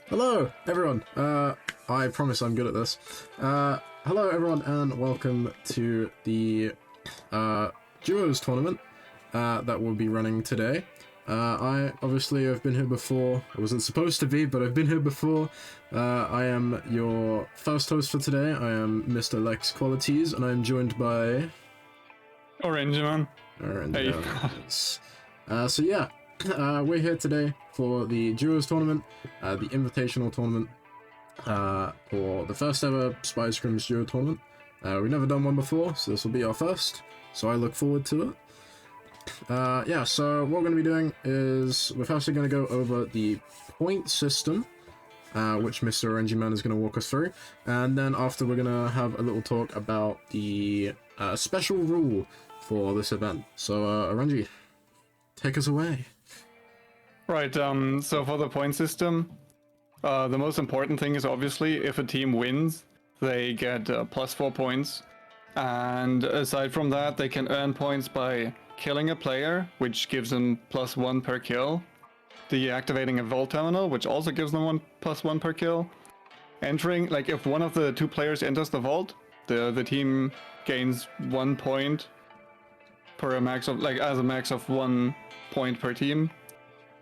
Hello, everyone. I promise I'm good at this. Hello, everyone, and welcome to the Duos tournament that we'll be running today. I obviously have been here before. I wasn't supposed to be, but I've been here before. I am your first host for today. I am Mr. Lex Qualities, and I am joined by Orange Man. Orange Hey. Man. So yeah, we're here today for the Duos tournament, the Invitational tournament, for the first ever Spy Scrims Duo tournament. We've never done one before, so this will be our first, so I look forward to it. Yeah, so what we're going to be doing is we're firstly going to go over the point system, which Mr. Orange Man is going to walk us through, and then after we're going to have a little talk about the special rule for this event. So, Orange, take us away. Right, so for the point system, the most important thing is obviously if a team wins, they get +4 points. And aside from that, they can earn points by killing a player, which gives them +1 per kill. Deactivating a vault terminal, which also gives them +1 per kill. Entering, like if one of the two players enters the vault, the team gains 1 point per max of, like as a max of 1 point per team.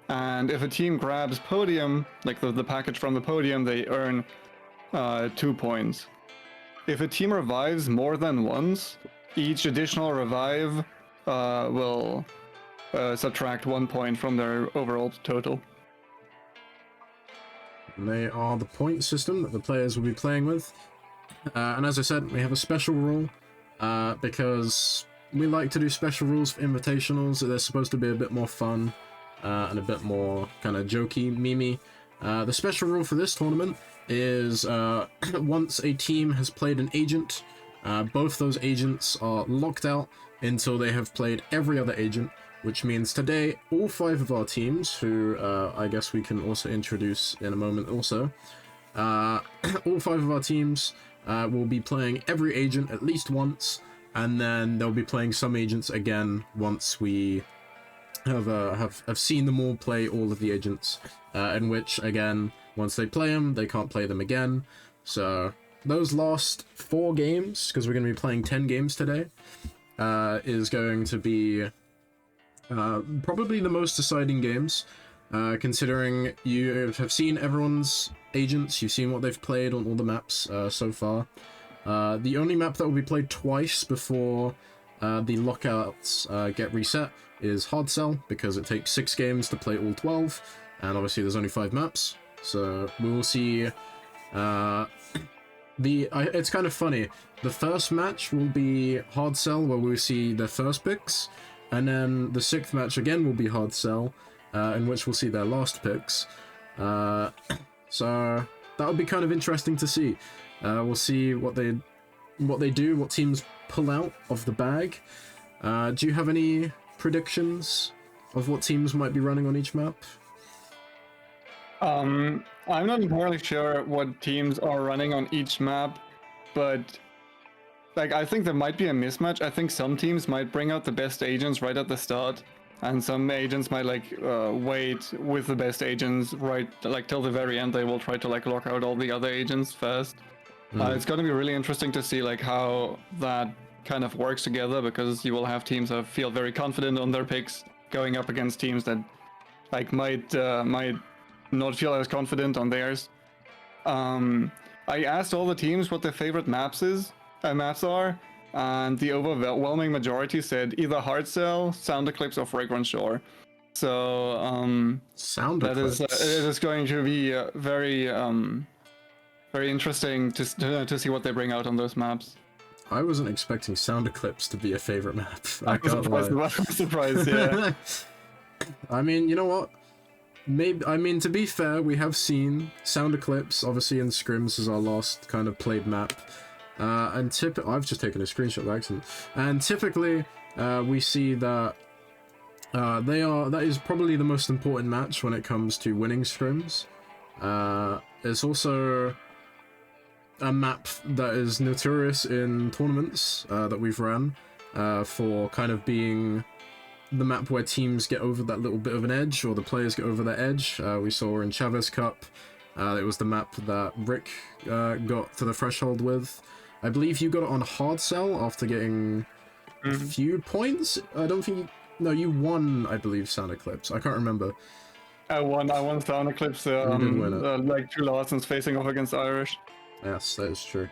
And if a team grabs podium, like the package from the podium, they earn 2 points. If a team revives more than once, each additional revive will subtract 1 point from their overall total. And they are the point system that the players will be playing with. And as I said, we have a special rule, because we like to do special rules for invitationals. They're supposed to be a bit more fun, and a bit more kind of jokey, memey. The special rule for this tournament is once a team has played an agent, both those agents are locked out until they have played every other agent, which means today all 5 of our teams, who I guess we can also introduce in a moment also, all 5 of our teams will be playing every agent at least once, and then they'll be playing some agents again once we have seen them all play all of the agents, in which, again, once they play them, they can't play them again. So those last 4 games, because we're going to be playing 10 games today, is going to be probably the most deciding games, considering you have seen everyone's agents, you've seen what they've played on all the maps so far. The only map that will be played twice before the lockouts get reset is Hard Sell, because it takes 6 games to play all 12, and obviously there's only 5 maps, so we will see. It's kind of funny. The first match will be Hard Sell, where we'll see their first picks, and then the 6th match again will be Hard Sell, in which we'll see their last picks. So that'll be kind of interesting to see. We'll see what they do, what teams pull out of the bag. Do you have any predictions of what teams might be running on each map? I'm not entirely sure what teams are running on each map, but like I think there might be a mismatch. I think some teams might bring out the best agents right at the start, and some agents might like wait with the best agents right like till the very end. They will try to like lock out all the other agents first. It's going to be really interesting to see like how that kind of works together, because you will have teams that feel very confident on their picks going up against teams that like might not feel as confident on theirs. I asked all the teams what their favorite maps are, and the overwhelming majority said either Hard Sell, Sound Eclipse, or Fragrant Shore. So Sound that Eclipse. it is going to be very interesting to see what they bring out on those maps. I wasn't expecting Sound Eclipse to be a favorite map. I can't I'm surprised, yeah. I mean, you know what? Maybe, I mean, to be fair, we have seen Sound Eclipse, obviously in Scrims as our last kind of played map. And I've just taken a screenshot by accident. And typically, we see that that is probably the most important match when it comes to winning Scrims. It's also a map that is notorious in tournaments that we've ran for kind of being the map where teams get over that little bit of an edge, or the players get over their edge. We saw in Chavez Cup, It was the map that Rick got to the threshold with. I believe you got it on hard sell after getting a few points. I don't think no, you won, I believe, Sound Eclipse. I can't remember. I won Sound Eclipse, You did win it. like 2 lessons facing off against Irish. Yes, that is true.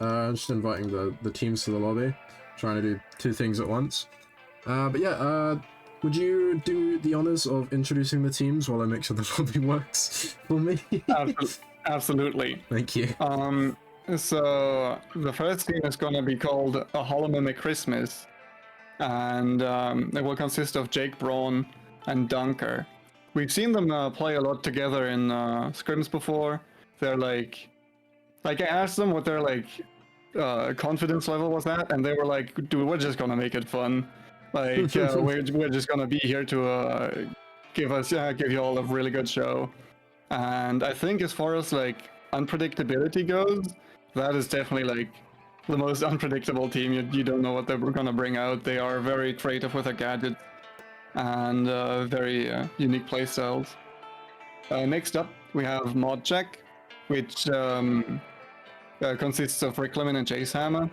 Just inviting the teams to the lobby, trying to do 2 things at once. But yeah, would you do the honors of introducing the teams while I make sure the lobby works for me? Absolutely. Thank you. So the first team is gonna be called A Hollow Christmas, and it will consist of Jake Braun and Dunker. We've seen them play a lot together in scrims before. They're like I asked them what their confidence level was at, and they were like, "Dude, we're just gonna make it fun. Like we're just gonna be here to give you all a really good show." And I think as far as like unpredictability goes, that is definitely like the most unpredictable team. You don't know what they're gonna bring out. They are very creative with their gadgets and very unique playstyles. Next up, we have Mod Check, which consists of Rickleman and Jace Hammer.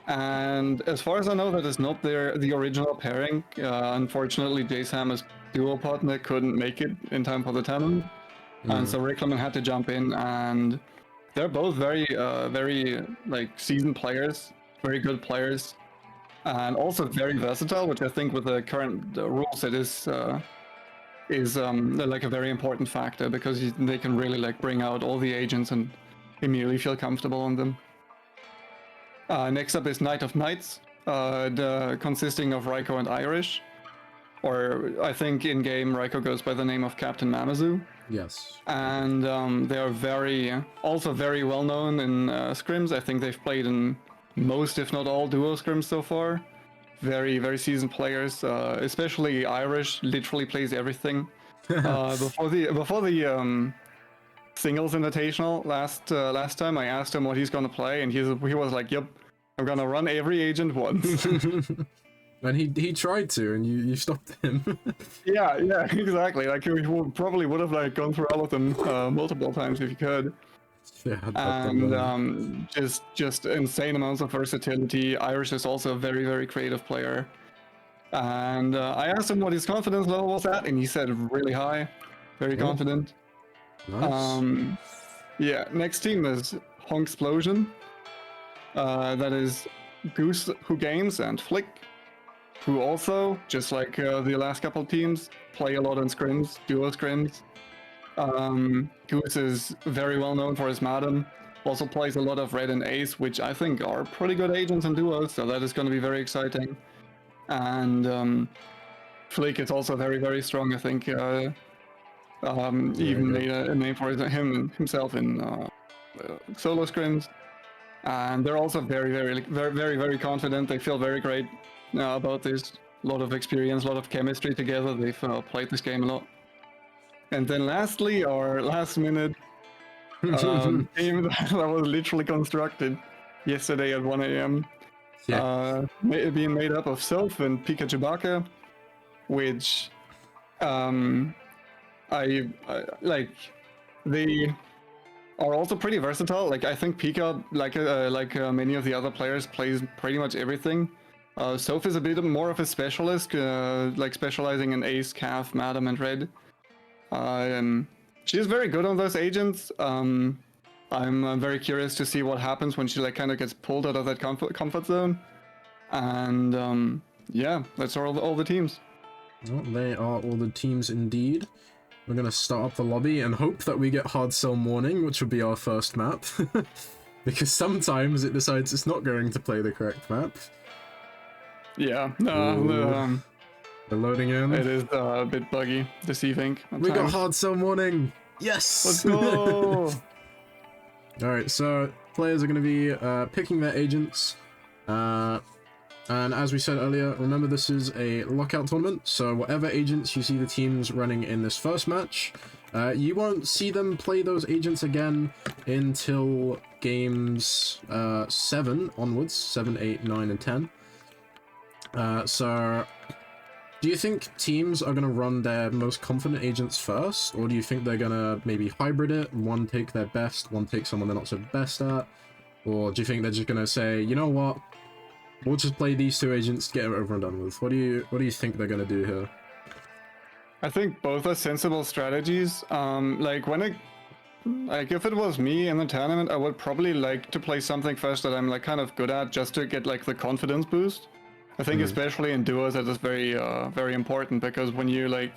And as far as I know, that is not the original pairing. Unfortunately, Jace Hammer's duo partner couldn't make it in time for the tournament, and so Rickleman had to jump in. And they're both very like seasoned players, very good players, and also very versatile, which I think with the current rules it is like a very important factor, because they can really like bring out all the agents and immediately feel comfortable on them. Next up is Knight of Knights, consisting of Raiko and Irish, or I think in game Raiko goes by the name of Captain Mamazu. Yes. And they are also very well known in scrims. I think they've played in most, if not all, duo scrims so far. Very, very seasoned players. Especially Irish, literally plays everything. Before the singles invitational last time, I asked him what he's gonna play, and he was like, "Yep, I'm gonna run every agent once." And he tried to, and you stopped him. yeah, exactly. Like he probably would have like gone through all of them multiple times if he could. Yeah, And just insane amounts of versatility. Irish is also a very, very creative player. And I asked him what his confidence level was at, and he said really high, very confident. Nice. Yeah, next team is Honksplosion. That is Goose Who Games and Flick, who also, just like the last couple of teams, play a lot in scrims, duo scrims. Goose is very well known for his Madam, also plays a lot of Red and Ace, which I think are pretty good agents and duos, so that is going to be very exciting. And Flick is also very, very strong. I think even made a name for himself in solo scrims. And they're also very, very, very, very, very confident. They feel very great about this. A lot of experience, a lot of chemistry together. They've played this game a lot. And then lastly, our last minute team that was literally constructed yesterday at 1 a.m. Yeah. Being made up of Soph and Pika Chewbacca, which I like. They are also pretty versatile. Like I think Pika, like many of the other players, plays pretty much everything. Soph is a bit more of a specialist, like specializing in Ace, Cav, Madam, and Red. She's very good on those agents. I'm very curious to see what happens when she like kind of gets pulled out of that comfort zone. And yeah, that's all the teams. Well, they are all the teams indeed. We're gonna start up the lobby and hope that we get Hard Sell Morning, which would be our first map. Because sometimes it decides it's not going to play the correct map. Yeah, They're loading in. it is a bit buggy, deceiving. We got Hard Sell Morning! Yes! Let's go! Alright, so players are going to be picking their agents. And as we said earlier, remember this is a lockout tournament, so whatever agents you see the teams running in this first match, you won't see them play those agents again until games 7 onwards, 7, 8, 9, and 10. So Do you think teams are going to run their most confident agents first, or do you think they're going to maybe hybrid it, one take their best, one take someone they're not so best at? Or do you think they're just going to say, you know what, we'll just play these two agents, get it over and done with? What do you think they're going to do here? I think both are sensible strategies. Like if it was me in the tournament, I would probably like to play something first that I'm like kind of good at, just to get like the confidence boost. I think especially in duos that is very very important, because when your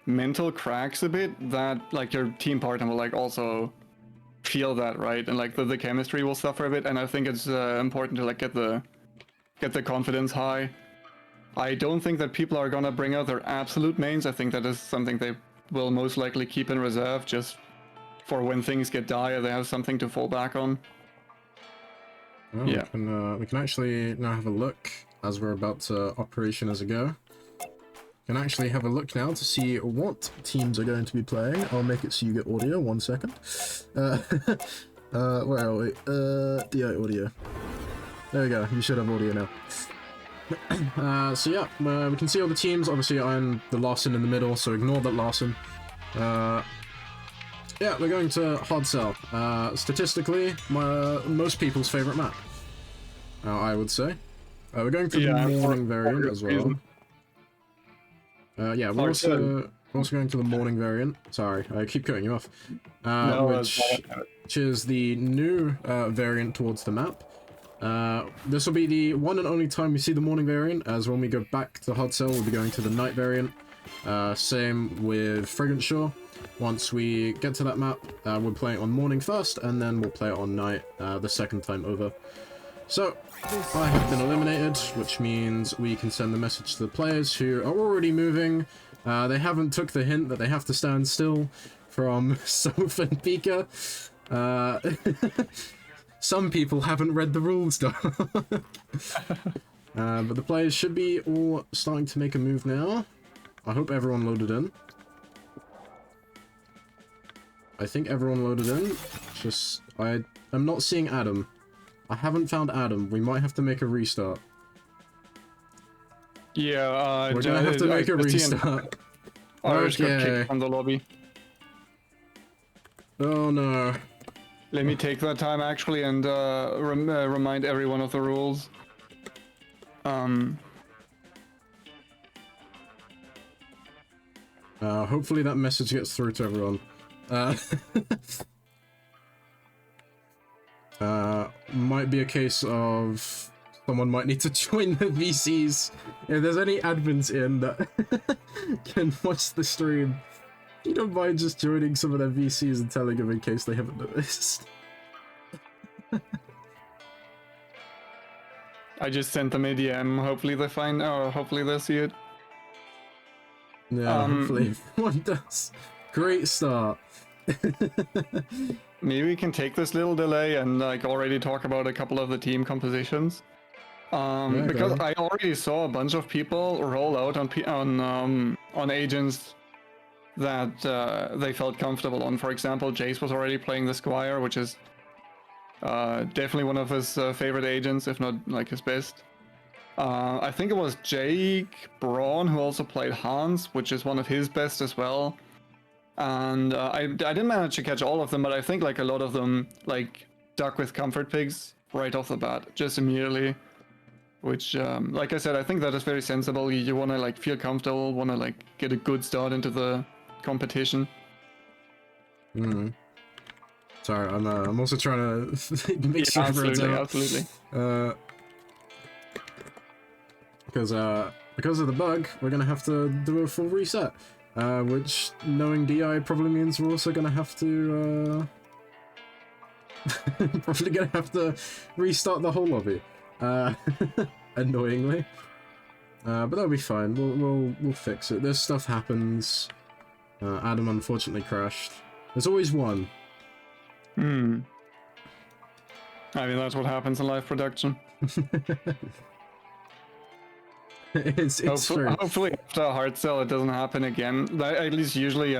mental cracks a bit, that like your team partner will like also feel that, right? And like the chemistry will suffer a bit, and I think it's important to like get the confidence high. I don't think that people are gonna bring out their absolute mains. I think that is something they will most likely keep in reserve, just for when things get dire, they have something to fall back on. Well, yeah. We can actually now have a look, as we're about to operation as a go. We can actually have a look now to see what teams are going to be playing. I'll make it so you get audio, 1 second. Where are we? DI audio. There we go, you should have audio now. So yeah, we can see all the teams. Obviously I'm the Larson in the middle, so ignore that Larson. Yeah, we're going to Hard Cell. Statistically, most people's favorite map, I would say. We're going for the morning variant as well. Yeah, we're also going to the morning variant. Sorry, I keep cutting you off. Which is the new variant towards the map. This will be the one and only time we see the morning variant, as when we go back to Hard Cell, we'll be going to the night variant. Same with Fragrant Shore. Once we get to that map, we'll play it on morning first, and then we'll play it on night the second time over. So, I have been eliminated, which means we can send the message to the players who are already moving. They haven't took the hint that they have to stand still from Soph and Pika. Some people haven't read the rules, though. But the players should be all starting to make a move now. I hope everyone loaded in. I think everyone loaded in. Just, I'm not seeing Adam. I haven't found Adam. We might have to make a restart. Yeah, we're gonna have to make a restart. Irish got kicked from the lobby. Oh no. Let me take that time actually and remind everyone of the rules. Hopefully that message gets through to everyone. Might be a case of someone might need to join the VCs. If there's any admins in that can watch the stream, you don't mind just joining some of their VCs and telling them in case they haven't noticed. I just sent them a DM. Hopefully they find, or hopefully they'll see it. Yeah, hopefully one does. Great start. Maybe we can take this little delay and like already talk about a couple of the team compositions. Because I already saw a bunch of people roll out on agents that they felt comfortable on. For example, Jace was already playing the Squire, which is definitely one of his favorite agents, if not like his best. I think it was Jake Braun who also played Hans, which is one of his best as well. And I didn't manage to catch all of them, but I think like a lot of them like stuck with Comfort Pigs right off the bat, just immediately. Which, like I said, I think that is very sensible. You want to like feel comfortable, want to like get a good start into the competition. Sorry, I'm also trying to make sure absolutely. Because of the bug, we're gonna have to do a full reset. Which, knowing DI, probably means we're also gonna have to probably gonna have to restart the whole lobby. Annoyingly. But that'll be fine. We'll fix it. This stuff happens. Adam unfortunately crashed. There's always one. I mean, that's what happens in live production. it's hopefully after a hard sell it doesn't happen again. At least usually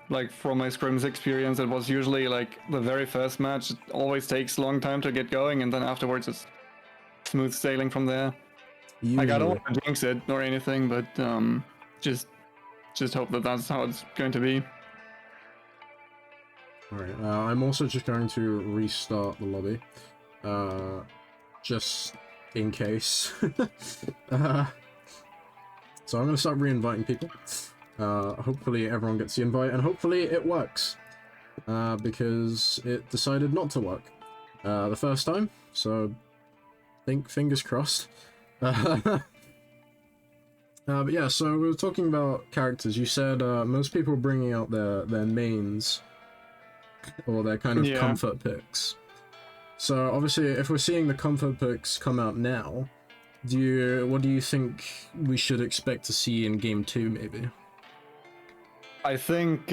like from my scrims experience, it was usually like the very first match. It always takes a long time to get going, and then afterwards it's smooth sailing from there. Like, I don't Usually. want to jinx it or anything, but just hope that that's how it's going to be. Alright, I'm also just going to restart the lobby. Just in case. So I'm going to start re-inviting people. Hopefully everyone gets the invite, and hopefully it works. Because it decided not to work the first time, so fingers crossed. But yeah, so we were talking about characters. You said most people are bringing out their mains, or their kind of comfort picks. So obviously, if we're seeing the comfort picks come out now, what do you think we should expect to see in Game 2, maybe? I think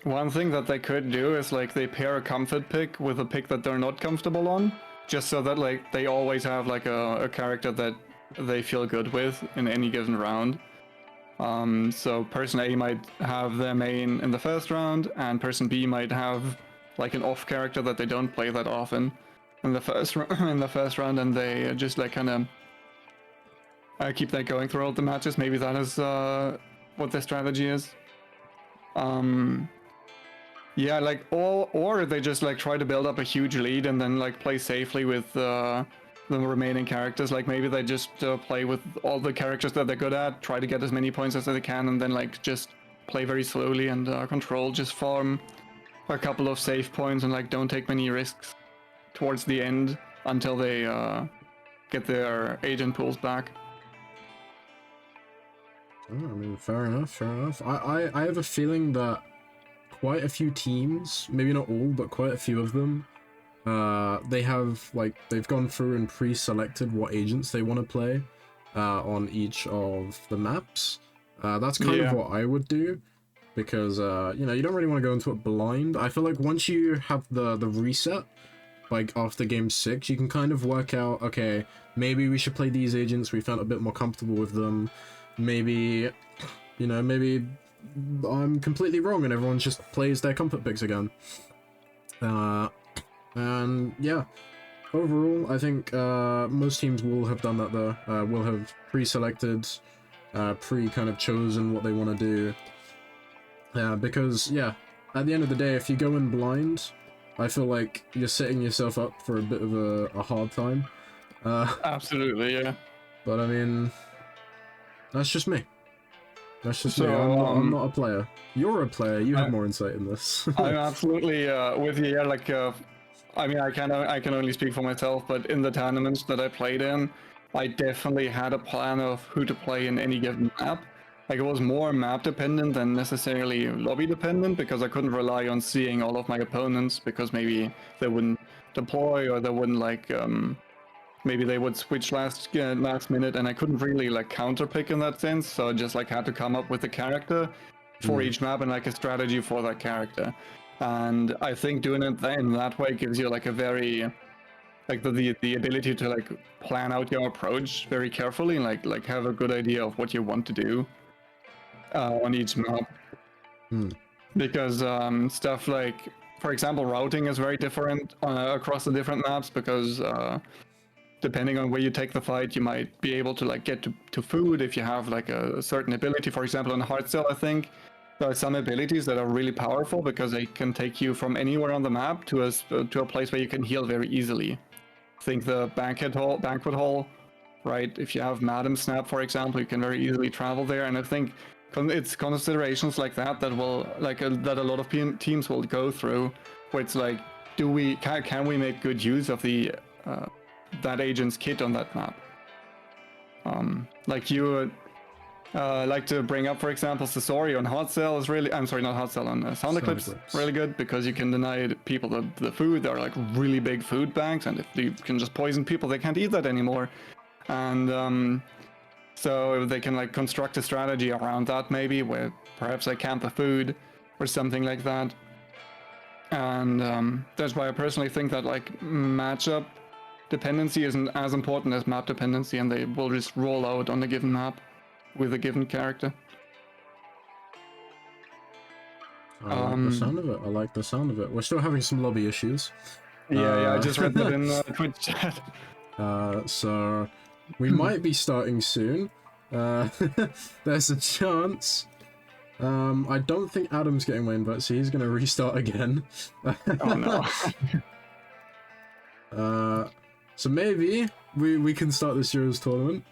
one thing that they could do is like they pair a comfort pick with a pick that they're not comfortable on, just so that like they always have like a character that they feel good with in any given round. So person A might have their main in the first round, and person B might have like an off character that they don't play that often in the first round, and they just like kind of keep that going throughout the matches. Maybe that is what their strategy is. Yeah, like or they just like try to build up a huge lead and then like play safely with the remaining characters. Like maybe they just play with all the characters that they're good at, try to get as many points as they can, and then like just play very slowly and control, just farm a couple of save points and like don't take many risks towards the end until they get their agent pools back. Oh, I mean, fair enough, fair enough. I have a feeling that quite a few teams, maybe not all, but quite a few of them, they've gone through and pre-selected what agents they want to play on each of the maps. That's kind of what I would do, because you know, you don't really want to go into it blind. I feel like once you have the reset, like after game 6, you can kind of work out, okay, maybe we should play these agents, we felt a bit more comfortable with them. Maybe, you know, maybe I'm completely wrong and everyone just plays their comfort picks again. And yeah, overall, I think most teams will have done that though. Will have pre-selected, kind of chosen what they want to do. Because, yeah, at the end of the day, if you go in blind, I feel like you're setting yourself up for a bit of a hard time. Absolutely, yeah. But I mean, that's just me. That's just me. I'm not a player. You're a player. You have more insight in this. I'm absolutely with you. Yeah, like, I mean, I can only speak for myself, but in the tournaments that I played in, I definitely had a plan of who to play in any given map. Like, it was more map dependent than necessarily lobby dependent, because I couldn't rely on seeing all of my opponents, because maybe they wouldn't deploy or they wouldn't like maybe they would switch last minute, and I couldn't really like counter pick in that sense. So I just like had to come up with a character for each map and like a strategy for that character. And I think doing it in that way gives you like a very like the ability to like plan out your approach very carefully and like have a good idea of what you want to do on each map. Because stuff like, for example, routing is very different across the different maps, because depending on where you take the fight, you might be able to like get to food if you have like a certain ability. For example, in Heartstell, I think there are some abilities that are really powerful because they can take you from anywhere on the map to a place where you can heal very easily. Think the banquet hall, right? If you have Madam Snap, for example, you can very easily travel there. And I think it's considerations like that that will that a lot of teams will go through, where it's like, can we make good use of the that agent's kit on that map? Like you like to bring up, for example, Sasori on Hot Cell is really, I'm sorry, not Hot Cell, on Sound Eclipse, really good, because you can deny people the food. There are like really big food banks, and if you can just poison people, they can't eat that anymore. And so they can like construct a strategy around that, maybe, where perhaps they camp the food or something like that. And that's why I personally think that like matchup dependency isn't as important as map dependency, and they will just roll out on a given map with a given character. I like the sound of it. I like the sound of it. We're still having some lobby issues. Yeah, I just read that in the Twitch chat. So We might be starting soon. There's a chance. I don't think Adam's getting my invite, so he's gonna restart again. Oh no. So maybe we can start this year's tournament.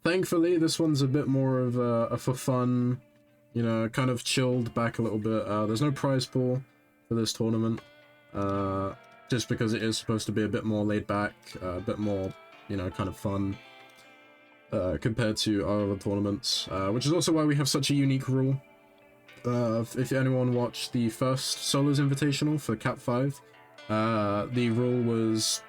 Thankfully, this one's a bit more of a for fun, you know, kind of chilled back a little bit. There's no prize pool for this tournament, just because it is supposed to be a bit more laid back, a bit more, you know, kind of fun, compared to our other tournaments, which is also why we have such a unique rule. If anyone watched the first Solos Invitational for Cap 5, the rule was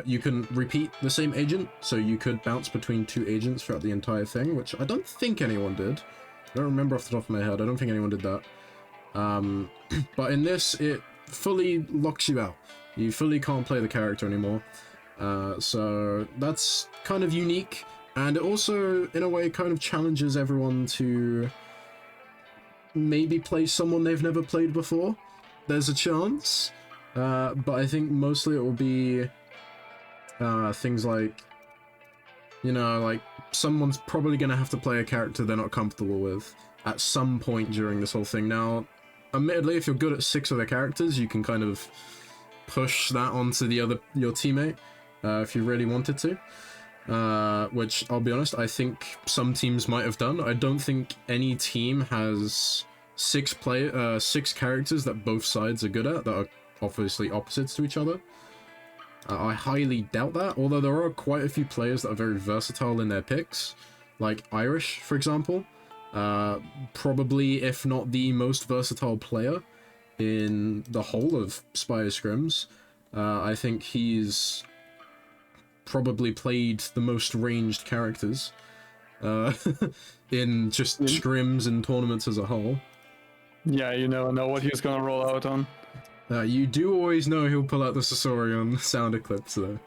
you can repeat the same agent, so you could bounce between 2 agents throughout the entire thing, which I don't think anyone did. I don't remember off the top of my head. I don't think anyone did that. But in this, it fully locks you out. You fully can't play the character anymore. So that's kind of unique, and it also, in a way, kind of challenges everyone to maybe play someone they've never played before. There's a chance. But I think mostly it will be things like, you know, like someone's probably going to have to play a character they're not comfortable with at some point during this whole thing. Now, admittedly, if you're good at 6 other characters, you can kind of push that onto your teammate if you really wanted to. Which, I'll be honest, I think some teams might have done. I don't think any team has 6 characters that both sides are good at that are obviously opposites to each other. I highly doubt that, although there are quite a few players that are very versatile in their picks, like Irish, for example. Probably, if not the most versatile player in the whole of Spire Scrims. I think he's probably played the most ranged characters in just scrims and tournaments as a whole. Yeah, you never know what he's gonna roll out on. You do always know he'll pull out the Sasori Sound Eclipse, though.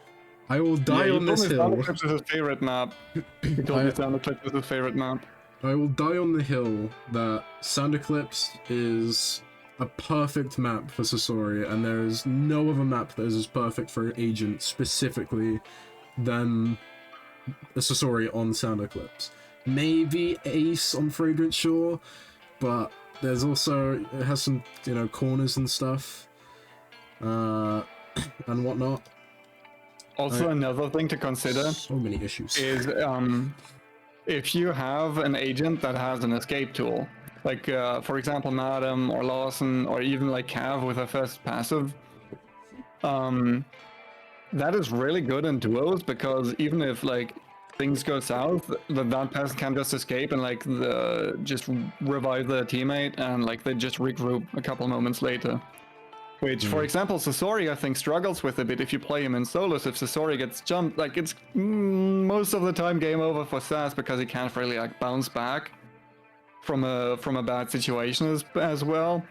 I will die on this hill. Sound Eclipse is his favorite map. He told me Sound Eclipse is his favorite map. I will die on the hill that Sound Eclipse is a perfect map for Sasori, and there is no other map that is as perfect for an agent specifically than a Sasori on Sound Eclipse. Maybe Ace on Fragrant Shore, but there's also, it has some, you know, corners and stuff. And whatnot. Also, another thing to consider. So many issues. Is if you have an agent that has an escape tool, like for example Madam or Lawson or even like Cav with a first passive, that is really good in duos, because even if like things go south, that person can just escape and like just revive their teammate, and like they just regroup a couple moments later. Which, for example, Sasori I think struggles with a bit if you play him in solos. If Sasori gets jumped, like it's most of the time game over for Sass, because he can't really like bounce back from a bad situation as well.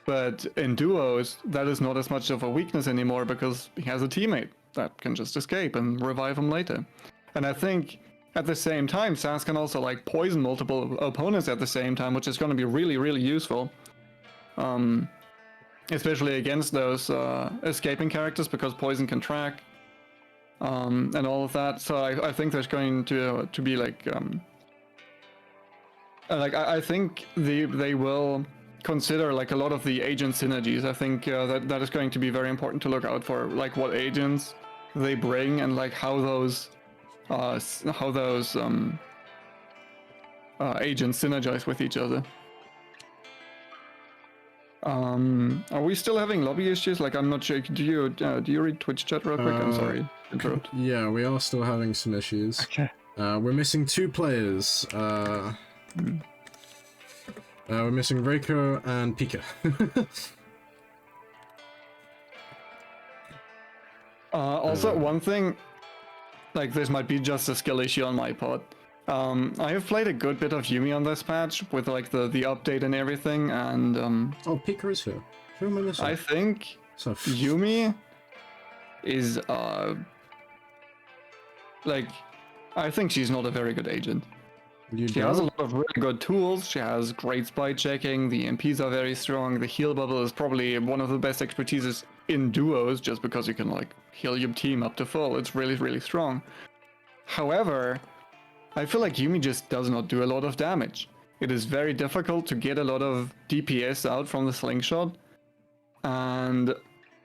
But in duos, that is not as much of a weakness anymore, because he has a teammate that can just escape and revive him later. And I think at the same time, Sass can also like poison multiple opponents at the same time, which is going to be really, really useful. Especially against those escaping characters, because poison can track and all of that. So I think there's going to be like I think they will consider like a lot of the agent synergies. I think that is going to be very important to look out for, like what agents they bring and like how those agents synergize with each other. Are we still having lobby issues? Like, I'm not sure. Do you read Twitch chat real quick? I'm sorry. Yeah, we are still having some issues. Okay. We're missing 2 players. We're missing Reiko and Pika. Also, one thing, like this might be just a skill issue on my part. I have played a good bit of Yumi on this patch with like the update and everything, and oh, Pika is here. Who am I missing? I think Yumi is like, I think she's not a very good agent. She has a lot of really good tools. She has great spy checking. The MPs are very strong. The heal bubble is probably one of the best expertises in duos just because you can like heal your team up to full. It's really, really strong. However, I feel like Yumi just does not do a lot of damage. It is very difficult to get a lot of DPS out from the slingshot. And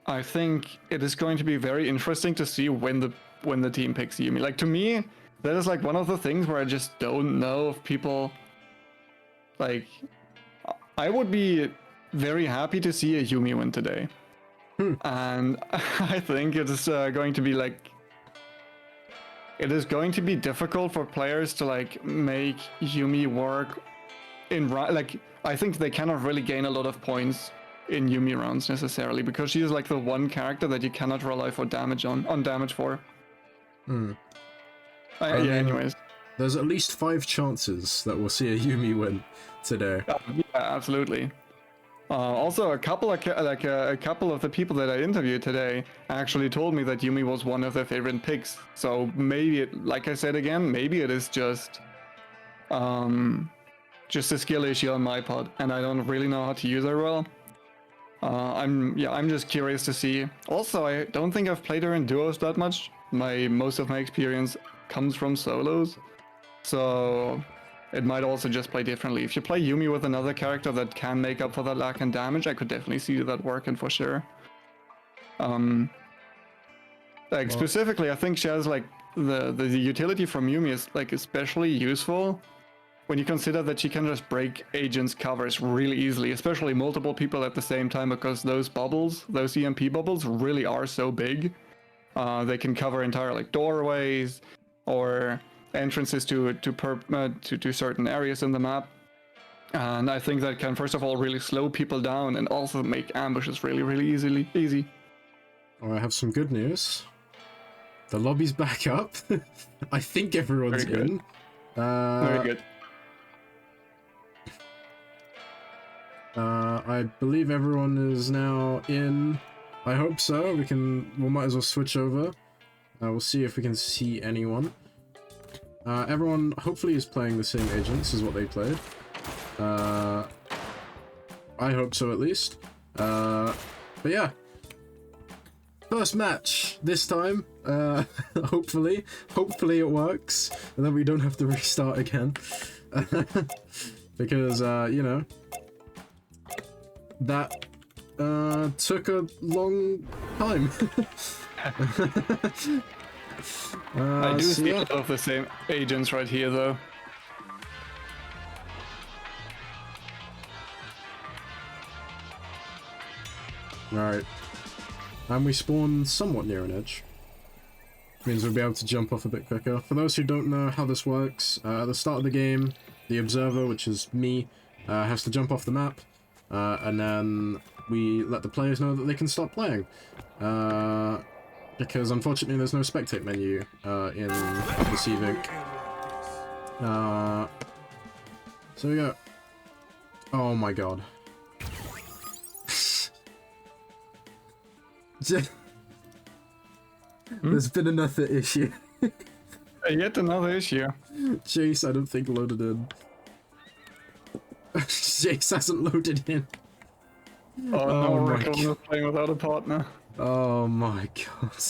I think it is going to be very interesting to see when the team picks Yumi. Like, to me, that is like one of the things where I just don't know if people like. I would be very happy to see a Yumi win today. And I think it is going to be like. It is going to be difficult for players to like make Yumi work like, I think they cannot really gain a lot of points in Yumi rounds necessarily, because she is like the one character that you cannot rely for damage on damage for. Hmm. Yeah, anyways. There's at least 5 chances that we'll see a Yumi win today. Yeah, absolutely. Also, a couple of the people that I interviewed today actually told me that Yumi was one of their favorite picks. So maybe like I said again, maybe it is just a skill issue on my part, and I don't really know how to use her well. I'm just curious to see. Also, I don't think I've played her in duos that much. Most of my experience comes from solos, so it might also just play differently. If you play Yumi with another character that can make up for that lack in damage, I could definitely see that working for sure. Specifically, I think she has like the utility from Yumi is like especially useful when you consider that she can just break agents' covers really easily, especially multiple people at the same time, because those bubbles, those EMP bubbles, really are so big. They can cover entire like doorways or entrances to certain areas in the map. And I think that can first of all really slow people down and also make ambushes really, really easy. Oh, I have some good news. The lobby's back up. I think everyone's in. Very good. I believe everyone is now in. I hope so. We might as well switch over. We'll see if we can see anyone. Everyone hopefully is playing the same agents as what they played. I hope so at least. But yeah. First match this time. Hopefully it works, and then we don't have to restart again. Because you know, that took a long time. I do see a lot of the same agents right here though. Alright. And we spawn somewhat near an edge. Means we'll be able to jump off a bit quicker. For those who don't know how this works, at the start of the game, the observer, which is me, has to jump off the map, and then we let the players know that they can start playing. Because unfortunately there's no spectate menu in the CVIC. So we go. Oh my god. There's been another issue. Yet another issue. Jace, I don't think loaded in. Jace hasn't loaded in. Oh no, Rickle is playing without a partner. Oh my god.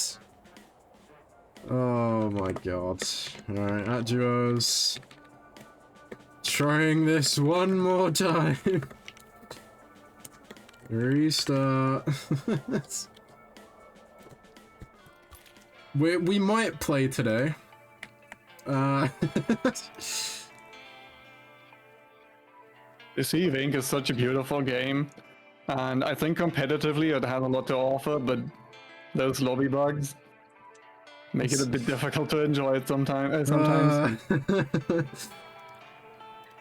Oh my god. Alright, at duos. Trying this one more time. Restart. We might play today. Deceiving is such a beautiful game, and I think competitively it has a lot to offer, but those lobby bugs make it a bit difficult to enjoy it sometimes.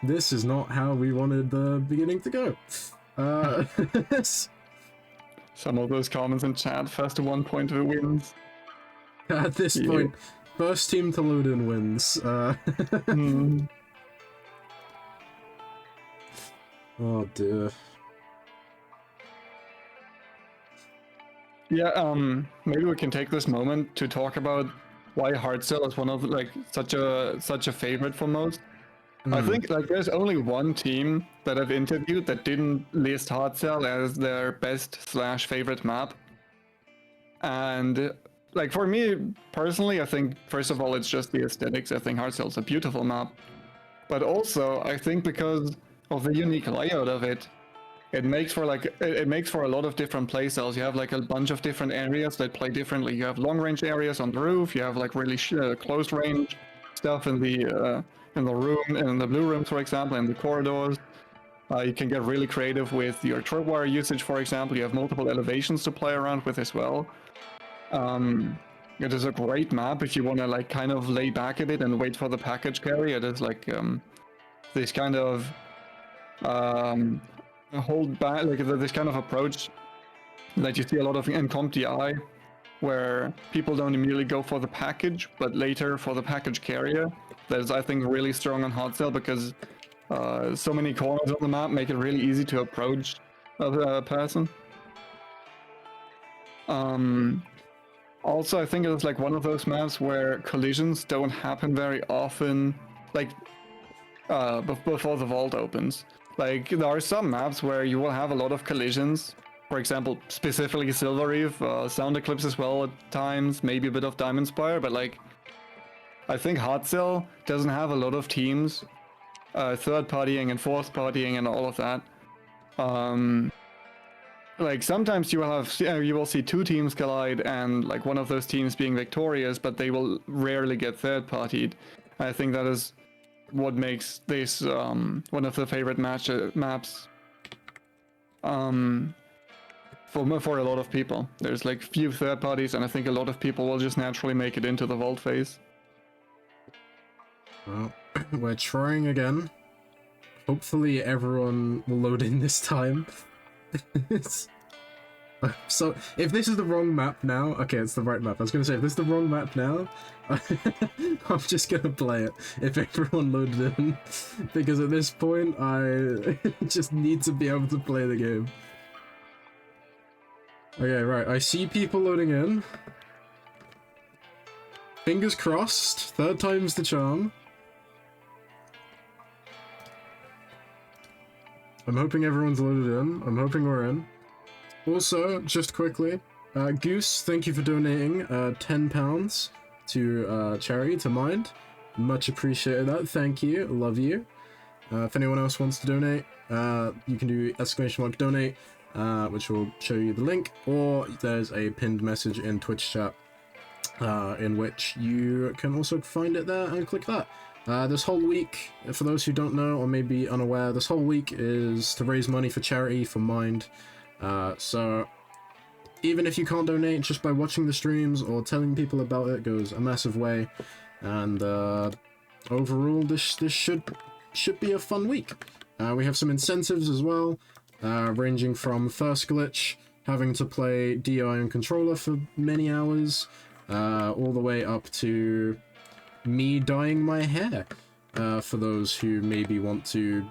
This is not how we wanted the beginning to go. Some of those comments in chat, first to 1 point who wins. At this point, first team to load in wins. Oh dear. Yeah, maybe we can take this moment to talk about why Hardstyle is one of like such a favorite for most. I think like there's only one team that I've interviewed that didn't list Hardstyle as their best/favorite map, And like for me personally, I think first of all it's just the aesthetics. I think Hardcell's a beautiful map, but also I think because of the unique layout of it, it makes for it makes for a lot of different play styles. You have like a bunch of different areas that play differently. You have long range areas on the roof. You have like really close range stuff in the room, in the blue rooms, for example, in the corridors. You can get really creative with your tripwire usage, for example. You have multiple elevations to play around with as well. It is a great map if you want to like kind of lay back a bit and wait for the package carry. It is like this kind of hold back, like this kind of approach that you see a lot of in Comp DI, where people don't immediately go for the package, but later for the package carrier. That is, I think, really strong on Hardcell because so many corners on the map make it really easy to approach a person. Also, I think it's like one of those maps where collisions don't happen very often, like before the vault opens. Like there are some maps where you will have a lot of collisions. For example, specifically Silver Reef, Sound Eclipse as well at times, maybe a bit of Diamond Spire, but like I think Hardcell doesn't have a lot of teams, third partying and fourth partying and all of that. Like sometimes you will see two teams collide and like one of those teams being victorious, but they will rarely get third partied. I think that is what makes this one of the favorite maps for a lot of people. There's like few third parties, and I think a lot of people will just naturally make it into the vault phase. Well, we're trying again. Hopefully everyone will load in this time. So, if this is the wrong map now... Okay, it's the right map. I was going to say, if this is the wrong map now, I'm just going to play it if everyone loaded in. Because at this point, I just need to be able to play the game. Okay, right. I see people loading in. Fingers crossed. Third time's the charm. I'm hoping everyone's loaded in. I'm hoping we're in. Also, just quickly, Goose, thank you for donating £10 to charity, to Mind. Much appreciated that. Thank you. Love you. If anyone else wants to donate, you can do !donate, which will show you the link, or there's a pinned message in Twitch chat in which you can also find it there and click that. This whole week, for those who don't know or may be unaware, this whole week is to raise money for charity for Mind. So even if you can't donate, just by watching the streams or telling people about it goes a massive way. And overall, this should be a fun week. We have some incentives as well, ranging from first glitch, having to play DI on controller for many hours, all the way up to me dyeing my hair, for those who maybe want to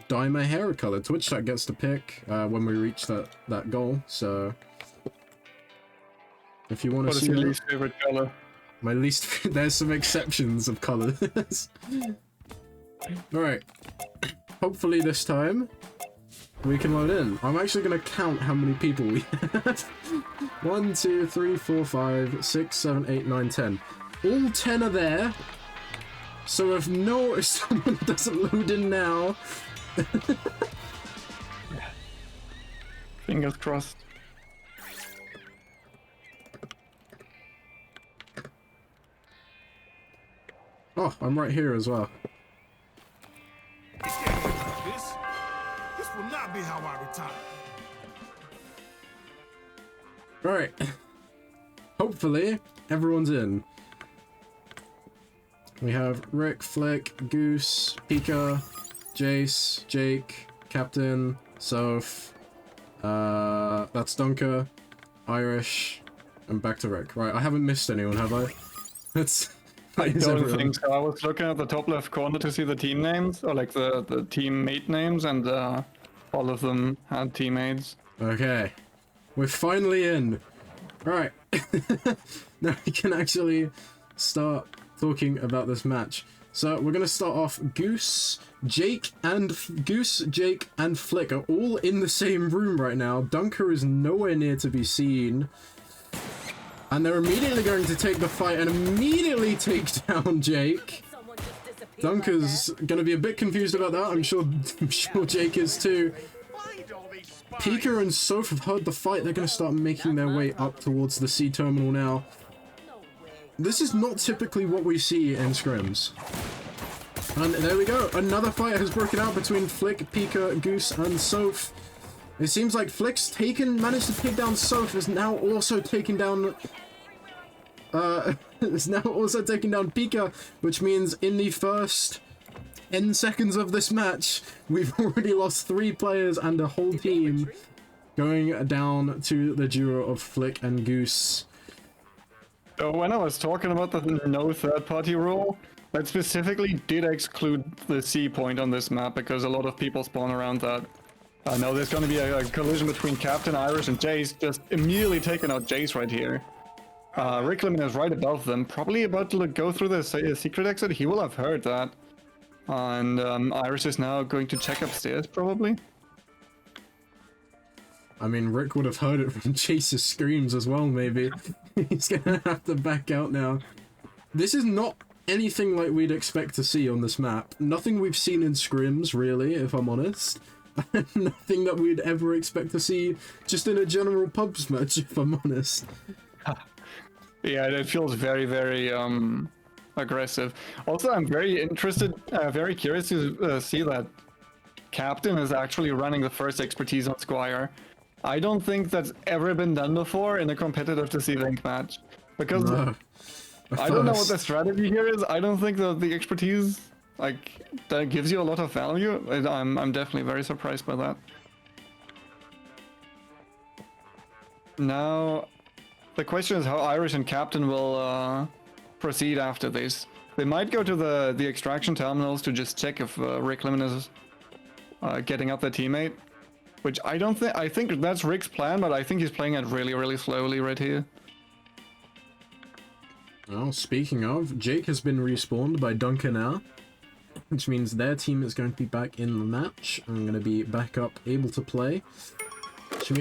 dye my hair a color. Twitch chat gets to pick when we reach that goal, so if you want to see... What is your least favorite color? My least... There's some exceptions of colors. Alright. Hopefully this time we can load in. I'm actually going to count how many people we have. 1, 2, 3, 4, 5, 6, 7, 8, 9, 10. All 10 are there. So if someone doesn't load in now... Fingers crossed. Oh, I'm right here as well. This will not be how I retire. Alright. Hopefully, everyone's in. We have Rick, Flick, Goose, Pika, Jace, Jake, Captain, Soph, that's Dunker, Irish, and back to Rick. Right, I haven't missed anyone, have I? I don't think so. I was looking at the top left corner to see the team names, or like the teammate names, and all of them had teammates. Okay. We're finally in. Right. Now we can actually start talking about this match. So we're gonna start off. Goose, Jake, and Flick are all in the same room right now. Dunker is nowhere near to be seen. And they're immediately going to take the fight and immediately take down Jake. Dunker's going to be a bit confused about that. I'm sure Jake is too. Pika and Soph have heard the fight. They're going to start making their way up towards the C terminal now. This is not typically what we see in scrims. And there we go. Another fight has broken out between Flick, Pika, Goose, and Soph. It seems like Flick's managed to take down Soph, is now also taking down Pika, which means in the first 10 seconds of this match, we've already lost 3 players and a whole team, going down to the duo of Flick and Goose. So when I was talking about the no third-party rule, that specifically did exclude the C point on this map because a lot of people spawn around that. Now there's going to be a collision between Captain, Irish, and Jace, just immediately taking out Jace right here. Rick Lemon is right above them, probably about to go through the secret exit. He will have heard that. And Irish is now going to check upstairs, probably. I mean, Rick would have heard it from Chase's screams as well, maybe. He's gonna have to back out now. This is not anything like we'd expect to see on this map. Nothing we've seen in scrims, really, if I'm honest. Nothing that we'd ever expect to see just in a general pubs match, if I'm honest. Yeah, it feels very, very aggressive. Also, I'm very interested, very curious to see that Captain is actually running the first expertise on Squire. I don't think that's ever been done before in a competitive to C-Link match. Because No. I don't know what the strategy here is. I don't think that the expertise, like, that gives you a lot of value. I'm definitely very surprised by that. Now, the question is how Irish and Captain will proceed after this. They might go to the extraction terminals to just check if Rick Lemon is getting up their teammate. Which I don't think, I think that's Rick's plan, but I think he's playing it really, really slowly right here. Well, speaking of, Jake has been respawned by Dunker now, which means their team is going to be back in the match. I'm going to be back up, able to play.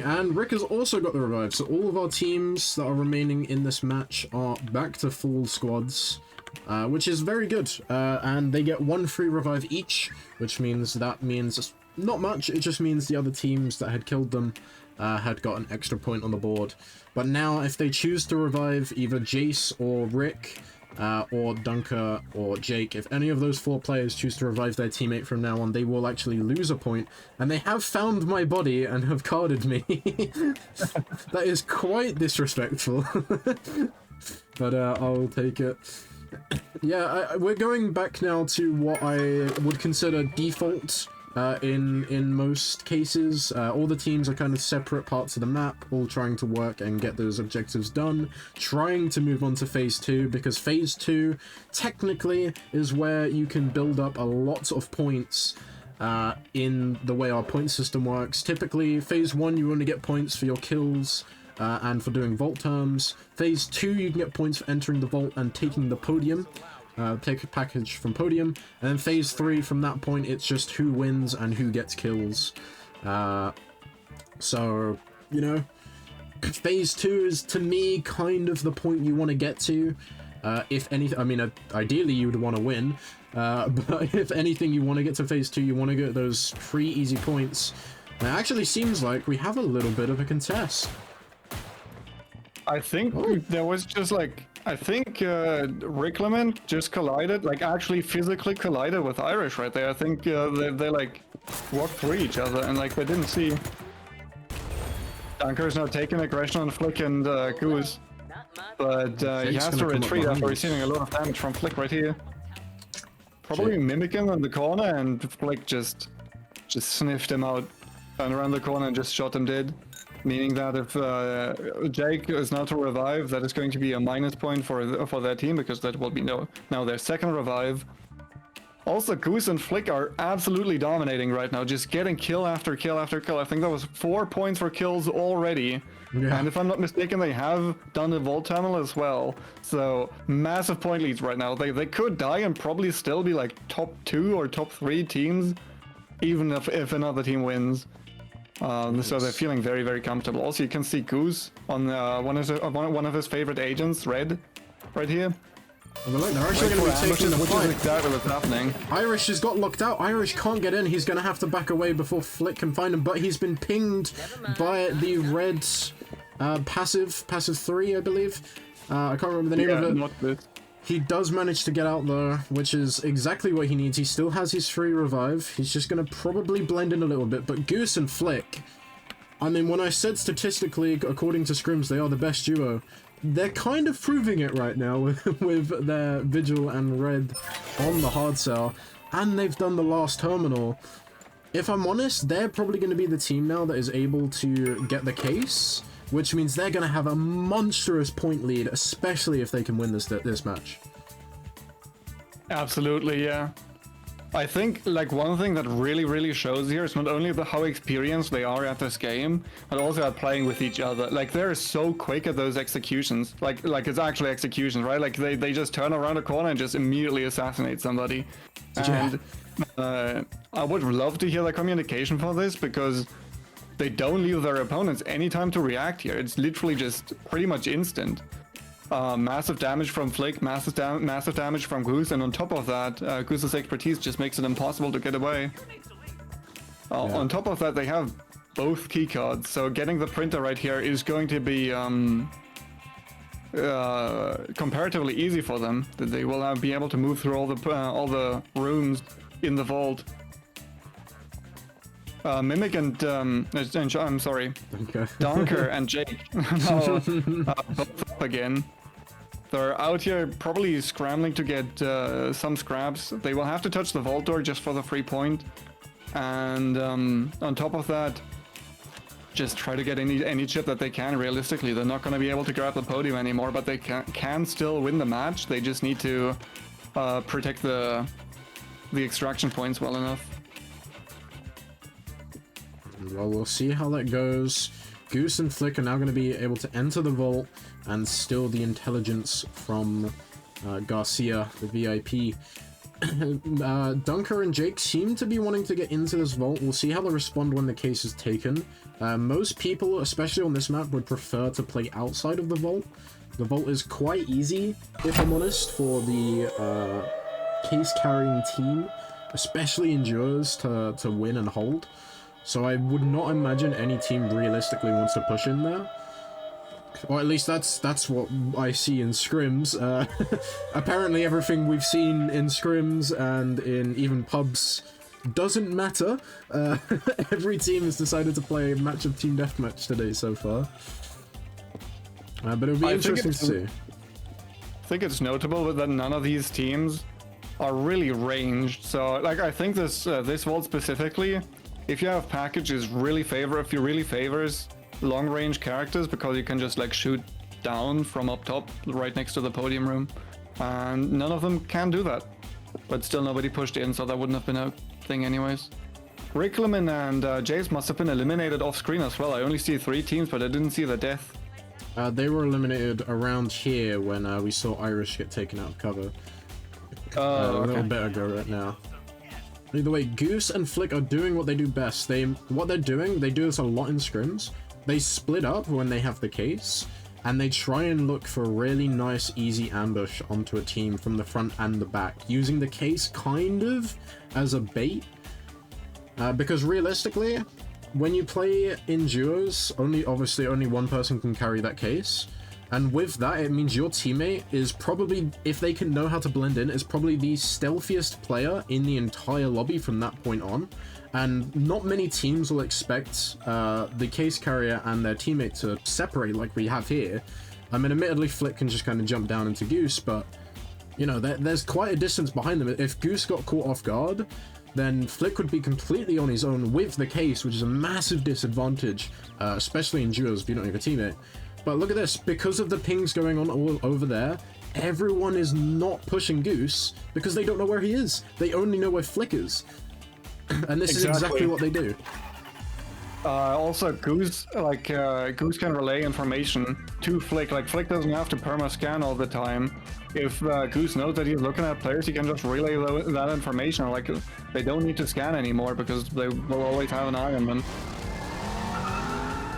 And Rick has also got the revive, so all of our teams that are remaining in this match are back to full squads, which is very good. And they get 1 free revive each, which means not much. It just means the other teams that had killed them had got an extra point on the board. But now, if they choose to revive either Jace or Rick, or Dunker or Jake, if any of those 4 players choose to revive their teammate from now on, they will actually lose a point. And they have found my body and have carded me. That is quite disrespectful. But I'll take it. Yeah, we're going back now to what I would consider default. In most cases, all the teams are kind of separate parts of the map, all trying to work and get those objectives done, trying to move on to Phase 2, because Phase 2 technically is where you can build up a lot of points in the way our point system works. Typically, Phase 1 you only get points for your kills and for doing vault terms. Phase 2 you can get points for entering the vault and taking the podium. Take a package from podium, and then Phase 3, from that point it's just who wins and who gets kills. So, you know, Phase 2 is, to me, kind of the point you want to get to. If anything, I mean, ideally you would want to win, but if anything, you want to get to Phase 2, you want to get those 3 easy points. And it actually seems like we have a little bit of a contest. I think there was just like, I think Rick Lemon just collided, like actually physically collided with Irish right there. I think they like walked through each other and like they didn't see. Dunker is now taking aggression on Flick and Goose, but he has to retreat after receiving a lot of damage from Flick right here. Probably mimicking on the corner, and Flick just sniffed him out, turned around the corner and just shot him dead. Meaning that if Jake is now to revive, that is going to be a minus point for their team, because that will be now their second revive. Also, Goose and Flick are absolutely dominating right now, just getting kill after kill after kill. I think that was 4 points for kills already. Yeah. And if I'm not mistaken, they have done the Vault Terminal as well. So, massive point leads right now. They could die and probably still be like top 2 or top 3 teams, even if another team wins. So they're feeling very, very comfortable. Also, you can see Goose on one of his favorite agents, Red, right here. And look, they're actually going to be taking the which fight. is exactly what's happening. Irish has got locked out. Irish can't get in. He's going to have to back away before Flick can find him. But he's been pinged by the red passive 3, I believe. I can't remember the name of it. Not this. He does manage to get out there, which is exactly what he needs. He still has his free revive. He's just going to probably blend in a little bit. But Goose and Flick, I mean, when I said statistically, according to scrims, they are the best duo, they're kind of proving it right now with their Vigil and Red on the hard sell. And they've done the last terminal. If I'm honest, they're probably going to be the team now that is able to get the case, which means they're going to have a monstrous point lead, especially if they can win this match. Absolutely, yeah. I think like one thing that really shows here is not only how experienced they are at this game, but also at playing with each other. Like they're so quick at those executions. Like it's actually executions, right? Like they just turn around a corner and just immediately assassinate somebody. And I would love to hear the communication for this, because they don't leave their opponents any time to react here. It's literally just pretty much instant. Massive damage from Flick, massive damage from Goose, and on top of that, Goose's expertise just makes it impossible to get away. On top of that, they have both keycards, so getting the printer right here is going to be comparatively easy for them. That they will be able to move through all the rooms in the vault. Mimic and I'm sorry, Okay. Donker and Jake now, both up again. They're out here probably scrambling to get some scraps. They will have to touch the vault door just for the free point. And on top of that, just try to get any chip that they can. Realistically, they're not going to be able to grab the podium anymore, but they can still win the match. They just need to protect the extraction points well enough. Well, we'll see how that goes. Goose and Flick are now going to be able to enter the vault and steal the intelligence from Garcia, the VIP. Dunker and Jake seem to be wanting to get into this vault. We'll see how they respond when the case is taken. Most people, especially on this map, would prefer to play outside of the vault. The vault is quite easy, if I'm honest, for the case-carrying team, especially in duos, to win and hold. So I would not imagine any team realistically wants to push in there. Or at least that's what I see in scrims. Apparently everything we've seen in scrims and in even pubs doesn't matter. Every team has decided to play a match of Team Deathmatch today so far. But it'll be interesting to see. I think it's notable that none of these teams are really ranged. So like I think this vault specifically, if you have packages really favors long range characters, because you can just like shoot down from up top right next to the podium room, and none of them can do that. But still nobody pushed in, so that wouldn't have been a thing anyways. Rickleman and Jace must have been eliminated off screen as well. I only see 3 teams, but I didn't see the death. They were eliminated around here when we saw Irish get taken out of cover. A little bit ago right now. Either way, Goose and Flick are doing what they do best. They do this a lot in scrims. They split up when they have the case, and they try and look for a really nice, easy ambush onto a team from the front and the back, using the case kind of as a bait. Because realistically, when you play in duos, obviously only one person can carry that case. And with that, it means your teammate is probably, if they can know how to blend in, is probably the stealthiest player in the entire lobby from that point on. And not many teams will expect the case carrier and their teammate to separate like we have here. I mean, admittedly, Flick can just kind of jump down into Goose, but, you know, there's quite a distance behind them. If Goose got caught off guard, then Flick would be completely on his own with the case, which is a massive disadvantage, especially in duos if you don't have a teammate. But look at this, because of the pings going on all over there, everyone is not pushing Goose because they don't know where he is. They only know where Flick is. And this is exactly what they do. Also, Goose can relay information to Flick. Like, Flick doesn't have to perma-scan all the time. If Goose knows that he's looking at players, he can just relay that information. Like, they don't need to scan anymore because they will always have an eye on them.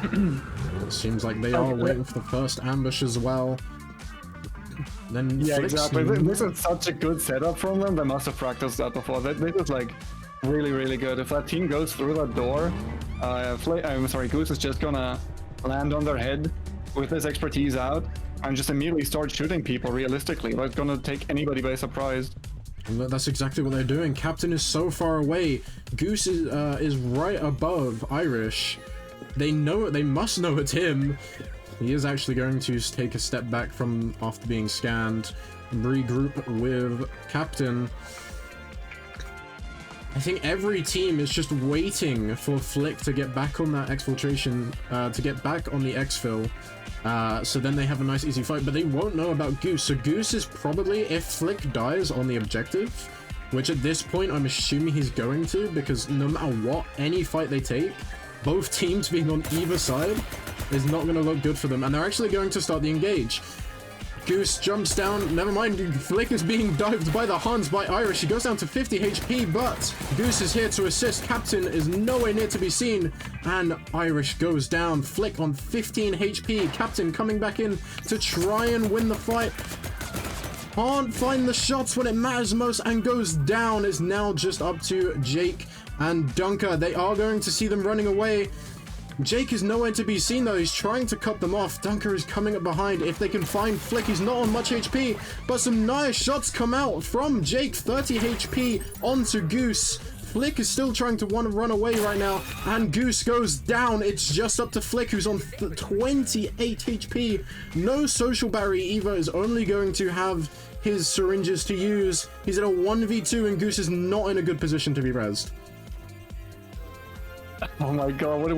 It seems like they are waiting for the first ambush as well. Then Yeah, Flick's exactly. This is such a good setup from them. They must have practiced that before. This is like really, really good. If that team goes through that door, Goose is just gonna land on their head with his expertise out and just immediately start shooting people realistically. That's gonna take anybody by surprise. And that's exactly what they're doing. Captain is so far away. Goose is right above Irish. They must know it's him. He is actually going to take a step back from after being scanned, regroup with Captain. I think every team is just waiting for Flick to get back on that exfiltration, to get back on the exfil. So then they have a nice easy fight, but they won't know about Goose. So Goose is probably, if Flick dies on the objective, which at this point I'm assuming he's going to, because no matter what, any fight they take, both teams being on either side is not going to look good for them, and they're actually going to start the engage. Goose jumps down, never mind, Flick is being dived by the Huns by Irish. He goes down to 50 HP, but Goose is here to assist. Captain is nowhere near to be seen, and Irish goes down. Flick on 15 HP, Captain coming back in to try and win the fight. Can't find the shots when it matters most and goes down. It's now just up to Jake and Dunker. They are going to see them running away. Jake is nowhere to be seen though. He's trying to cut them off. Dunker is coming up behind. If they can find Flick, he's not on much HP, but some nice shots come out from Jake. 30 HP onto Goose. Flick is still trying to run away right now, and Goose goes down. It's just up to Flick, who's on 28 HP. No social barrier either, is only going to have his syringes to use. He's at a 1v2, and Goose is not in a good position to be rezzed. Oh my god, what did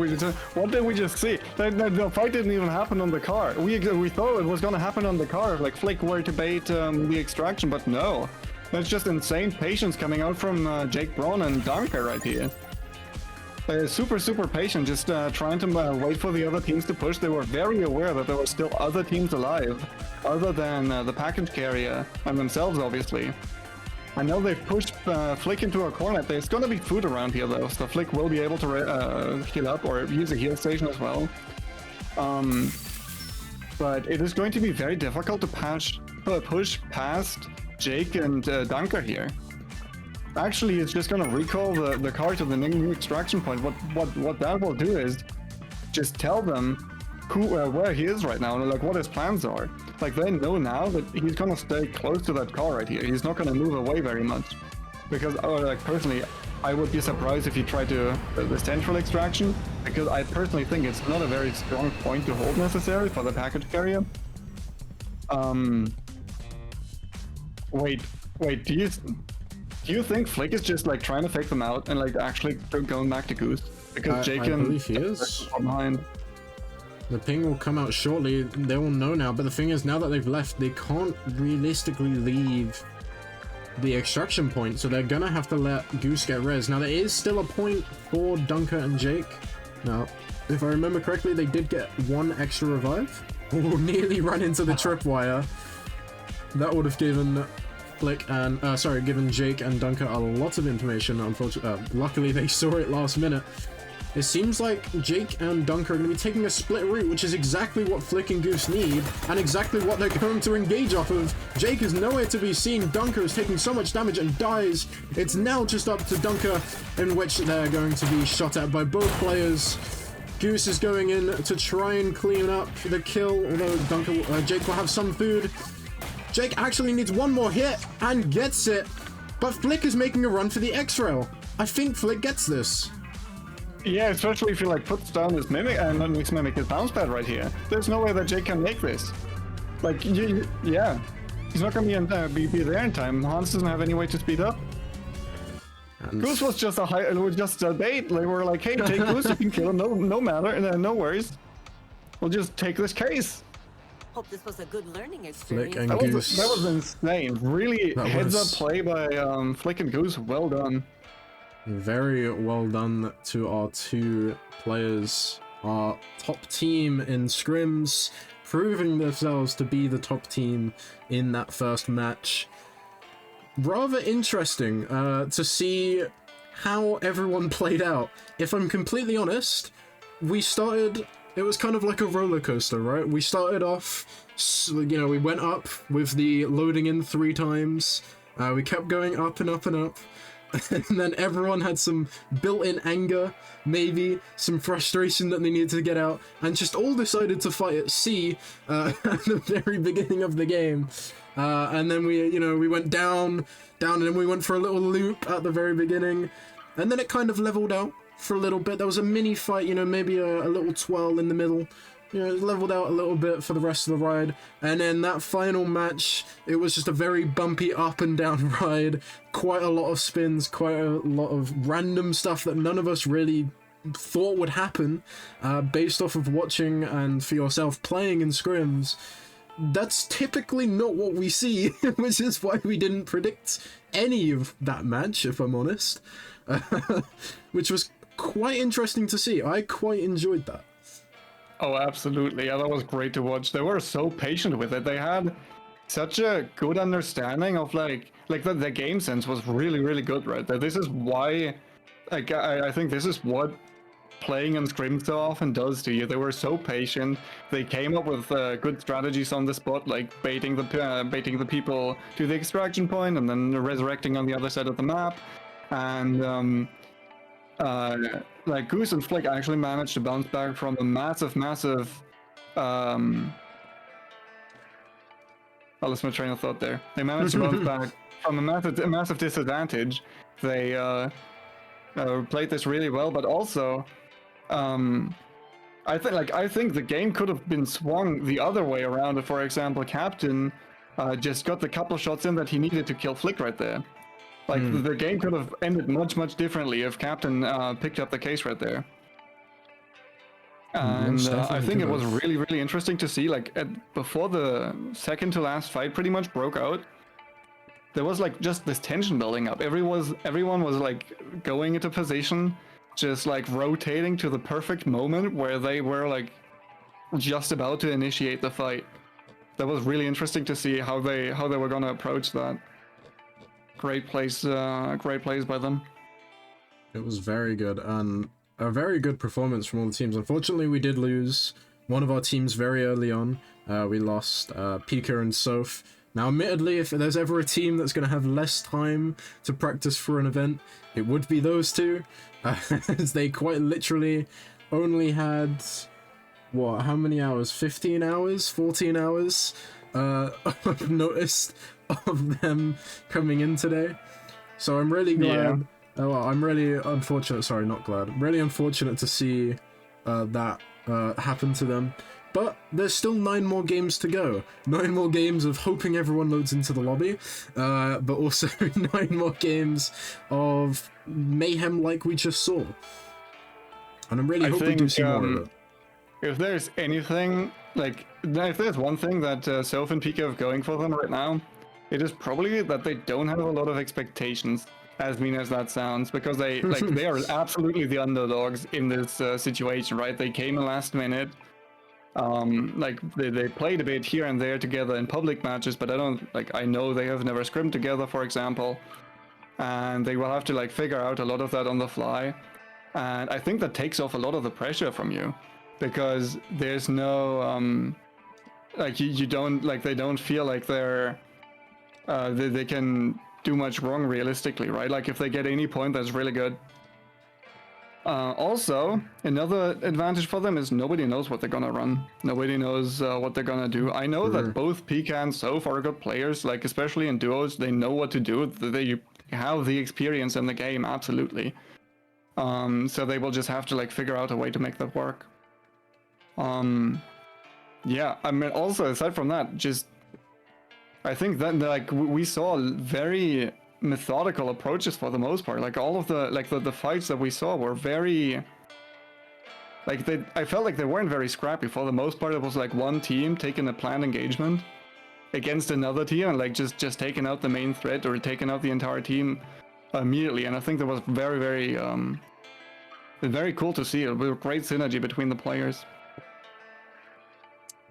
we just see? The fight didn't even happen on the car. We thought it was gonna happen on the car, if like Flick were to bait the extraction, but no. That's just insane patience coming out from Jake Braun and Dunker right here. Super patient, just trying to wait for the other teams to push. They were very aware that there were still other teams alive, other than the package carrier and themselves, obviously. I know they've pushed Flick into a corner. There's going to be food around here, though, so Flick will be able to heal up or use a heal station as well. But it is going to be very difficult to push past Jake and Dunker here. Actually, it's just going to recall the car to the new extraction point. What that will do is just tell them where he is right now and like what his plans are. Like they know now that he's gonna stay close to that car right here. He's not gonna move away very much, because like personally, I would be surprised if he tried to the central extraction, because I personally think it's not a very strong point to hold necessarily for the package carrier. Wait, do you think Flick is just like trying to fake them out and like actually going back to Goose? Because Jake I believe he is behind. The ping will come out shortly. They will know now, but the thing is, now that they've left, they can't realistically leave the extraction point, so they're gonna have to let Goose get res. Now, there is still a point for Dunker and Jake. Now, if I remember correctly, they did get one extra revive. Oh, nearly run into the tripwire. That would have given given Jake and Dunker a lot of information. Unfortunately, luckily they saw it last minute. It seems like Jake and Dunker are going to be taking a split route, which is exactly what Flick and Goose need, and exactly what they're going to engage off of. Jake is nowhere to be seen. Dunker is taking so much damage and dies. It's now just up to Dunker, in which they're going to be shot at by both players. Goose is going in to try and clean up the kill, although Jake will have some food. Jake actually needs one more hit and gets it, but Flick is making a run for the X-Rail. I think Flick gets this. Yeah, especially if he like puts down his mimic and not his mimic, his bounce pad right here. There's no way that Jake can make this. Like, yeah, he's not gonna be there in time. Hans doesn't have any way to speed up. And Goose was just a bait. They were like, hey, take Goose, you can kill him, no matter, no worries. We'll just take this case. Hope this was a good learning experience. Flick and Goose. That was insane. Really heads-up play by Flick and Goose. Well done. Very well done to our two players, our top team in scrims, proving themselves to be the top team in that first match. Rather interesting to see how everyone played out. If I'm completely honest, we started it was kind of like a roller coaster, right? We started off, you know, we went up with the loading in 3 times. We kept going up and up and up. And then everyone had some built-in anger, maybe some frustration that they needed to get out, and just all decided to fight at C at the very beginning of the game. And then we went down, and then we went for a little loop at the very beginning, and then it kind of leveled out for a little bit. There was a mini fight, you know, maybe a little twirl in the middle. You know, it leveled out a little bit for the rest of the ride, and then that final match, it was just a very bumpy up and down ride, quite a lot of spins, quite a lot of random stuff that none of us really thought would happen, based off of watching and for yourself playing in scrims. That's typically not what we see, which is why we didn't predict any of that match, if I'm honest, which was quite interesting to see. I quite enjoyed that. Oh, absolutely. Yeah, that was great to watch. They were so patient with it. They had such a good understanding of like the game sense was really, really good, right? That this is why, like, I think this is what playing in Scrim so often does to you. They were so patient. They came up with good strategies on the spot, like baiting the people to the extraction point and then resurrecting on the other side of the map. And like Goose and Flick actually managed to bounce back from a massive I lost my train of thought there. They managed to bounce back from a massive disadvantage. They played this really well, but also I think the game could have been swung the other way around if, for example, Captain just got the couple shots in that he needed to kill Flick right there. Like, the game could have ended much, much differently if Captain picked up the case right there. And I think it was really, really interesting to see, like, before the second to last fight pretty much broke out, there was, like, just this tension building up. Everyone was, like, going into position, just, like, rotating to the perfect moment where they were, like, just about to initiate the fight. That was really interesting to see how they were gonna approach that. Great plays by them. It was very good, and a very good performance from all the teams. Unfortunately, we did lose one of our teams very early on. We lost Pika and Soph. Now, admittedly, if there's ever a team that's going to have less time to practice for an event, it would be those two, as they quite literally only had, what, how many hours? 15 hours? 14 hours? I've noticed of them coming in today, so I'm really glad. Oh, well, I'm really unfortunate. Sorry, not glad. Really unfortunate to see that happen to them. But there's still 9 more games to go. 9 more games of hoping everyone loads into the lobby, but also 9 more games of mayhem like we just saw. And I'm really hoping we do see more of it. If there's anything, like, if there's one thing that Soph and Pika have going for them right now, it is probably that they don't have a lot of expectations, as mean as that sounds, because they are absolutely the underdogs in this situation, right? They came in last minute. Like they played a bit here and there together in public matches, but I know they have never scrimmed together, for example, and they will have to like figure out a lot of that on the fly. And I think that takes off a lot of the pressure from you, because there's no like you don't, like, they don't feel like they can do much wrong realistically, right? Like if they get any point, that's really good. Also, another advantage for them is nobody knows what they're gonna run. Nobody knows what they're gonna do. I know that both Pika and Soph are good players, like especially in duos, they know what to do. They have the experience in the game, absolutely. So they will just have to like figure out a way to make that work. Yeah, I mean, also aside from that, just I think that like we saw very methodical approaches for the most part. Like all of the fights that we saw were very like I felt like they weren't very scrappy. For the most part, it was like one team taking a planned engagement against another team and like just taking out the main threat or taking out the entire team immediately. And I think that was very, very cool to see. It was great synergy between the players.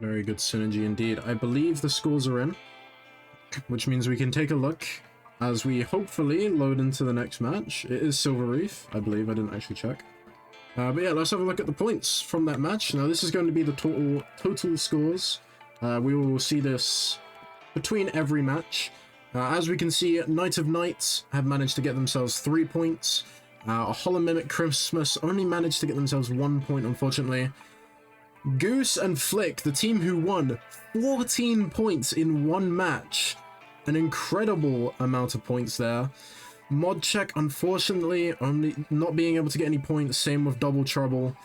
Very good synergy indeed. I believe the scores are in, which means we can take a look as we hopefully load into the next match. It is Silver Reef, I believe. I didn't actually check. But yeah, let's have a look at the points from that match. Now, this is going to be the total scores. We will see this between every match. As we can see, Night of Nights have managed to get themselves 3 points. Hollow Mimic Christmas only managed to get themselves 1 point, unfortunately. Goose and Flick, the team who won 14 points in one match. An incredible amount of points there. Modcheck, unfortunately, only not being able to get any points. Same with Double Trouble.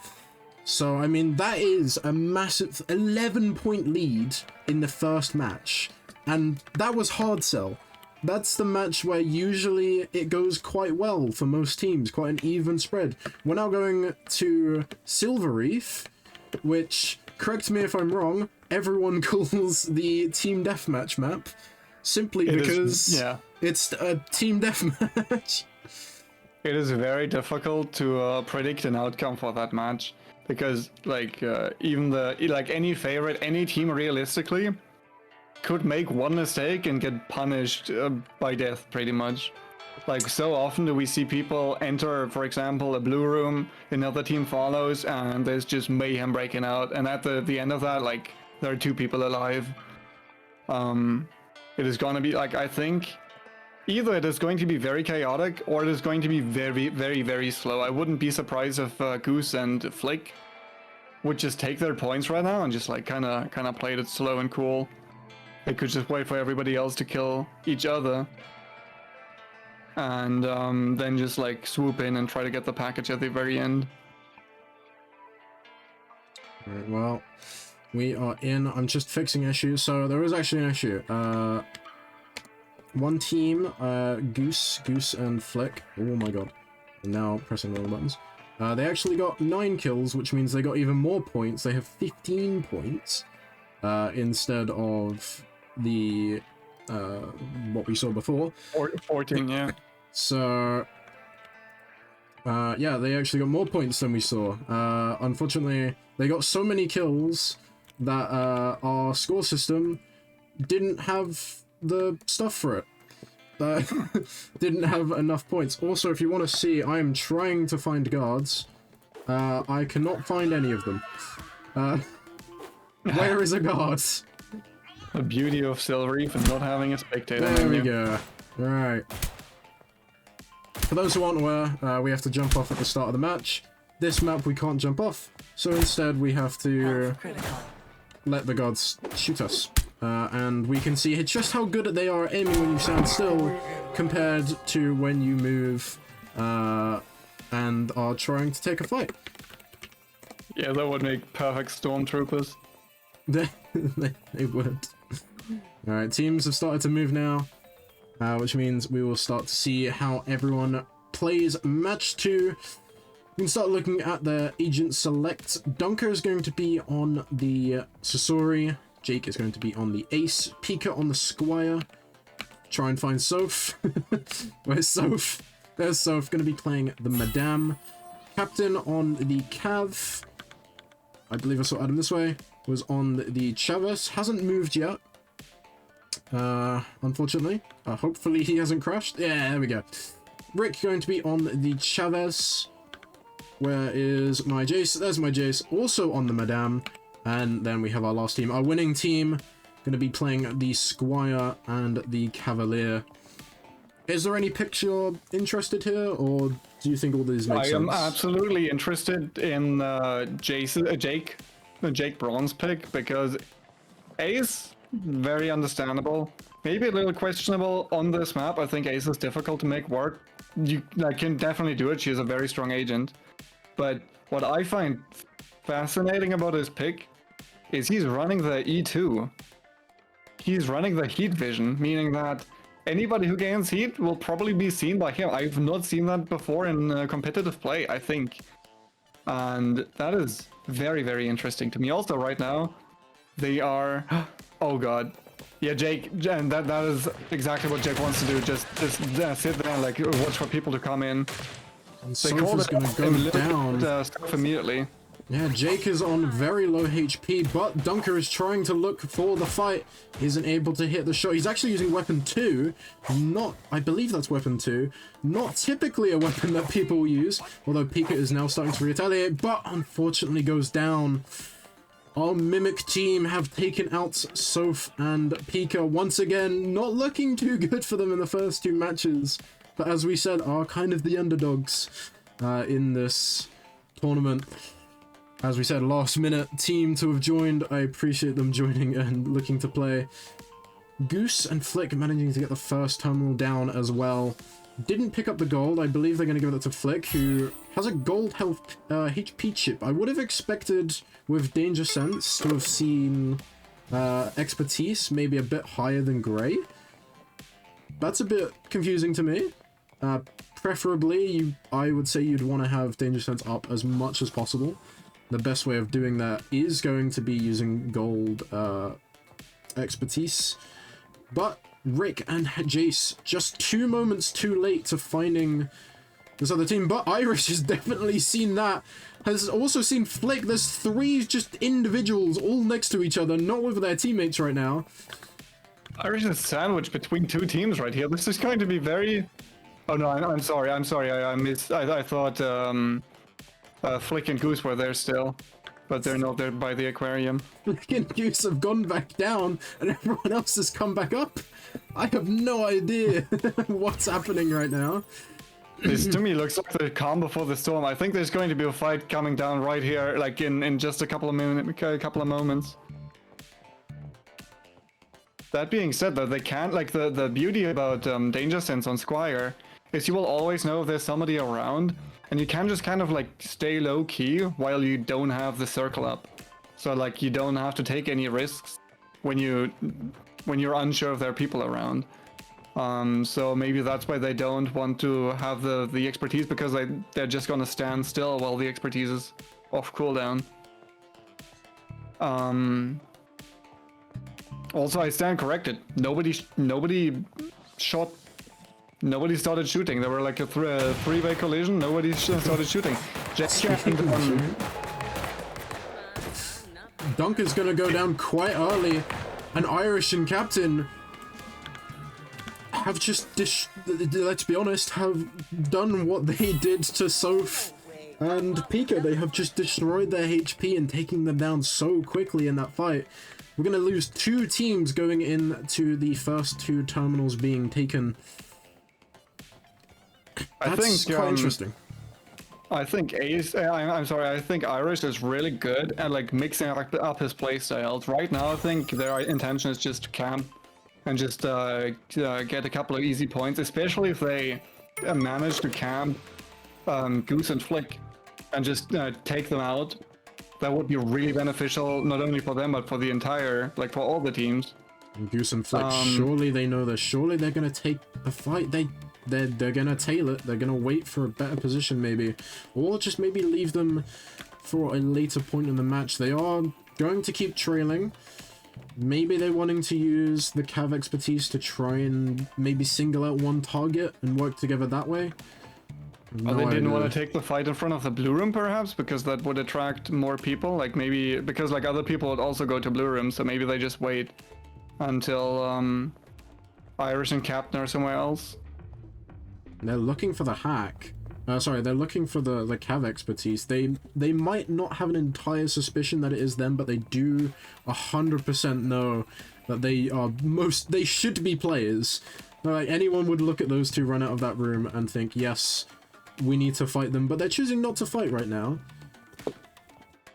So, I mean, that is a massive 11-point lead in the first match. And that was hard sell. That's the match where usually it goes quite well for most teams, quite an even spread. We're now going to Silver Reef, which, correct me if I'm wrong, everyone calls the Team Deathmatch map, simply because it's a Team Deathmatch. It is very difficult to predict an outcome for that match, because even any team realistically could make one mistake and get punished by death, pretty much. Like, so often do we see people enter, for example, a blue room, another team follows, and there's just mayhem breaking out, and at the end of that, like, there are 2 people alive. It is gonna be, like, I think, either it is going to be very chaotic, or it is going to be very, very, very slow. I wouldn't be surprised if Goose and Flick would just take their points right now and just, like, kind of played it slow and cool. They could just wait for everybody else to kill each other, and then just like swoop in and try to get the package at the very end. Alright, well, we are in. I'm just fixing issues. So there was actually an issue. One team, Goose and Flick. Oh my god. I'm now pressing all the buttons. They actually got 9 kills, which means they got even more points. They have 15 points instead of the what we saw before. 14, yeah. So yeah, they actually got more points than we saw. Unfortunately, they got so many kills that our score system didn't have the stuff for it. Didn't have enough points. Also, if you want to see, I am trying to find guards. I cannot find any of them. Where is a guard? The beauty of Silver Reef and not having a spectator There menu. we go. Right. For those who aren't aware, we have to jump off at the start of the match. This map we can't jump off, so instead we have to let the gods shoot us. And we can see just how good they are at aiming when you stand still compared to when you move and are trying to take a fight. Yeah, that would make perfect stormtroopers. They would. Alright, teams have started to move now, which means we will start to see how everyone plays match 2. We can start looking at the agent select. Dunker is going to be on the Sasori. Jake is going to be on the Ace. Pika on the Squire. Try and find Soph. Where's Soph? There's Soph, going to be playing the Madame. Captain on the Cav. I believe I saw Adam this way. Was on the Chavez. Hasn't moved yet. Unfortunately. Hopefully he hasn't crashed. Yeah, there we go. Rick going to be on the Chavez. Where is my Jace? There's my Jace. Also on the Madame. And then we have our last team. Our winning team going to be playing the Squire and the Cavalier. Is there any picks you're interested here, or do you think all these make sense? I am absolutely interested in Jake Braun's pick, because Ace, very understandable. Maybe a little questionable on this map. I think Ace is difficult to make work. You can definitely do it. She is a very strong agent. But what I find fascinating about his pick is he's running the E2. He's running the heat vision, meaning that anybody who gains heat will probably be seen by him. I've not seen that before in competitive play, I think. And that is very, very interesting to me. Also, right now, they are... Oh, God. Yeah, Jake, and that is exactly what Jake wants to do. Just sit there and, like, watch for people to come in. And They called Sofa's it going to go down. stuff immediately. Yeah, Jake is on very low HP, but Dunker is trying to look for the fight. He isn't able to hit the shot. He's actually using weapon 2. I believe that's weapon 2. Not typically a weapon that people use, although Pika is now starting to retaliate, but unfortunately goes down. Our Mimic team have taken out Soph and Pika once again. Not looking too good for them in the first 2 matches, but as we said, are kind of the underdogs in this tournament. As we said, last minute team to have joined. I appreciate them joining and looking to play. Goose and Flick managing to get the first terminal down as well. Didn't pick up the gold. I believe they're going to give it to Flick, who has a gold health HP chip. I would have expected with Danger Sense to have seen expertise maybe a bit higher than Grey. That's a bit confusing to me. Preferably, I would say you'd want to have Danger Sense up as much as possible. The best way of doing that is going to be using gold expertise. But Rick and Jace just 2 moments too late to finding this other team. But Irish has definitely seen that. Has also seen Flick. There's 3 just individuals all next to each other, not with their teammates right now. Irish is sandwiched between 2 teams right here. This is going to be very... Oh no, I'm sorry. I thought Flick and Goose were there still, but they're not there by the aquarium. Flick and Goose have gone back down, and everyone else has come back up. I have no idea what's happening right now. This to me looks like the calm before the storm. I think there's going to be a fight coming down right here, like in just a couple of moments. That being said, though, they can't, like, the beauty about Danger Sense on Squire is you will always know if there's somebody around, and you can just kind of, like, stay low-key while you don't have the circle up. So, like, you don't have to take any risks when you're unsure if there are people around. So maybe that's why they don't want to have the expertise, because they're just gonna stand still while the expertise is off cooldown. Also, I stand corrected. Nobody started shooting. There were like a three-way collision. Nobody started shooting. Dunker's gonna go down quite early, and Irish and Captain have just, let's be honest, have done what they did to Soph and Pika. They have just destroyed their HP and taking them down so quickly in that fight. We're going to lose 2 teams going into the first 2 terminals being taken. I think quite interesting. I think I think Irish is really good at like mixing up his playstyles. Right now, I think their intention is just to camp and just get a couple of easy points, especially if they manage to camp Goose and Flick and just take them out. That would be really beneficial, not only for them, but for the entire, like, for all the teams. And Goose and Flick, surely they know this. Surely they're going to take the fight. They're going to tail it. They're going to wait for a better position, maybe. Or just maybe leave them for a later point in the match. They are going to keep trailing. Maybe they're wanting to use the Cav expertise to try and maybe single out one target and work together that way. No, they didn't want to take the fight in front of the blue room, perhaps, because that would attract more people. Like, maybe because like other people would also go to blue room, so maybe they just wait until Irish and Captain are somewhere else. They're looking for the hack. Sorry, they're looking for the Cav expertise. They might not have an entire suspicion that it is them, but they do 100% know that they should be players. Like, anyone would look at those 2 run out of that room and think, yes, we need to fight them, but they're choosing not to fight right now.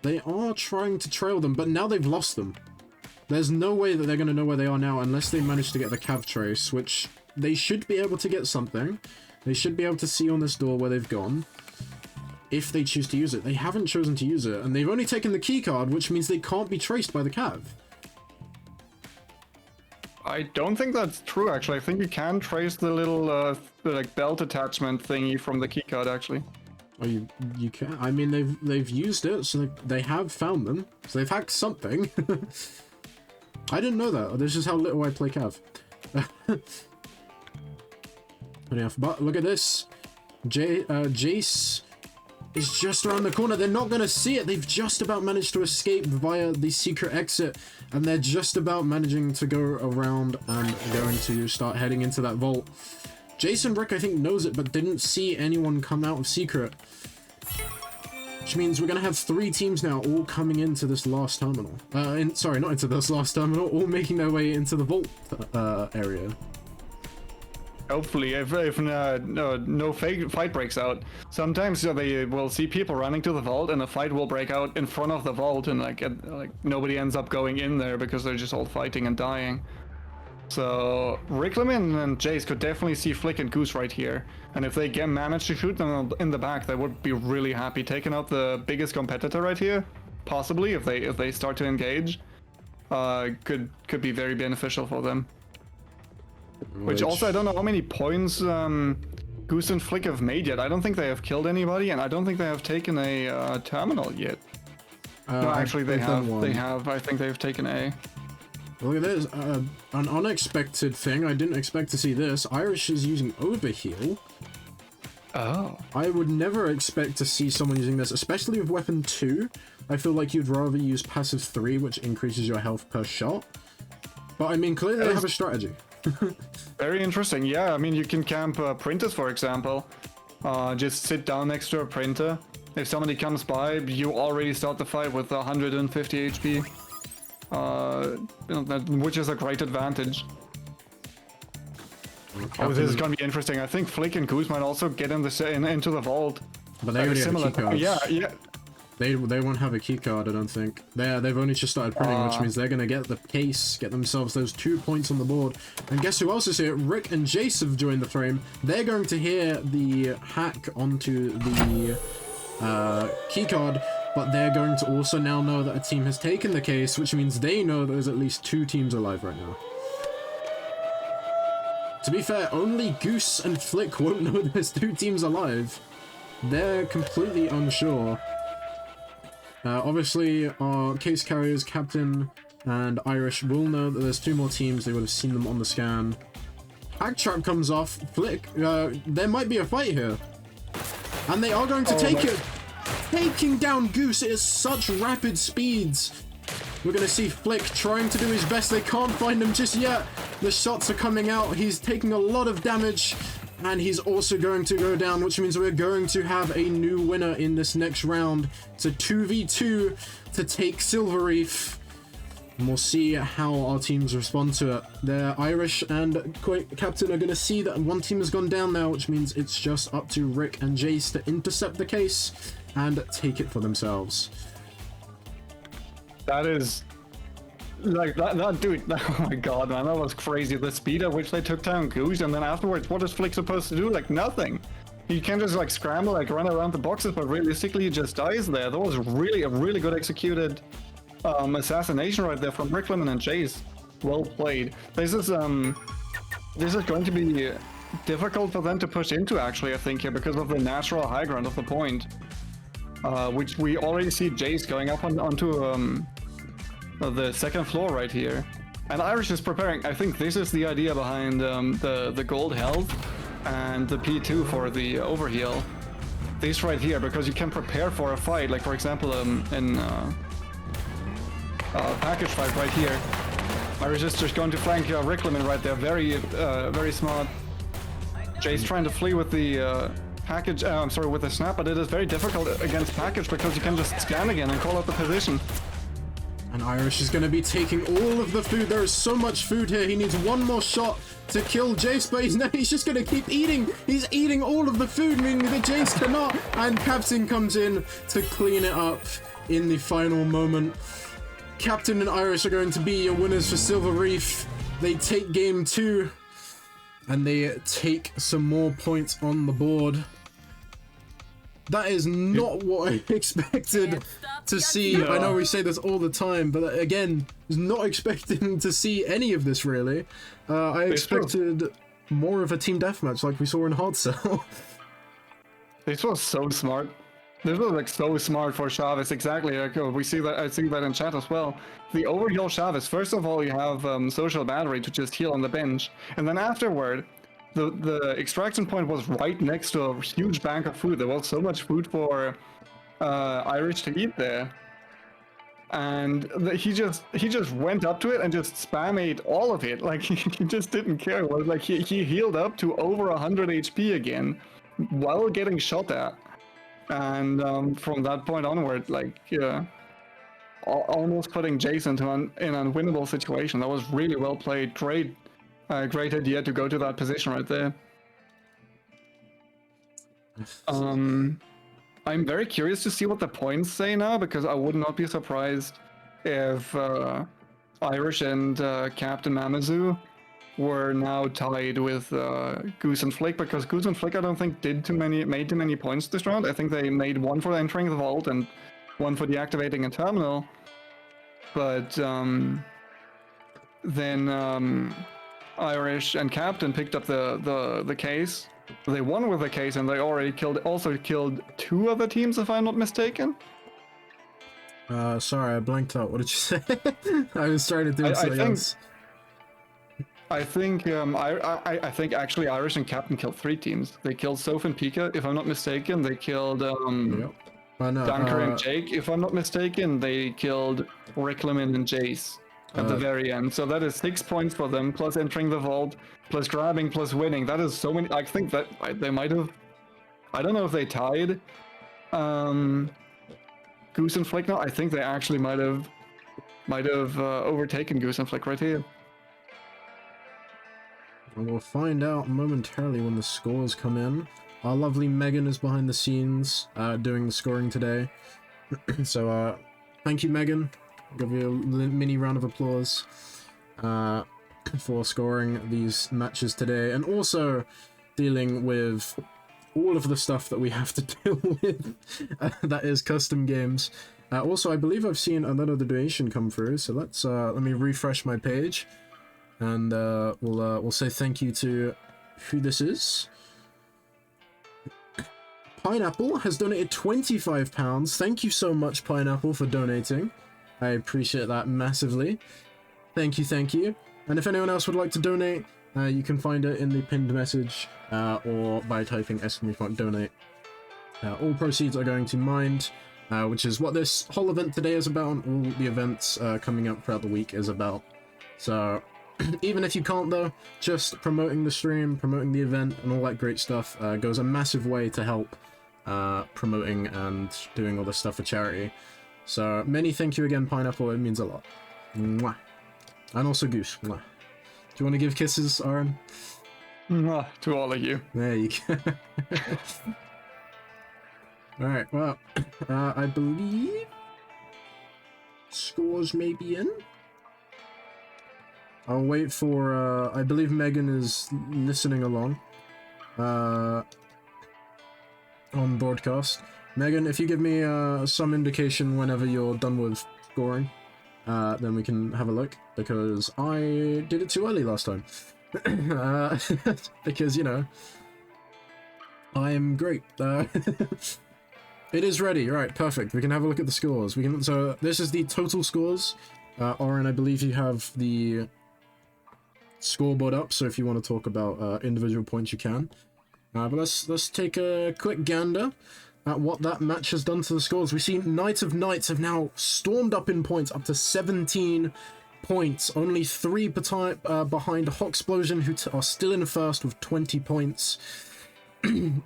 They are trying to trail them, but now they've lost them. There's no way that they're going to know where they are now unless they manage to get the Cav trace, which they should be able to get something. They should be able to see on this door where they've gone, if they choose to use it. They haven't chosen to use it, and they've only taken the key card, which means they can't be traced by the Cav. I don't think that's true, actually. I think you can trace the little like belt attachment thingy from the keycard, actually. Oh, you can? I mean, they've used it, so they have found them. So they've hacked something. I didn't know that. This is how little I play Cav. But look at this. Jace is just around the corner. They're not going to see it. They've just about managed to escape via the secret exit, and they're just about managing to go around and going to start heading into that vault. Jason Rick, I think, knows it, but didn't see anyone come out of secret. Which means we're going to have 3 teams now all coming into this last terminal. Sorry, not into this last terminal, all making their way into the vault area. Hopefully, if no fake fight breaks out. Sometimes they will see people running to the vault, and a fight will break out in front of the vault, and like nobody ends up going in there because they're just all fighting and dying. So Rickleman and Jace could definitely see Flick and Goose right here, and if they manage to shoot them in the back, they would be really happy. Taking out the biggest competitor right here, possibly if they start to engage, could be very beneficial for them. Which also, I don't know how many points Goose and Flick have made yet. I don't think they have killed anybody, and I don't think they have taken a terminal yet. No, actually they have. They have. I think they've taken A. Look at this, an unexpected thing. I didn't expect to see this. Irish is using overheal. Oh. I would never expect to see someone using this, especially with weapon 2. I feel like you'd rather use passive 3, which increases your health per shot. But I mean, clearly they have a strategy. Very interesting. Yeah, I mean, you can camp printers, for example. Just sit down next to a printer. If somebody comes by, you already start the fight with 150 HP. Which is a great advantage. Oh, this is gonna be interesting. I think Flick and Goose might also get into the vault. But they already have a keycard. Yeah. They won't have a keycard, I don't think. They've only just started printing, which means they're gonna get the case, get themselves those 2 points on the board. And guess who else is here? Rick and Jace have joined the frame. They're going to hear the hack onto the keycard, but they're going to also now know that a team has taken the case, which means they know there's at least 2 teams alive right now. To be fair, only Goose and Flick won't know there's 2 teams alive. They're completely unsure. Obviously, our case carriers, Captain and Irish, will know that there's 2 more teams. They would have seen them on the scan. Hack Trap comes off. Flick, there might be a fight here. And they are going to take it. Taking down Goose at such rapid speeds. We're going to see Flick trying to do his best. They can't find him just yet. The shots are coming out. He's taking a lot of damage. And he's also going to go down, which means we're going to have a new winner in this next round. It's a 2v2 to take Silver Reef. And we'll see how our teams respond to it. The Irish and Captain are going to see that one team has gone down now, which means it's just up to Rick and Jace to intercept the case and take it for themselves. That is... Like, that dude, oh my god, man, that was crazy. The speed at which they took down Goose, and then afterwards, what is Flick supposed to do? Like, nothing. He can't just, like, scramble, like, run around the boxes, but realistically, he just dies there. That was really a really good executed assassination right there from Rickleman and Jace. Well played. This is going to be difficult for them to push into, actually, I think, here, because of the natural high ground of the point. Which we already see Jace going up onto the second floor right here. And Irish is preparing. I think this is the idea behind the gold health and the P2 for the overheal. This right here, because you can prepare for a fight. Like, for example, in package fight right here. Irish is just going to flank Rickleman right there. Very smart. Jace trying to flee with the package. I'm sorry, with the snap, but it is very difficult against package because you can just scan again and call out the position. And Irish is going to be taking all of the food. There is so much food here. He needs one more shot to kill Jace, but he's just going to keep eating. He's eating all of the food, meaning that Jace cannot. And Captain comes in to clean it up in the final moment. Captain and Irish are going to be your winners for Silver Reef. They take game 2. And they take some more points on the board. That is not what I expected to see. No. I know we say this all the time, but again, was not expecting to see any of this really. I expected more of a team deathmatch like we saw in Hard Cell. This was so smart. This was like so smart for Chavez. Exactly. Like, we see that. I see that in chat as well. The overheal Chavez. First of all, you have social battery to just heal on the bench, and then afterward, the extraction point was right next to a huge bank of food. There was so much food for Irish to eat there. And he just went up to it and just spam ate all of it. Like, he just didn't care. It was like he healed up to over 100 HP again while getting shot at. And from that point onward, like, almost putting Jason in an unwinnable situation. That was really well played. Great idea to go to that position right there. I'm very curious to see what the points say now, because I would not be surprised if Irish and Captain Mamazu were now tied with Goose and Flick, because Goose and Flick I don't think made too many points this round. I think they made one for entering the vault and one for deactivating a terminal. But then Irish and Captain picked up the case. They won with the case, and they already also killed 2 other teams, if I'm not mistaken. Sorry, I blanked out. What did you say? I was trying to do something else. I think actually Irish and Captain killed 3 teams. They killed Soph and Pika, if I'm not mistaken. They killed Dunker and Jake, if I'm not mistaken. They killed Rickleman and Jace at the very end. So that is 6 points for them, plus entering the vault, plus grabbing, plus winning. That is so many. I think that they might have, I don't know if they tied Goose and Flick now. I think they actually might have overtaken Goose and Flick right here. And we'll find out momentarily when the scores come in. Our lovely Megan is behind the scenes doing the scoring today. So thank you, Megan. I'll give you a mini round of applause for scoring these matches today, and also dealing with all of the stuff that we have to deal with, that is custom games. Also, I believe I've seen another donation come through, so let me refresh my page, and we'll say thank you to who this is. Pineapple has donated £25. Thank you so much, Pineapple, for donating. I appreciate that massively. Thank you. And if anyone else would like to donate, you can find it in the pinned message or by typing !donate. All proceeds are going to Mind, which is what this whole event today is about, and all the events coming up throughout the week is about. So even if you can't, though, just promoting the stream, promoting the event, and all that great stuff goes a massive way to help promoting and doing all this stuff for charity. So many thank you again, Pineapple. It means a lot. Mwah. And also Goose. Mwah. Do you want to give kisses, Aaron? Mwah, to all of you. There you go. Alright, well, I believe scores may be in. I'll wait for, I believe Megan is listening along on broadcast. Megan, if you give me some indication whenever you're done with scoring, then we can have a look, because I did it too early last time. Because, you know, I'm great. It is ready. Right, perfect. We can have a look at the scores. So this is the total scores. Oren, I believe you have the scoreboard up, so if you want to talk about individual points, you can. But let's take a quick gander at what that match has done to the scores. We see Knight of Knights have now stormed up in points, up to 17 points. Only 3 behind Hoxplosion, who are still in first with 20 points.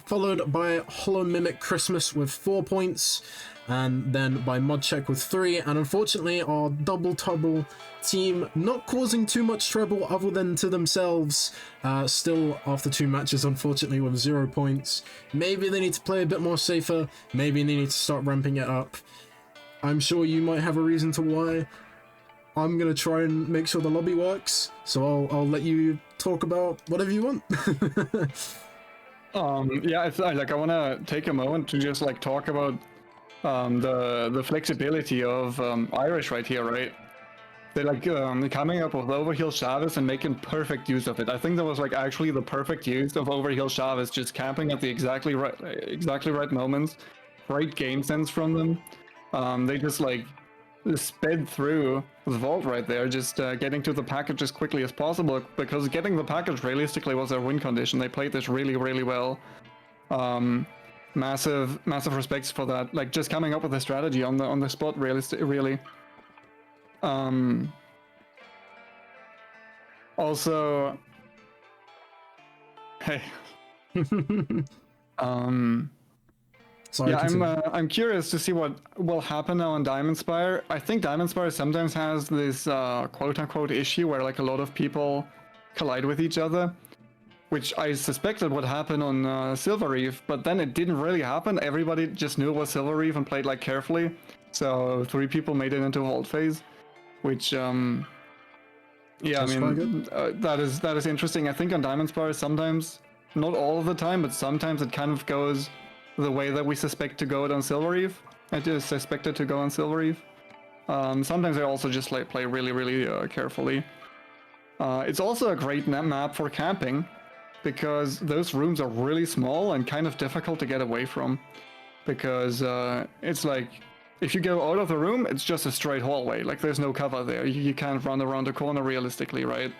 Followed by Hollow Mimic Christmas with 4 points, and then by Modcheck with 3, and unfortunately our Double Tubble team not causing too much trouble other than to themselves, still after 2 matches unfortunately with 0 points. Maybe they need to play a bit more safer, maybe they need to start ramping it up. I'm sure you might have a reason to why. I'm gonna try and make sure the lobby works, so I'll let you talk about whatever you want. Yeah, I want to take a moment to just like talk about the flexibility of Irish right here, right? They like coming up with Overheal Chavez and making perfect use of it. I think that was like actually the perfect use of Overheal Chavez, just camping at the exactly right moments. Great game sense from them. They just like sped through the vault right there, just getting to the package as quickly as possible, because getting the package realistically was their win condition. They played this really, really well. Massive respects for that. Like, just coming up with a strategy on the spot, really. Also, hey, Sorry, yeah, I'm curious to see what will happen now on Diamond Spire. I think Diamond Spire sometimes has this quote-unquote issue where like a lot of people collide with each other, which I suspected would happen on Silver Reef, but then it didn't really happen. Everybody just knew it was Silver Reef and played like carefully. So 3 people made it into hold phase, which yeah, That's I quite mean that is interesting. I think on Diamond Spire sometimes, not all of the time, but sometimes it kind of goes the way that we suspect to go it on Silver Reef. I just suspected to go on Silver Reef. Sometimes I also just like play really carefully. It's also a great map for camping, because those rooms are really small and kind of difficult to get away from. Because it's like, if you go out of the room, it's just a straight hallway. Like, there's no cover there. You can't run around the corner realistically, right?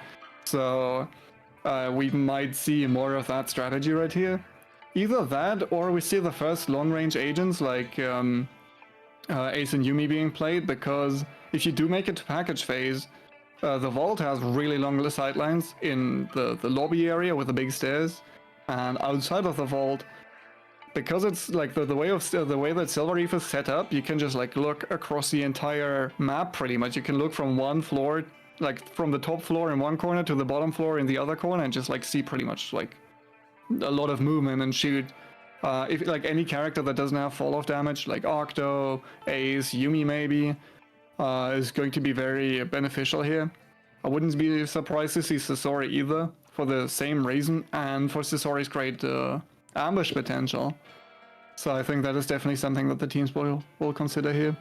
So we might see more of that strategy right here. Either that, or we see the first long-range agents like Ace and Yumi being played, because if you do make it to package phase, the vault has really long sightlines in the lobby area with the big stairs, and outside of the vault, because it's like the way that Silver Reef is set up, you can just like look across the entire map pretty much. You can look from one floor, like from the top floor in one corner to the bottom floor in the other corner, and just like see pretty much like a lot of movement and shoot. If like any character that doesn't have fall off damage, like Octo, Ace, Yumi maybe, is going to be very beneficial here. I wouldn't be surprised to see Sasori either, for the same reason, and for Sasori's great ambush potential. So I think that is definitely something that the teams will consider here.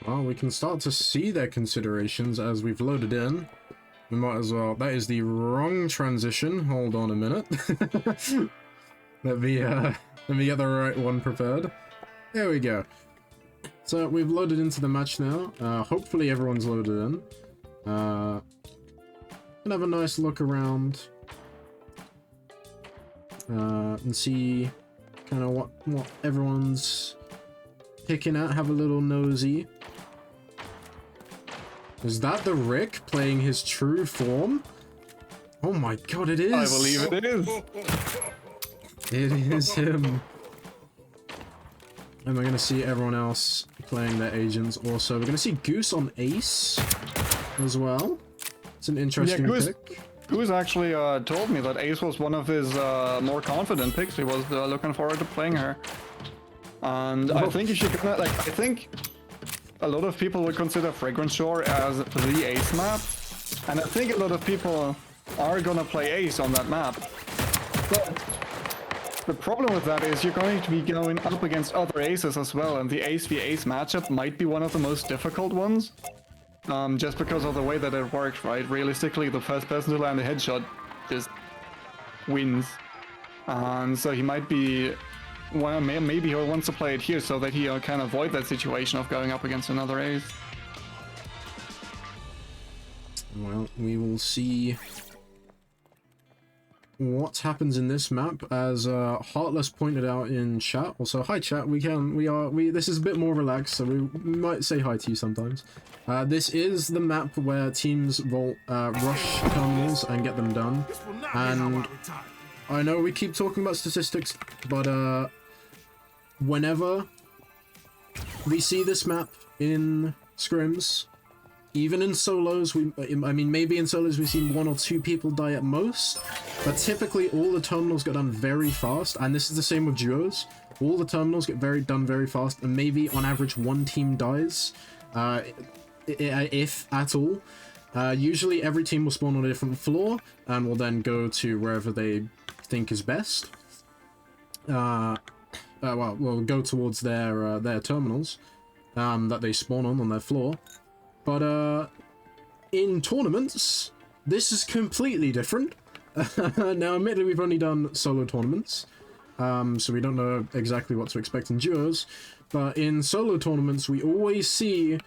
Well, we can start to see their considerations as we've loaded in. We might as well. That is the wrong transition. Hold on a minute. Let me get the right one prepared. There we go. So we've loaded into the match now. Hopefully everyone's loaded in. Can have a nice look around and see kind of what everyone's picking at. Have a little nosy. Is that the Rick playing his true form? Oh my god, it is! I believe it is! It is him. And we're gonna see everyone else playing their agents also. We're gonna see Goose on Ace as well. It's an interesting pick. Goose actually told me that Ace was one of his more confident picks. He was looking forward to playing her. And I think if you're gonna, like, I think a lot of people would consider Fragrance Shore as the Ace map, and I think a lot of people are gonna play Ace on that map. But the problem with that is you're going to be going up against other Aces as well, and the Ace v Ace matchup might be one of the most difficult ones, just because of the way that it works, right? Realistically, the first person to land a headshot just wins, and so he might be. Well, maybe he wants to play it here so that he can avoid that situation of going up against another Ace. Well, we will see what happens in this map, as Heartless pointed out in chat. Also, hi chat. This is a bit more relaxed, so we might say hi to you sometimes. This is the map where teams will rush terminals and get them done. This will not be how I And retire. I know we keep talking about statistics, but whenever we see this map in scrims, even in solos, I mean, maybe in solos we've seen 1 or 2 people die at most, but typically all the terminals get done very fast, and this is the same with duos. All the terminals get done very fast, and maybe on average 1 team dies, if at all. Usually every team will spawn on a different floor, and will then go to wherever they think is best. Well, will go towards their terminals that they spawn on their floor. But in tournaments, this is completely different. Now, admittedly, we've only done solo tournaments, so we don't know exactly what to expect in duos. But in solo tournaments, we always see,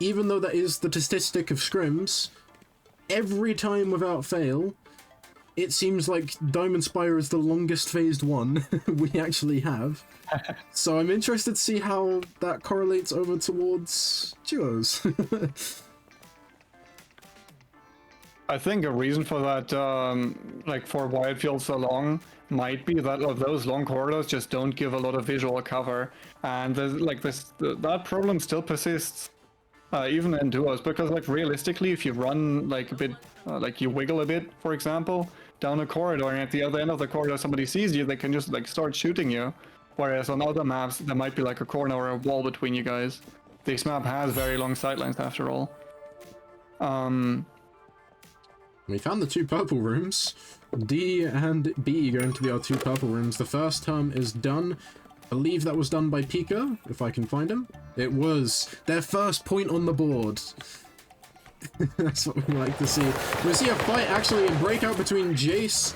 even though that is the statistic of scrims, every time without fail, it seems like Diamond Spire is the longest phased one we actually have. So I'm interested to see how that correlates over towards duos. I think a reason for that, like for why it feels so long, might be that those long corridors just don't give a lot of visual cover, and there's like that problem still persists, even in duos, because like realistically, if you run like a bit, like you wiggle a bit, for example, down a corridor, and at the other end of the corridor somebody sees you, they can just like start shooting you. Whereas on other maps, there might be like a corner or a wall between you guys. This map has very long sightlines after all. We found the 2 purple rooms. D and B going to be our 2 purple rooms. The first term is done. I believe that was done by Pika, if I can find him. It was their first point on the board. That's what we like to see. We see a fight actually break out between Jace,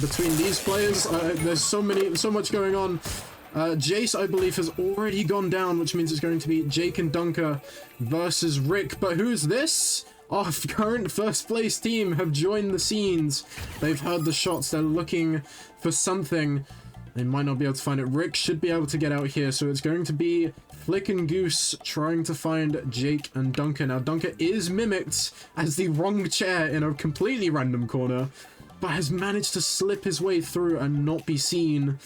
between these players. There's so much going on. Jace, I believe, has already gone down, which means it's going to be Jake and Dunker versus Rick. But who's this? Our current first place team have joined the scenes. They've heard the shots. They're looking for something. They might not be able to find it. Rick should be able to get out here. So it's going to be Flick and Goose trying to find Jake and Dunker. Now, Dunker is mimicked as the wrong chair in a completely random corner, but has managed to slip his way through and not be seen.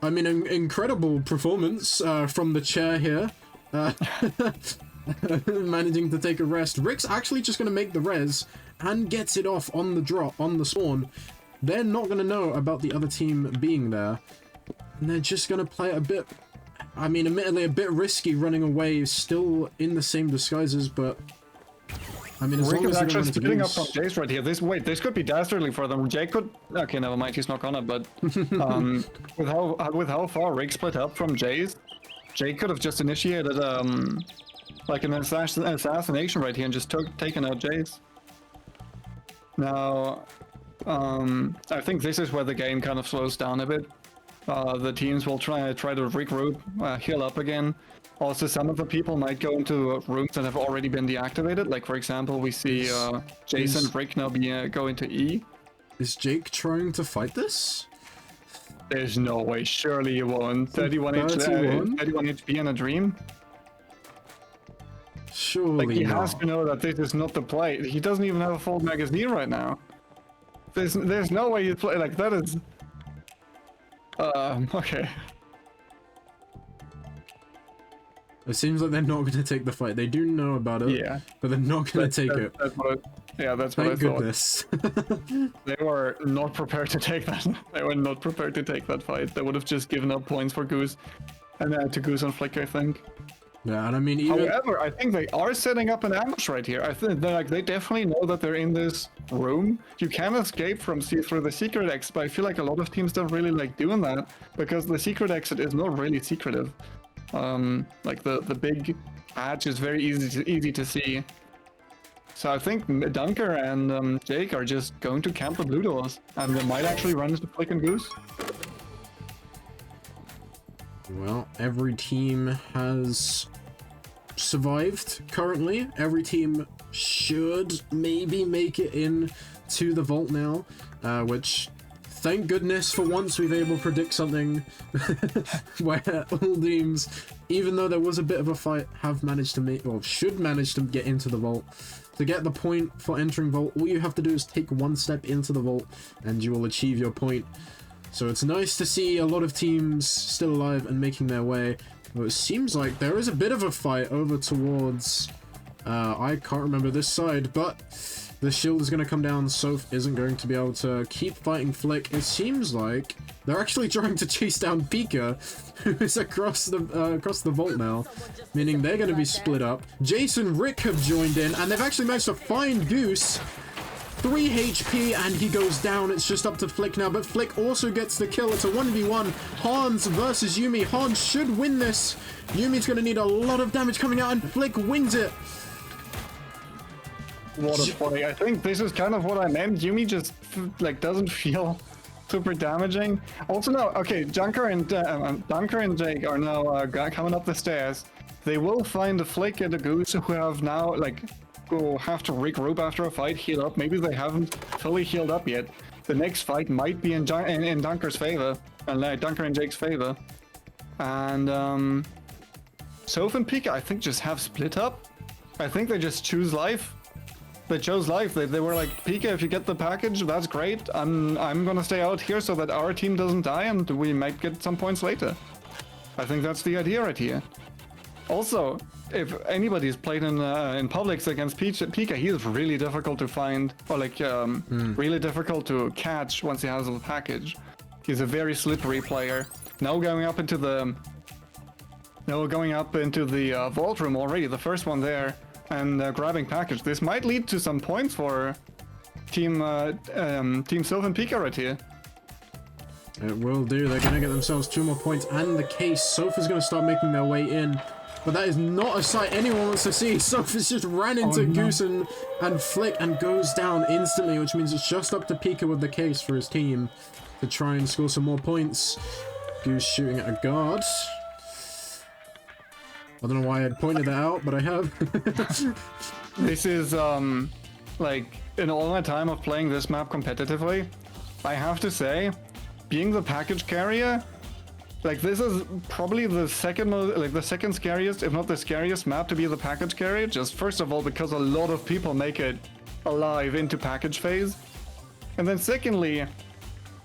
I mean, an incredible performance from the chair here. Managing to take a rest. Rick's actually just going to make the res and gets it off on the drop, on the spawn. They're not going to know about the other team being there. And they're just going to play it a bit, I mean, admittedly a bit risky running away, still in the same disguises, but I mean, as Rick long is as actually they're splitting up from Jace right here. This could be dastardly for them. Jake could, okay, never mind, he's not gonna, but with how far Rick split up from Jace, Jake could have just initiated like an assassination right here and just taken out Jace. Now, I think this is where the game kind of slows down a bit. The teams will try to regroup, heal up again. Also, some of the people might go into rooms that have already been deactivated. Like, for example, we see Jason and Rick now go into E. Is Jake trying to fight this? There's no way. Surely you won't. 31 HP in a dream? Surely like, he not. has to know that this is not the play. He doesn't even have a full magazine right now. There's no way you play like that. Is okay. It seems like they're not going to take the fight. They do know about it, Yeah, but they're not going to take it. That's what that's what I Thank thought. goodness. They were not prepared to take that. They were not prepared to take that fight. They would have just given up points for Goose, and to Goose and Flick, I think. Yeah, and I mean, even... However, I think they are setting up an ambush right here. I think they definitely know that they're in this room. You can escape through the secret exit, but I feel like a lot of teams don't really like doing that because the secret exit is not really secretive. Like the big hatch is very easy to see. So I think Dunker and Jake are just going to camp the blue doors, and they might actually run into Flick and Goose. Well, every team has survived currently. Every team should maybe make it in to the vault now, which, thank goodness, for once we've able to predict something where all teams, even though there was a bit of a fight, have managed to make, or should manage to get into the vault. To get the point for entering vault, all you have to do is take one step into the vault and you will achieve your point. So it's nice to see a lot of teams still alive and making their way. But it seems like there is a bit of a fight over towards, I can't remember this side, but the shield is going to come down. Soph isn't going to be able to keep fighting Flick. It seems like they're actually trying to chase down Pika, who is across the vault now, meaning they're going to be split up. Jason, Rick have joined in, and they've actually managed to find Goose. 3 HP and he goes down. It's just up to Flick now, but Flick also gets the kill. It's a 1v1. Hans versus Yuumi. Hans should win this. Yumi's going to need a lot of damage coming out, and Flick wins it. What a play. I think this is kind of what I meant. Yuumi just like doesn't feel super damaging. Also, no, okay, Dunker and Jake are now coming up the stairs. They will find a Flick and a Goose who have now, like, who have to regroup after a fight, heal up. Maybe they haven't fully healed up yet. The next fight might be in Dunker's favor, Dunker and Jake's favor. And, Soph and Pika, I think, just have split up. I think they just choose life. They chose life. They were like, Pika, if you get the package, that's great. I'm gonna stay out here so that our team doesn't die and we might get some points later. I think that's the idea right here. Also, if anybody's played in Publix against Pika, he is really difficult to find, or like really difficult to catch once he has the package. He's a very slippery player. Now going up into the vault room already, the first one there, and grabbing package. This might lead to some points for Team Soph and Pika right here. It will do. They're going to get themselves 2 more points and the case. Soph is going to start making their way in. But that is not a sight anyone wants to see. Soph has just ran into Goose and Flick and goes down instantly, which means it's just up to Pika with the case for his team to try and score some more points. Goose shooting at a guard. I don't know why I pointed that out, but I have. This is, like, in all my time of playing this map competitively, I have to say, being the package carrier, like, this is probably the second scariest, if not the scariest map to be the package carrier. Just first of all, because a lot of people make it alive into package phase. And then secondly,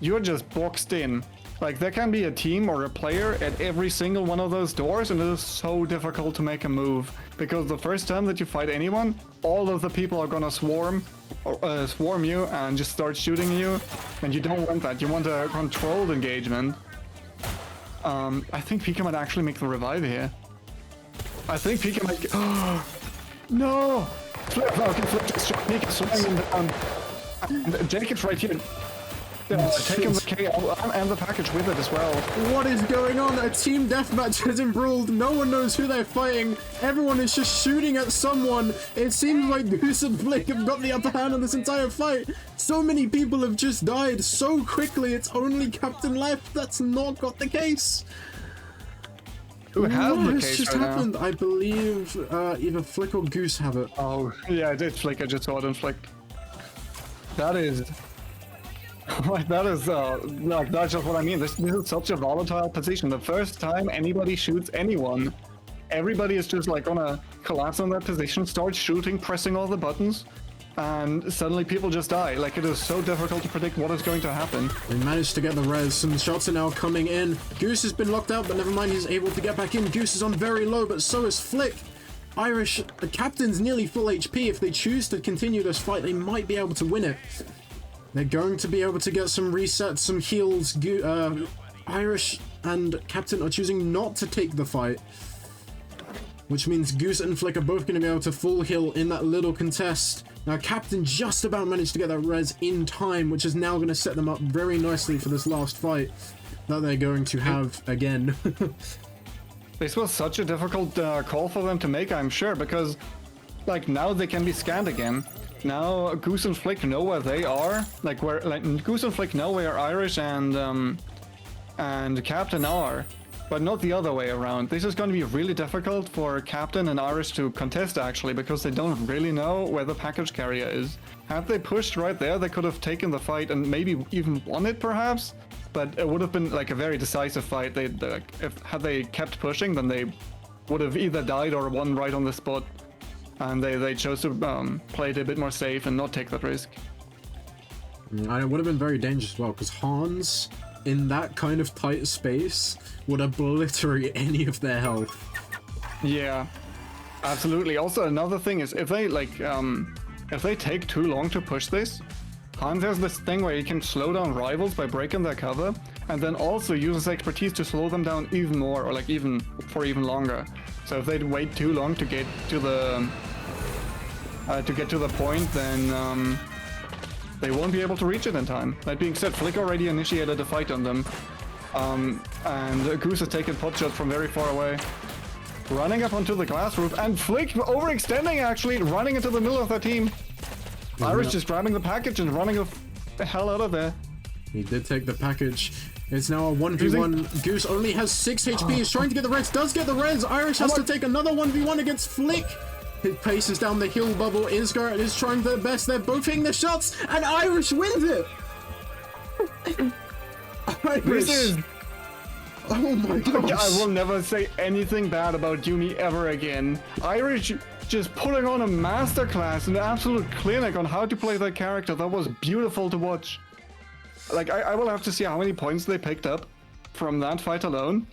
you're just boxed in. Like, there can be a team or a player at every single one of those doors, and it is so difficult to make a move. Because the first time that you fight anyone, all of the people are gonna swarm you and just start shooting you. And you don't want that. You want a controlled engagement. I think Pika might actually make the revive here. I think Pika might get... No! Flip, Flip just shot Pika, slowing him down. And Jake is right here. Taking the KO and the package with it as well. What is going on? A team deathmatch has embroiled. No one knows who they're fighting. Everyone is just shooting at someone. It seems like Goose and Flick have got the upper hand on this entire fight. So many people have just died so quickly. It's only Captain left that's not got the case. Who has the case just right happened? now? I believe either Flick or Goose have it. Oh, yeah, I did Flick. I just saw it on Flick. That is... Like, that is, like, that's just what I mean. This is such a volatile position. The first time anybody shoots anyone, everybody is just, like, gonna collapse on that position, start shooting, pressing all the buttons, and suddenly people just die. Like, it is so difficult to predict what is going to happen. They managed to get the res. Some shots are now coming in. Goose has been locked out, but never mind, he's able to get back in. Goose is on very low, but so is Flick. Irish, the captain's nearly full HP. If they choose to continue this fight, they might be able to win it. They're going to be able to get some resets, some heals. Irish and Captain are choosing not to take the fight, which means Goose and Flick are both going to be able to full heal in that little contest. Now, Captain just about managed to get that res in time, which is now going to set them up very nicely for this last fight that they're going to have again. This was such a difficult call for them to make, I'm sure, because, like, now they can be scanned again. Now Goose and Flick know where they are, like Goose and Flick know where Irish and Captain are, but not the other way around. This is going to be really difficult for Captain and Irish to contest actually, because they don't really know where the package carrier is. Had they pushed right there, they could have taken the fight and maybe even won it perhaps, but it would have been like a very decisive fight. Had they kept pushing, then they would have either died or won right on the spot. And they chose to play it a bit more safe and not take that risk. And it would have been very dangerous as well, because Hans, in that kind of tight space, would obliterate any of their health. Yeah, absolutely. Also, another thing is, if they take too long to push this, Hans has this thing where he can slow down rivals by breaking their cover, and then also uses expertise to slow them down even more, or like even longer. So if they wait too long to get to the point, then they won't be able to reach it in time. That being said, Flick already initiated a fight on them, and Goose has taken pot shots from very far away, running up onto the glass roof, and Flick overextending actually, running into the middle of their team. Irish just grabbing the package and running the hell out of there. He did take the package. It's now a 1v1. Goose only has 6 HP. He's trying to get the res. Does get the res. Irish has to take another 1v1 against Flick. His pace is down the hill bubble. Isgard is trying their best. They're both hitting the shots, and Irish wins it. Irish. Oh my gosh. I will never say anything bad about Yumi ever again. Irish just putting on a masterclass, an absolute clinic on how to play that character. That was beautiful to watch. Like, I will have to see how many points they picked up from that fight alone.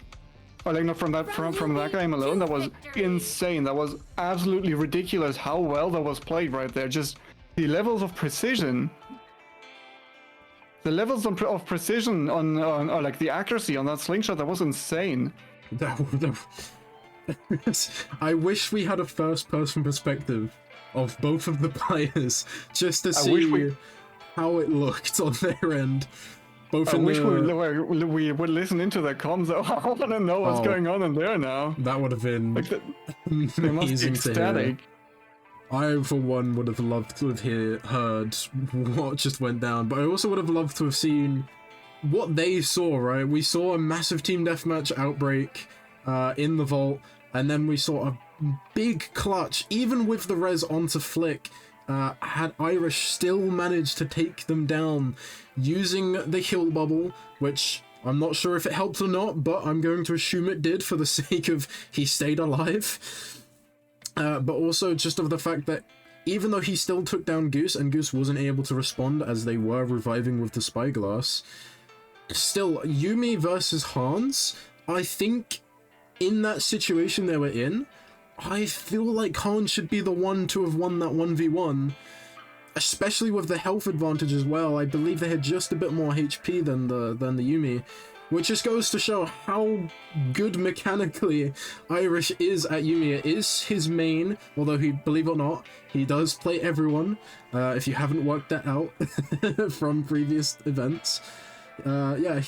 Or like not from that game alone. That was insane. That was absolutely ridiculous how well that was played right there. Just the levels of precision. The levels of precision on or like the accuracy on that slingshot, that was insane. I wish we had a first-person perspective of both of the players just to see how it looked on their end. Both I wish we would listen into their comms. I want to know what's going on in there now. That would have been Like they must be amazing to hear. ecstatic. I, for one, would have loved to have heard what just went down, but I also would have loved to have seen what they saw, right? We saw a massive team deathmatch outbreak in the vault, and then we saw a big clutch, even with the res onto Flick. Had Irish still managed to take them down using the heal bubble, which I'm not sure if it helped or not, but I'm going to assume it did for the sake of he stayed alive. But also just of the fact that even though he still took down Goose, and Goose wasn't able to respond as they were reviving with the spyglass, still, Yumi versus Hans, I think in that situation they were in, I feel like Hans should be the one to have won that 1v1, especially with the health advantage as well. I believe they had just a bit more HP than the Yumi, which just goes to show how good mechanically Irish is at Yumi. It is his main, although he, believe it or not, he does play everyone, if you haven't worked that out from previous events. Yeah,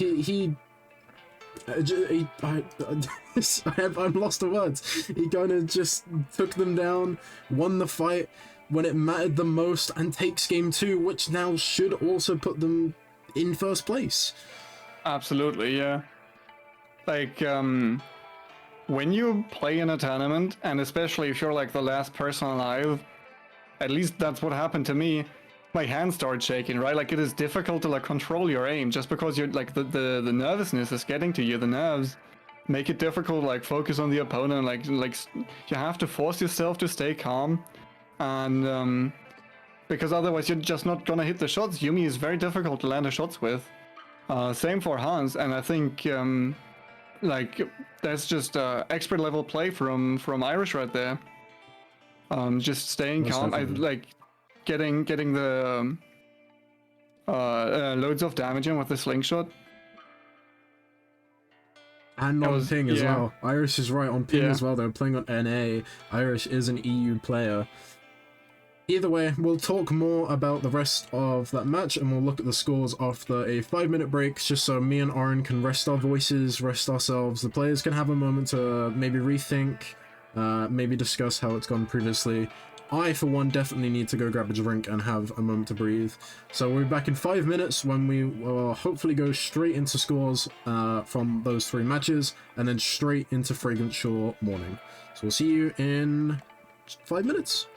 I'm lost for words. He kind of just took them down, won the fight when it mattered the most, and takes game 2, which now should also put them in first place. Absolutely, yeah. Like, when you play in a tournament, and especially if you're like the last person alive, at least that's what happened to me, my hands start shaking, right? Like, it is difficult to like control your aim just because you're like the nervousness is getting to you. The nerves make it difficult to like focus on the opponent. Like you have to force yourself to stay calm, and because otherwise you're just not gonna hit the shots. Yumi is very difficult to land the shots with. Same for Hans, and I think like that's just expert level play from Irish right there. Just staying calm. I like getting the loads of damage in with the slingshot. And on ping as well. Irish is right on ping as well. They're playing on NA. Irish is an EU player. Either way, we'll talk more about the rest of that match, and we'll look at the scores after a 5-minute break, just so me and Oren can rest our voices, rest ourselves. The players can have a moment to maybe rethink, maybe discuss how it's gone previously. I, for one, definitely need to go grab a drink and have a moment to breathe. So we'll be back in 5 minutes when we will hopefully go straight into scores from those 3 matches, and then straight into Fragrant Shore Morning. So we'll see you in 5 minutes.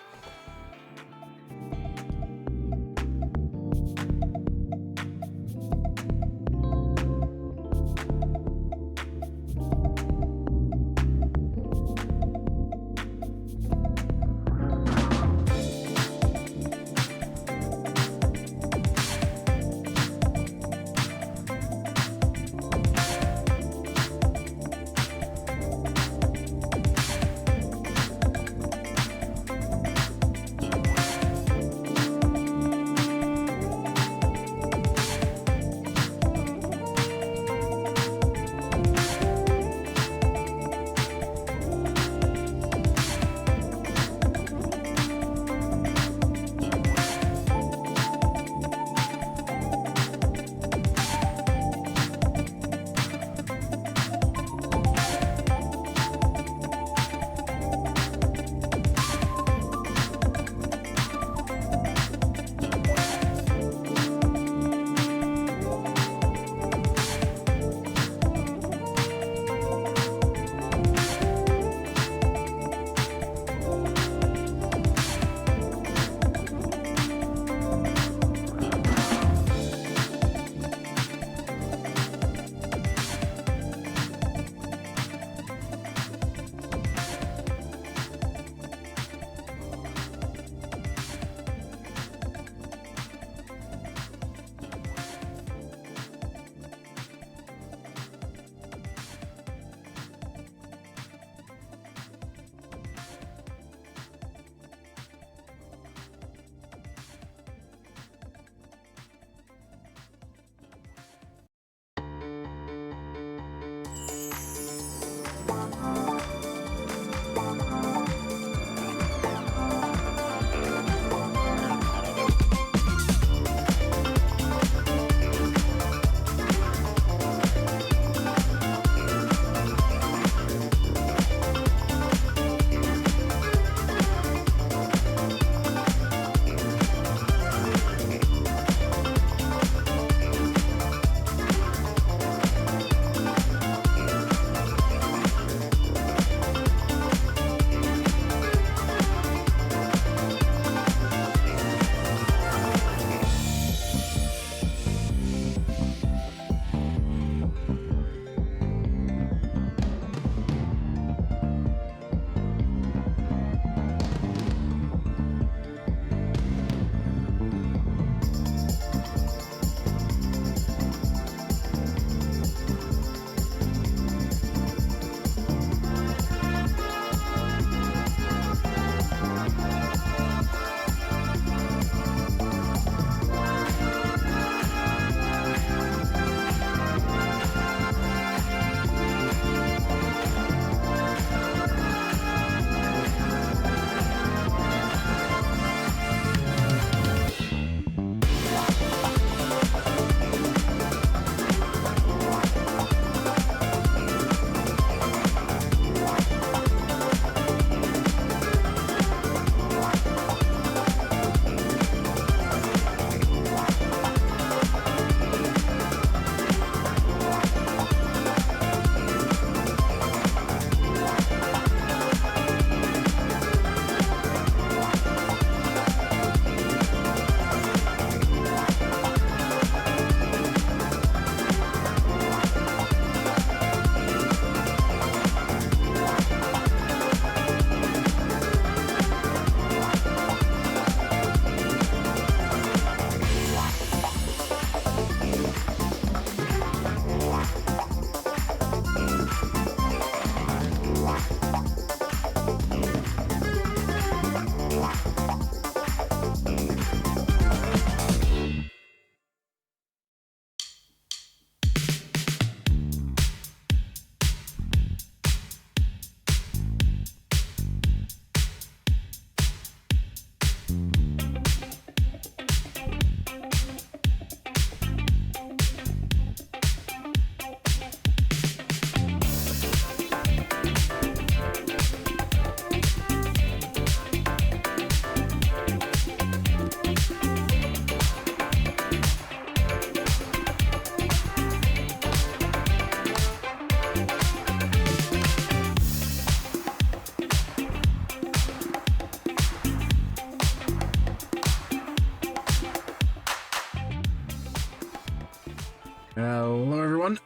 Hello everyone,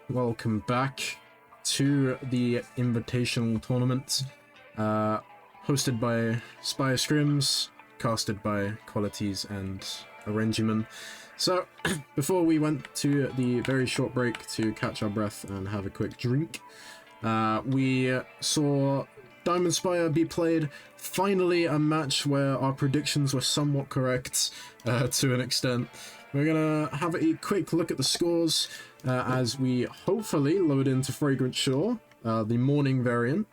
welcome back to the Invitational Tournament, hosted by Spire Scrims, casted by Qualities and Arrangeman. So, before we went to the very short break to catch our breath and have a quick drink, we saw Diamond Spire be played. Finally a match where our predictions were somewhat correct, to an extent. We're gonna have a quick look at the scores as we hopefully load into Fragrant Shore, the morning variant.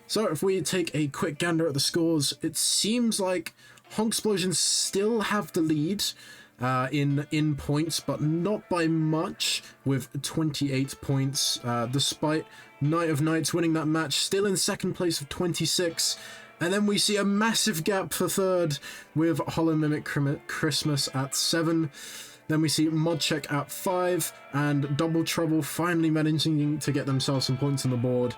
So if we take a quick gander at the scores, it seems like Honksplosion still have the lead in points, but not by much, with 28 points, despite Night of Nights winning that match, still in second place with 26. And then we see a massive gap for third with Hollow Mimic Christmas at 7. Then we see Modcheck at 5, and Double Trouble finally managing to get themselves some points on the board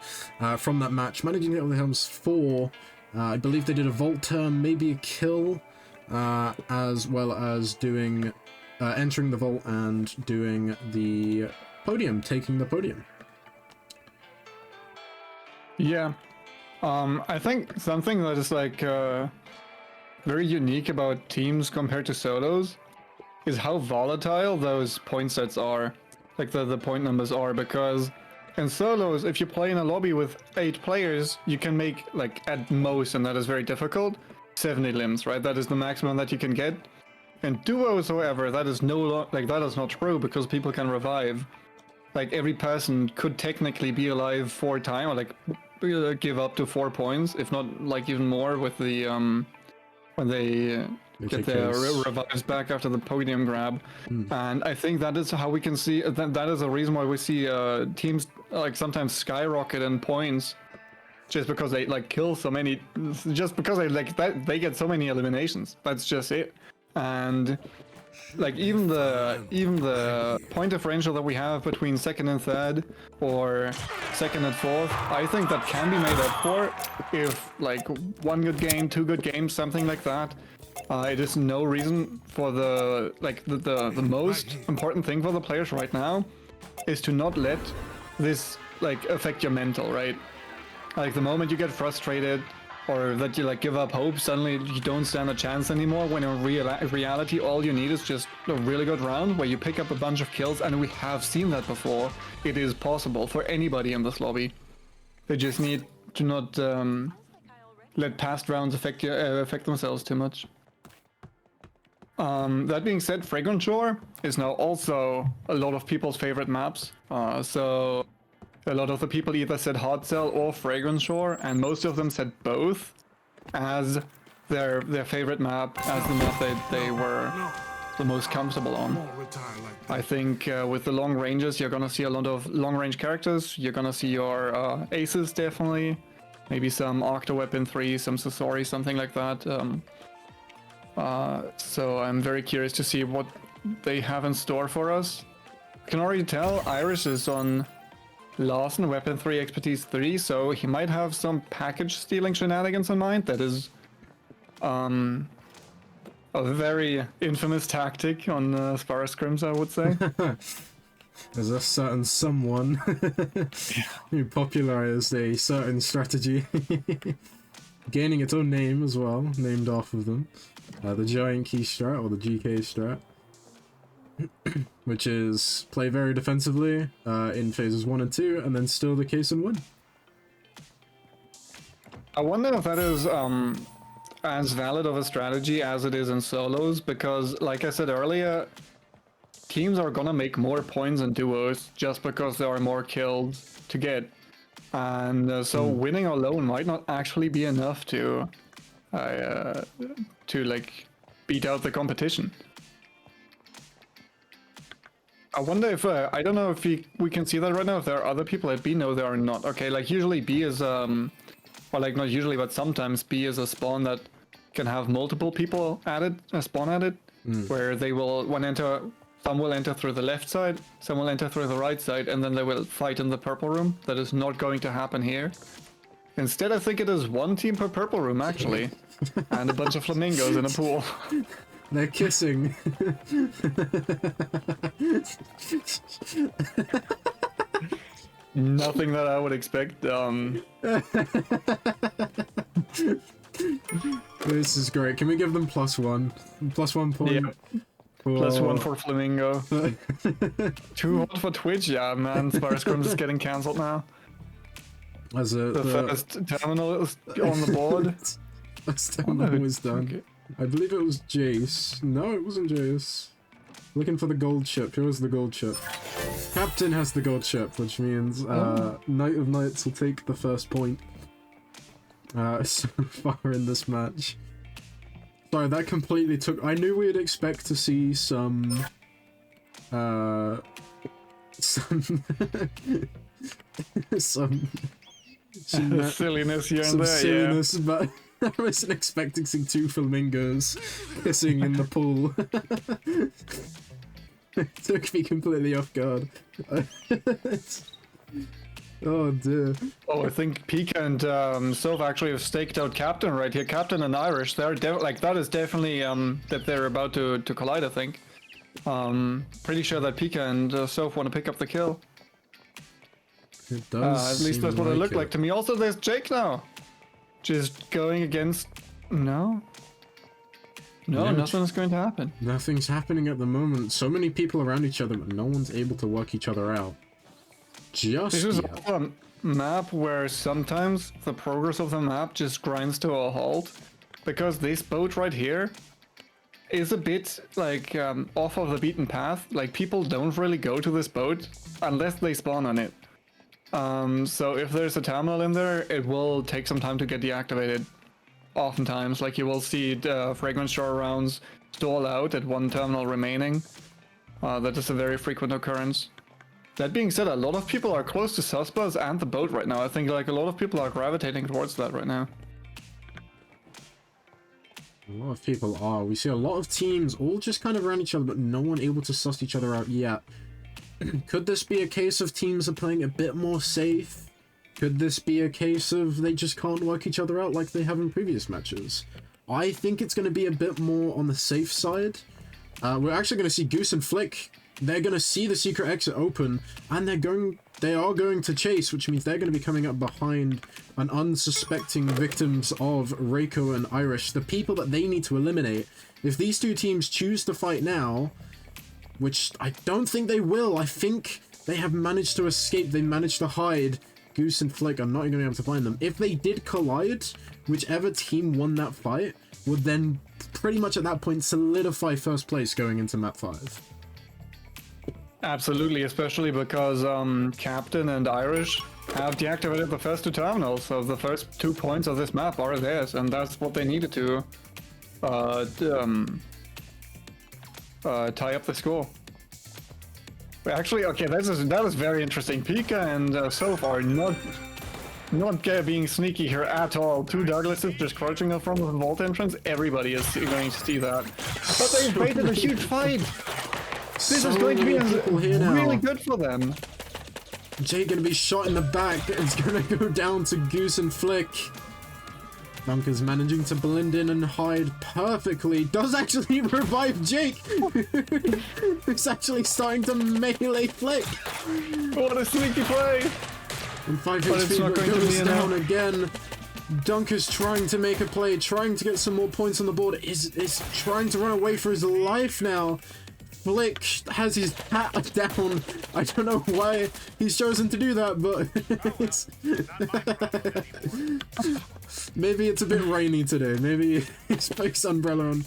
from that match, managing to get themselves 4. I believe they did a vault turn, maybe a kill, as well as doing entering the vault and doing the podium, taking the podium. Yeah. I think something that is like very unique about teams compared to solos is how volatile those point sets are, like the point numbers are, because in solos, if you play in a lobby with 8 players, you can make, like, at most, and that is very difficult, 70 limbs, right? That is the maximum that you can get. In duos, however, that is that is not true, because people can revive. Like, every person could technically be alive 4 times, or like give up to 4 points, if not like even more, with the when they get their revives back after the podium grab. And I think that is how we can see that is a reason why we see teams like sometimes skyrocket in points, just because they like kill so many, just because they get so many eliminations. That's just it. And like even the point differential that we have between second and third, or second and fourth, I think that can be made up for if like 1 good game, 2 good games, something like that. It is no reason for the most important thing for the players right now is to not let this like affect your mental, right? Like the moment you get frustrated or that you like give up hope, suddenly you don't stand a chance anymore, when in reality all you need is just a really good round where you pick up a bunch of kills, and we have seen that before. It is possible for anybody in this lobby. They just need to not let past rounds affect themselves too much. That being said, Fragrant Shore is now also a lot of people's favorite maps. So a lot of the people either said Hard Cell or Fragrant Shore, and most of them said both as their favorite map, as the map they were the most comfortable on. I think with the long ranges, you're gonna see a lot of long range characters. You're gonna see your aces definitely, maybe some Octo Weapon 3, some Sasori, something like that. So I'm very curious to see what they have in store for us. I can already tell Iris is on Lawson Weapon 3 Expertise 3, so he might have some package stealing shenanigans in mind. That is a very infamous tactic on Spire Scrims, I would say. There's a certain someone who popularized a certain strategy, gaining its own name as well, named off of them. The Giant Key strat, or the GK strat, which is play very defensively in phases 1 and 2, and then steal the case and win. I wonder if that is as valid of a strategy as it is in solos, because like I said earlier, teams are gonna make more points in duos just because there are more kills to get. And so winning alone might not actually be enough to like beat out the competition. I wonder if I don't know if we can see that right now, if there are other people at B. No, there are not. Okay, like usually B is or like not usually, but sometimes B is a spawn that can have multiple people at it, spawn at it, where they will some will enter through the left side, some will enter through the right side, and then they will fight in the purple room. That is not going to happen here. Instead, I think it is 1 team per purple room actually, and a bunch of flamingos in a pool. They're kissing. Nothing that I would expect. This is great. Can we give them +1? +1 point. Yeah. +1 for Flamingo. Too hot for Twitch, yeah, man. Spire Scrims is getting cancelled now. As The first terminal is on the board. First terminal was done. Okay. I believe it was Jace. No, it wasn't Jace. Looking for the gold chip. Here was the gold chip. Captain has the gold chip, which means Knight of Knights will take the first point so far in this match. Sorry, that completely took... I knew we'd expect to see some... some silliness here and some there, silliness, but I wasn't expecting seeing 2 flamingos kissing in the pool. It took me completely off guard. Oh dear. Oh, I think Pika and Soph actually have staked out Captain right here. Captain and Irish, they're like that is definitely that they're about to collide. I think. Pretty sure that Pika and Soph want to pick up the kill. It does. At least that's what it looked it. like to me. Also, there's Jake now, just going against. No, Yeah, nothing's going to happen. Nothing's happening at the moment. So many people around each other, but no one's able to work each other out. Just This is yet. also a map where sometimes the progress of the map just grinds to a halt, because this boat right here is a bit like off of the beaten path. Like people don't really go to this boat unless they spawn on it. So if there's a terminal in there, it will take some time to get deactivated. Oftentimes, like you will see the Fragrance Shore rounds stall out at one terminal remaining. That is a very frequent occurrence. That being said, a lot of people are close to Susbuzz and the boat right now. I think like a lot of people are gravitating towards that right now. A lot of people are. We see a lot of teams all just kind of around each other, but no one able to suss each other out yet. Could this be a case of teams are playing a bit more safe? Could this be a case of they just can't work each other out like they have in previous matches? I think it's going to be a bit more on the safe side. We're actually going to see Goose and Flick. They're going to see the secret exit open, and they are going to chase, which means they're going to be coming up behind an unsuspecting victims of Reiko and Irish, the people that they need to eliminate. If these two teams choose to fight now, which I don't think they will, I think they have managed to escape, they managed to hide. Goose and Flick are not going to be able to find them. If they did collide, whichever team won that fight would then pretty much at that point solidify first place going into map 5. Absolutely, especially because Captain and Irish have deactivated the first 2 terminals, so the first 2 points of this map are theirs, and that's what they needed to tie up the score. Actually, okay, that is very interesting. Pika and Soph are not being sneaky here at all. 2 Douglases just crouching up from the vault entrance. Everybody is going to see that. But they've waited a huge fight. This is going to be really good for them. Jay gonna be shot in the back. It's gonna go down to Goose and Flick. Dunker's managing to blend in and hide perfectly. Does actually revive Jake. Who's actually starting to melee Flick. What a sneaky play. And 5 But it's not HP going to goes be down enough. again. Dunker's trying to make a play, trying to get some more points on the board. Is trying to run away for his life now. Flick has his hat down. I don't know why he's chosen to do that, but maybe it's a bit rainy today. Maybe he's put umbrella on.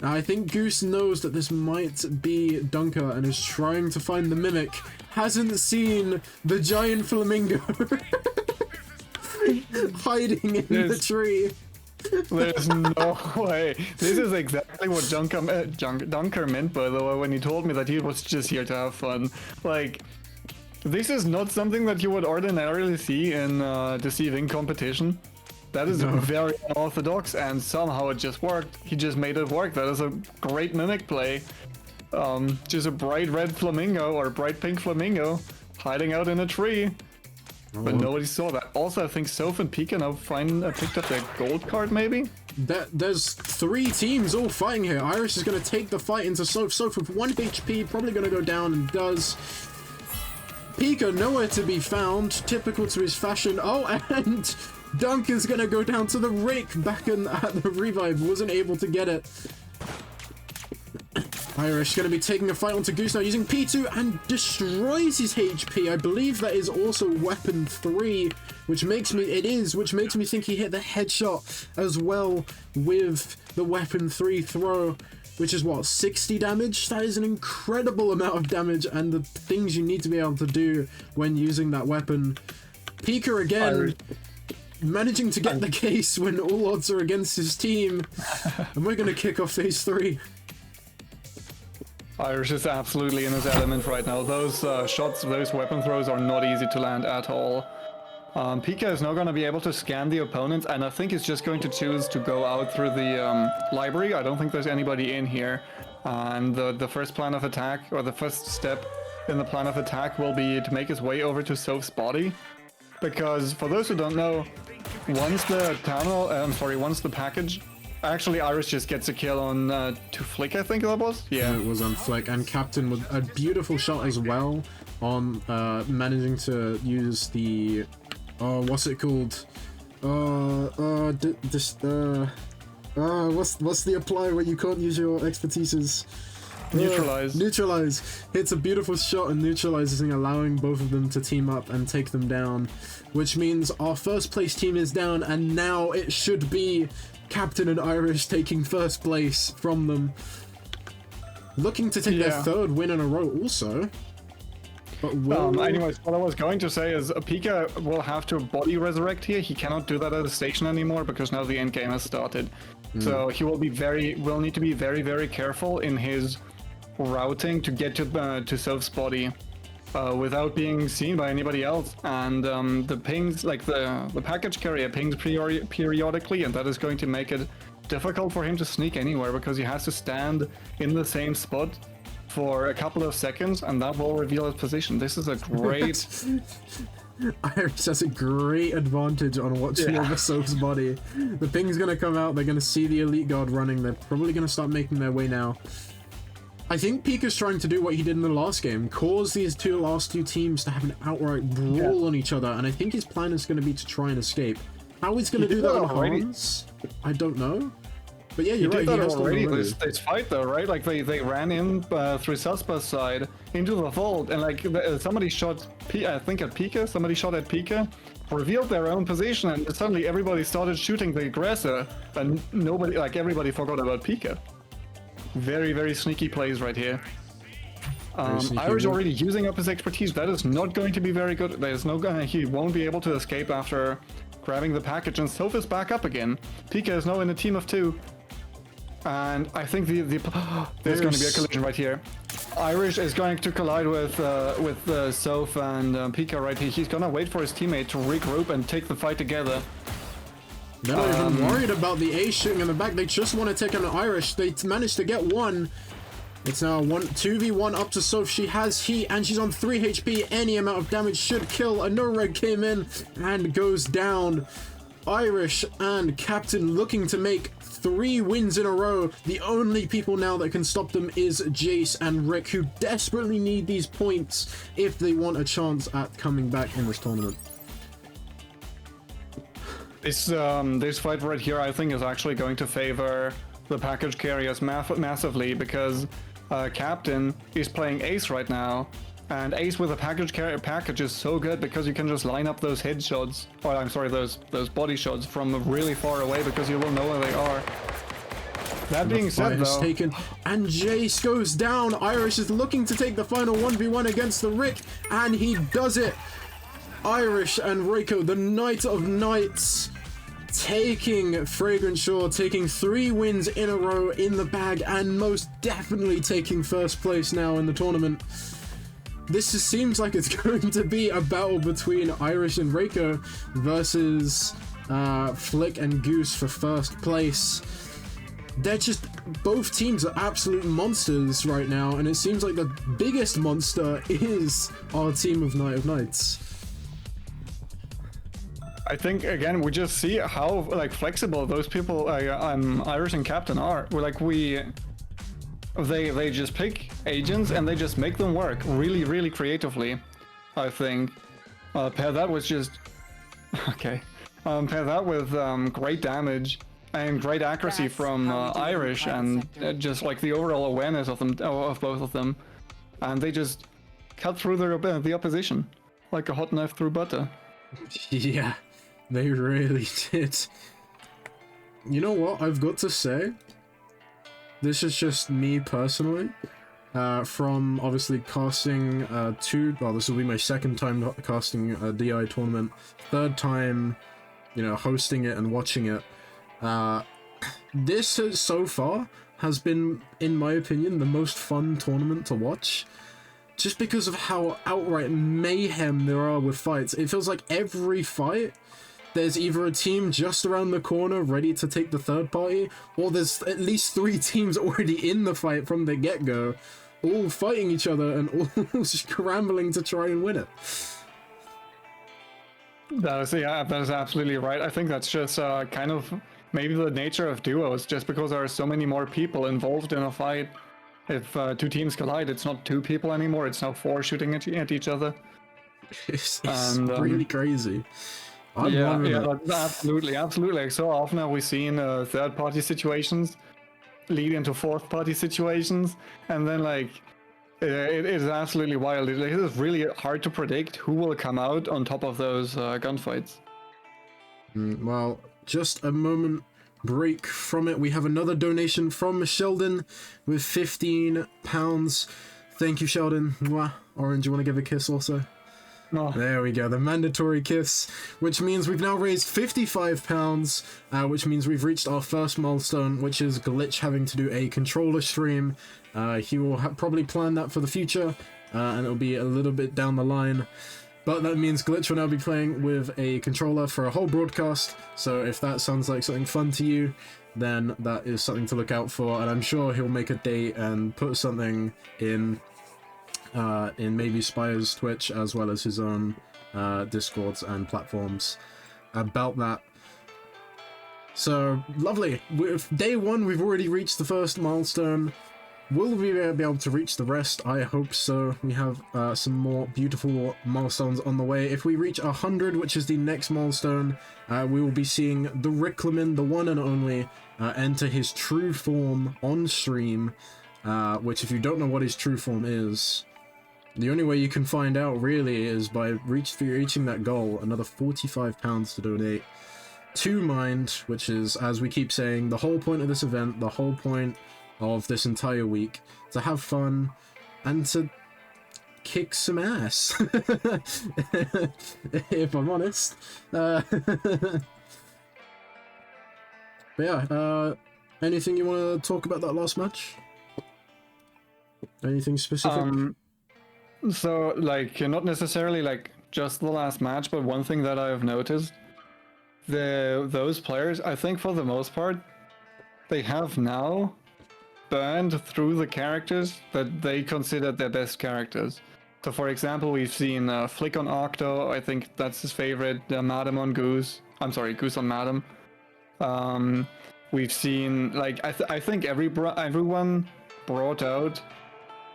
I think Goose knows that this might be Dunker and is trying to find the Mimic. Hasn't seen the giant flamingo hiding in the tree. There's no way. This is exactly what Dunker meant, by the way, when he told me that he was just here to have fun. Like, this is not something that you would ordinarily see in deceiving competition. That is very unorthodox, and somehow it just worked. He just made it work. That is a great mimic play. Just a bright red flamingo or bright pink flamingo hiding out in a tree. But nobody saw that. Also, I think Soph and Pika now picked up their gold card, maybe? There's 3 teams all fighting here. Irish is going to take the fight into Soph. Soph with 1 HP, probably going to go down, and does. Pika nowhere to be found, typical to his fashion. Oh, and Dunk is going to go down to the Rick back at the revive. Wasn't able to get it. Irish going to be taking a fight onto Goose now using P2 and destroys his HP. I believe that is also weapon 3, which makes me think he hit the headshot as well with the weapon 3 throw, which is what, 60 damage? That is an incredible amount of damage, and the things you need to be able to do when using that weapon. Pika again managing to get the case when all odds are against his team, and we're going to kick off phase 3. Irish is absolutely in his element right now. Those shots, those weapon throws are not easy to land at all. Pika is now going to be able to scan the opponents, and I think he's just going to choose to go out through the library. I don't think there's anybody in here. And the first plan of attack, or the first step in the plan of attack, will be to make his way over to Soph's body. Because, for those who don't know, once the package... Actually, Irish just gets a kill on to Flick, I think that was? Yeah. It was on Flick, and Captain with a beautiful shot as well on managing to use the... what's it called? What's the apply where you can't use your expertises? Neutralize. Neutralize. Hits a beautiful shot and neutralizing, allowing both of them to team up and take them down, which means our first place team is down, and now it should be Captain and Irish taking first place from them. Looking to take their 3rd win in a row also. But anyways, what I was going to say is Pika will have to body resurrect here. He cannot do that at the station anymore because now the end game has started. So he will need to be very, very careful in his routing to get to Soph's body without being seen by anybody else. And the pings, like the package carrier pings periodically, and that is going to make it difficult for him to sneak anywhere because he has to stand in the same spot for a couple of seconds, and that will reveal his position. This is a great... Irish has a great advantage on watching over Soph's body. The ping's gonna come out, they're gonna see the elite guard running, they're probably gonna start making their way now. I think Pika's trying to do what he did in the last game, cause these last two teams to have an outright brawl on each other, and I think his plan is going to be to try and escape. How he's going to do that on Hans, I don't know. But yeah, you're right, he has already. This fight though, right? Like they ran in through Suspa's side into the vault, and like somebody shot, I think at Pika, somebody shot at Pika, revealed their own position, and suddenly everybody started shooting the aggressor, and nobody, like everybody forgot about Pika. Very, very sneaky plays right here. Irish already using up his expertise. That is not going to be very good. There's no guy, he won't be able to escape after grabbing the package, and Soph is back up again. Pika is now in a team of 2. And I think there's going to be a collision right here. Irish is going to collide with Soph and Pika right here. He's going to wait for his teammate to regroup and take the fight together. They're not even worried about the A shooting in the back. They just want to take on Irish. They managed to get one. It's now 2v1 up to Soph. She has heat and she's on 3 HP. Any amount of damage should kill. A no-reg came in and goes down. Irish and Captain looking to make 3 wins in a row. The only people now that can stop them is Jace and Rick, who desperately need these points if they want a chance at coming back in this tournament. This fight right here, I think, is actually going to favor the package carriers massively, because Captain is playing Ace right now, and Ace with a package is so good because you can just line up those headshots, or I'm sorry, those body shots from really far away because you will know where they are. That being said, though, taken, and Jace goes down. Irish is looking to take the final 1v1 against the Rick, and he does it. Irish and Reiko, the Knight of Knights, taking Fragrant Shore, taking 3 wins in a row in the bag, and most definitely taking first place now in the tournament. This just seems like it's going to be a battle between Irish and Reiko versus Flick and Goose for first place. They're just, both teams are absolute monsters right now, and it seems like the biggest monster is our team of Knight of Knights. I think again we just see how like flexible those people, Irish and Captain are. They just pick agents and they just make them work really creatively. I think pair that with just okay. Pair that with great damage and great accuracy That's from how we do it in Irish, private and sector. just like the overall awareness of them, of both of them, and they just cut through the opposition like a hot knife through butter. Yeah, they really did. You know what? I've got to say, this is just me personally. From obviously casting well, this will be my second time casting a DI tournament, third time, you know, hosting it and watching it. This has, so far has been, in my opinion, the most fun tournament to watch. Just because of how outright mayhem there are with fights. It feels like every fight, there's either a team just around the corner ready to take the third party, or there's at least 3 teams already in the fight from the get-go, all fighting each other and all scrambling to try and win it. That is absolutely right. I think that's just kind of maybe the nature of duos, just because there are so many more people involved in a fight. If 2 teams collide, it's not 2 people anymore, it's now 4 shooting at each other. It's And, really crazy. I'm yeah, loving it. absolutely. Like, so often have we seen third-party situations lead into fourth-party situations, and then like it is absolutely wild. It is really hard to predict who will come out on top of those gunfights. Well, just a moment break from it. We have another donation from Sheldon with £15. Thank you, Sheldon. Mwah. Orange, you want to give a kiss also? No. There we go, the mandatory kiss, which means we've now raised £55, which means we've reached our first milestone, which is Glitch having to do a controller stream. He will probably plan that for the future, and it'll be a little bit down the line. But that means Glitch will now be playing with a controller for a whole broadcast, so if that sounds like something fun to you, then that is something to look out for, and I'm sure he'll make a date and put something in maybe Spire's Twitch, as well as his own Discords and platforms about that. So, lovely. With day 1, we've already reached the first milestone. Will we be able to reach the rest? I hope so. We have some more beautiful milestones on the way. If we reach 100, which is the next milestone, we will be seeing the Rickleman, the one and only, enter his true form on stream, which if you don't know what his true form is, the only way you can find out really is by reaching that goal, another £45 to donate to Mind, which is, as we keep saying, the whole point of this event, the whole point of this entire week, to have fun and to kick some ass, if I'm honest. But yeah, anything you want to talk about that last match? Anything specific? So, like, not necessarily like just the last match, but one thing that I've noticed, those players, I think for the most part, they have now burned through the characters that they consider their best characters. So, for example, we've seen Flick on Octo, I think that's his favorite, Madam on Goose. I'm sorry, Goose on Madam. We've seen, like, I think everyone brought out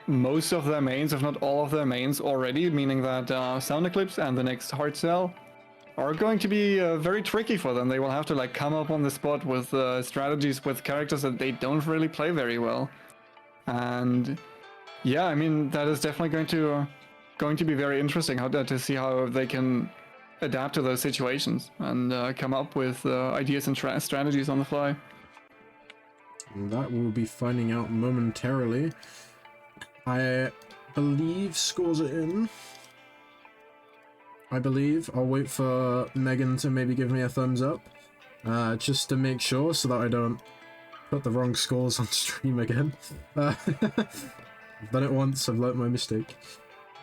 most of their mains, if not all of their mains already, meaning that Sound Eclipse and the next Hard Cell are going to be very tricky for them. They will have to like come up on the spot with strategies with characters that they don't really play very well. And yeah, I mean, that is definitely going to be very interesting to see how they can adapt to those situations and come up with ideas and strategies on the fly. That we'll be finding out momentarily. I believe scores are in. I believe. I'll wait for Megan to maybe give me a thumbs up, just to make sure, so that I don't put the wrong scores on stream again. I've done it once, I've learnt my mistake.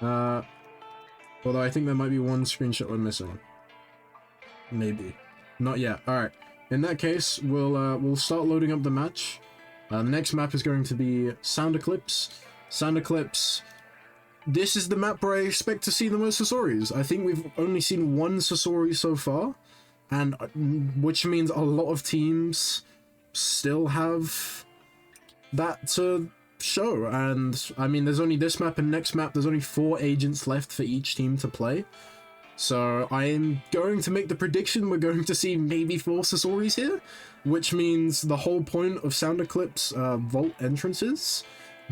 Although I think there might be one screenshot we're missing. Maybe. Not yet. Alright. In that case, we'll start loading up the match. The next map is going to be Sound Eclipse. Sound Eclipse. This is the map where I expect to see the most Sasoris. I think we've only seen one Sasori so far, and which means a lot of teams still have that to show. And I mean, there's only this map and next map. There's only 4 agents left for each team to play. So I am going to make the prediction we're going to see maybe 4 Sasoris here, which means the whole point of Sound Eclipse vault entrances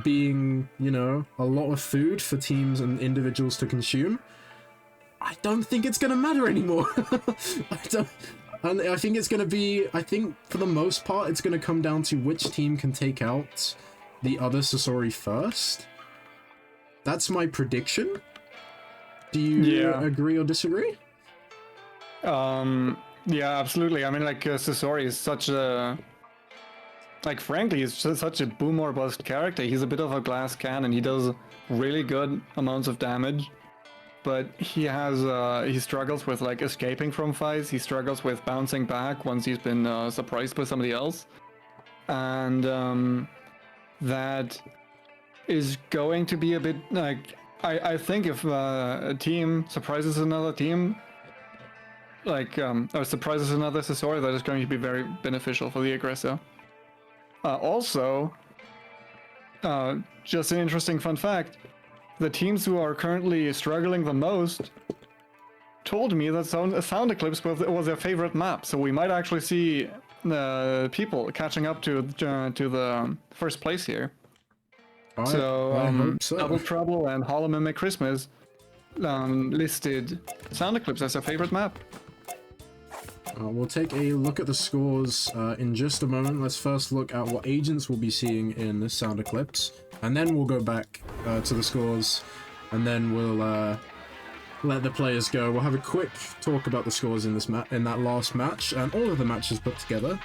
being, you know, a lot of food for teams and individuals to consume. I don't think it's gonna matter anymore. I think it's gonna be, I think for the most part, it's gonna come down to which team can take out the other Sasori first. That's my prediction. Do you agree or disagree? Yeah, absolutely. I mean, like, Sasori is such a... Like, frankly, he's just such a boom or bust character. He's a bit of a glass cannon. He does really good amounts of damage. But he has, he struggles with, like, escaping from fights. He struggles with bouncing back once he's been surprised by somebody else. And that is going to be a bit, like... I think if a team surprises another team, like, or surprises another Sasori, that is going to be very beneficial for the aggressor. Also, just an interesting fun fact, the teams who are currently struggling the most told me that Sound Eclipse was their favorite map, so we might actually see people catching up to the first place here. I hope so. Double Trouble and Hollow Mimic Christmas listed Sound Eclipse as their favorite map. We'll take a look at the scores in just a moment. Let's first look at what agents we'll be seeing in this Sound Eclipse, and then we'll go back to the scores, and then we'll let the players go. We'll have a quick talk about the scores in this in that last match, and all of the matches put together.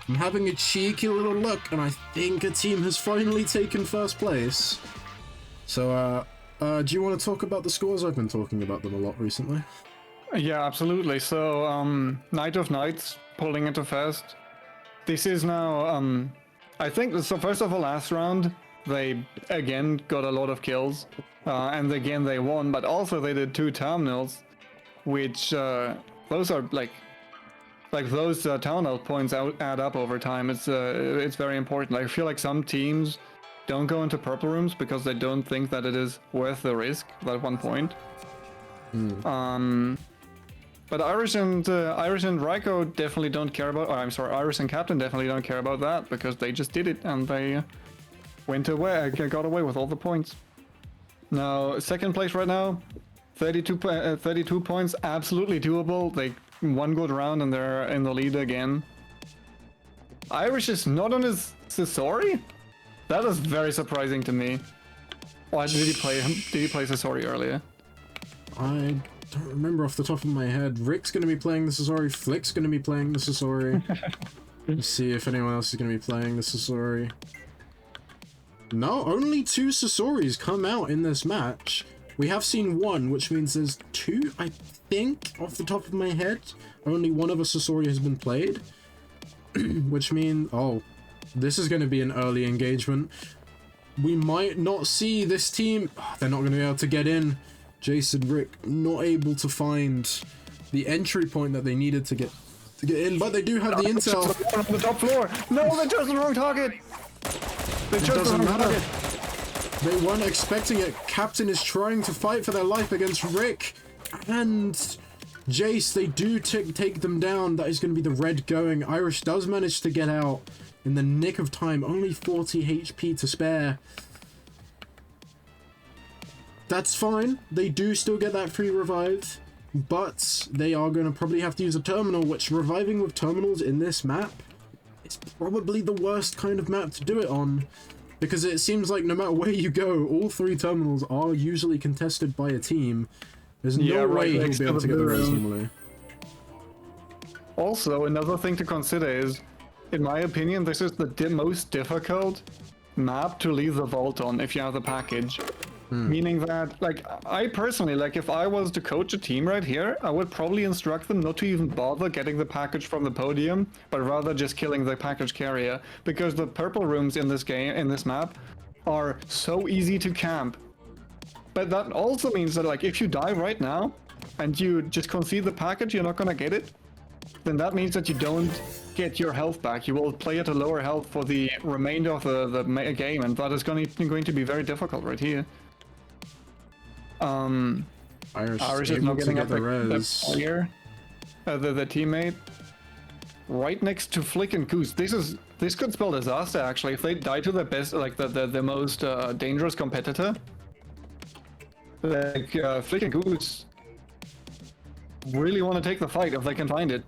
I'm having a cheeky little look, and I think a team has finally taken first place. So, do you want to talk about the scores? I've been talking about them a lot recently. Yeah, absolutely. So, Night of Nights pulling into first. This is now, I think, so first of all, last round, they again got a lot of kills, and again they won, but also they did 2 terminals, which, those are, like those terminal points add up over time. It's very important. I feel like some teams don't go into purple rooms because they don't think that it is worth the risk, that 1 point. But Irish and Raiko definitely don't care about, Irish and Captain definitely don't care about that, because they just did it and they got away with all the points. Now, second place right now, 32 points, absolutely doable. They one good round and they're in the lead again. Irish is not on his Sasori? That is very surprising to me. Why did he play Sasori earlier? I don't remember off the top of my head. Rick's going to be playing the Sasori. Flick's going to be playing the Sasori. Let's see if anyone else is going to be playing the Sasori. No, only 2 Sasoris come out in this match. We have seen 1, which means there's 2, I think, off the top of my head. Only one of a Sasori has been played. Which means, oh, this is going to be an early engagement. We might not see this team. Oh, they're not going to be able to get in. Jason, Rick, not able to find the entry point that they needed to get in, but they do have the intel. On the top floor. No, they chose the wrong target. They chose the wrong target. They weren't expecting it. Captain is trying to fight for their life against Rick and Jace. They do take them down. That is going to be the red going. Irish does manage to get out in the nick of time. Only 40 HP to spare. That's fine. They do still get that free revive, but they are going to probably have to use a terminal, which reviving with terminals in this map is probably the worst kind of map to do it on, because it seems like no matter where you go, all 3 terminals are usually contested by a team. There's no way he'll be able to get the res normally. Also, another thing to consider is, in my opinion, this is the most difficult map to leave the vault on if you have the package. Meaning that, like, I personally, like, if I was to coach a team right here, I would probably instruct them not to even bother getting the package from the podium, but rather just killing the package carrier, because the purple rooms in this map, are so easy to camp. But that also means that, like, if you die right now, and you just concede the package, you're not gonna get it. then that means that you don't get your health back. You will play at a lower health for the remainder of the game, and that is going to be very difficult right here. Irish is now getting up the player, the teammate, right next to Flick and Goose. This could spell disaster actually if they die to the best, like the most dangerous competitor. Like Flick and Goose really want to take the fight if they can find it.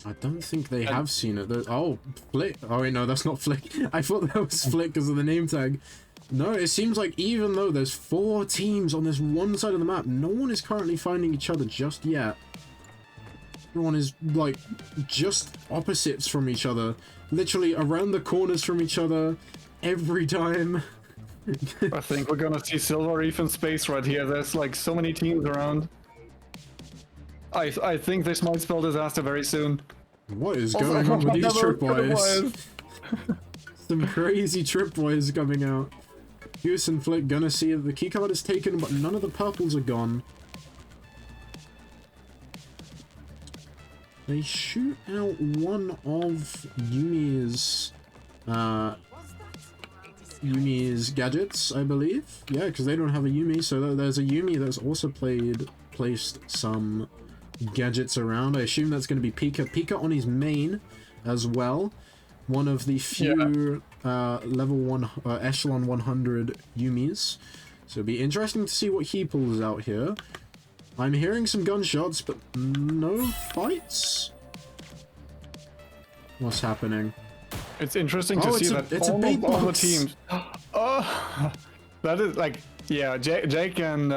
I don't think they have seen it. Oh, Flick. Oh wait, no, that's not Flick. I thought that was Flick because of the name tag. No, it seems like even though there's 4 teams on this one side of the map, no one is currently finding each other just yet. Everyone is, like, just opposites from each other. Literally around the corners from each other every time. I think we're gonna see Silver Reef in space right here. There's, like, so many teams around. I think this might spell disaster very soon. What is going on with these tripwires? Some crazy tripwires coming out. Goose and Flick gonna see if the keycard is taken, but none of the purples are gone. They shoot out one of Yumi's gadgets, I believe. Yeah, because they don't have a Yumi, so there's a Yumi that's also placed some gadgets around. I assume that's going to be Pika. Pika on his main as well. One of the few level 1 echelon 100 Yumis. So it'll be interesting to see what he pulls out here. I'm hearing some gunshots, but no fights? What's happening? It's interesting to see that all the teams... Oh! That is, like... Yeah, Jake and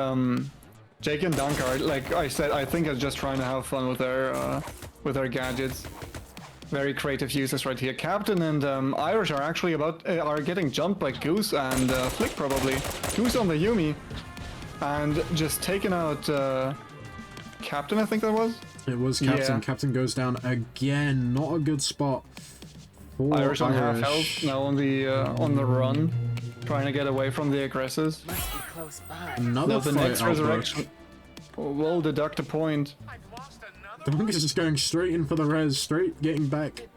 Dunker, like I said, I think are just trying to have fun with their gadgets. Very creative users right here. Captain and Irish are actually are getting jumped by Goose and Flick probably. Goose on the Yumi, and just taking out Captain, I think that was. It was Captain. Yeah. Captain goes down again. Not a good spot for Irish on half health now on the run, trying to get away from the aggressors. Must be close by. Another The fight next outbreak. resurrection will deduct a point. Dunk is just going straight in for the res, straight getting back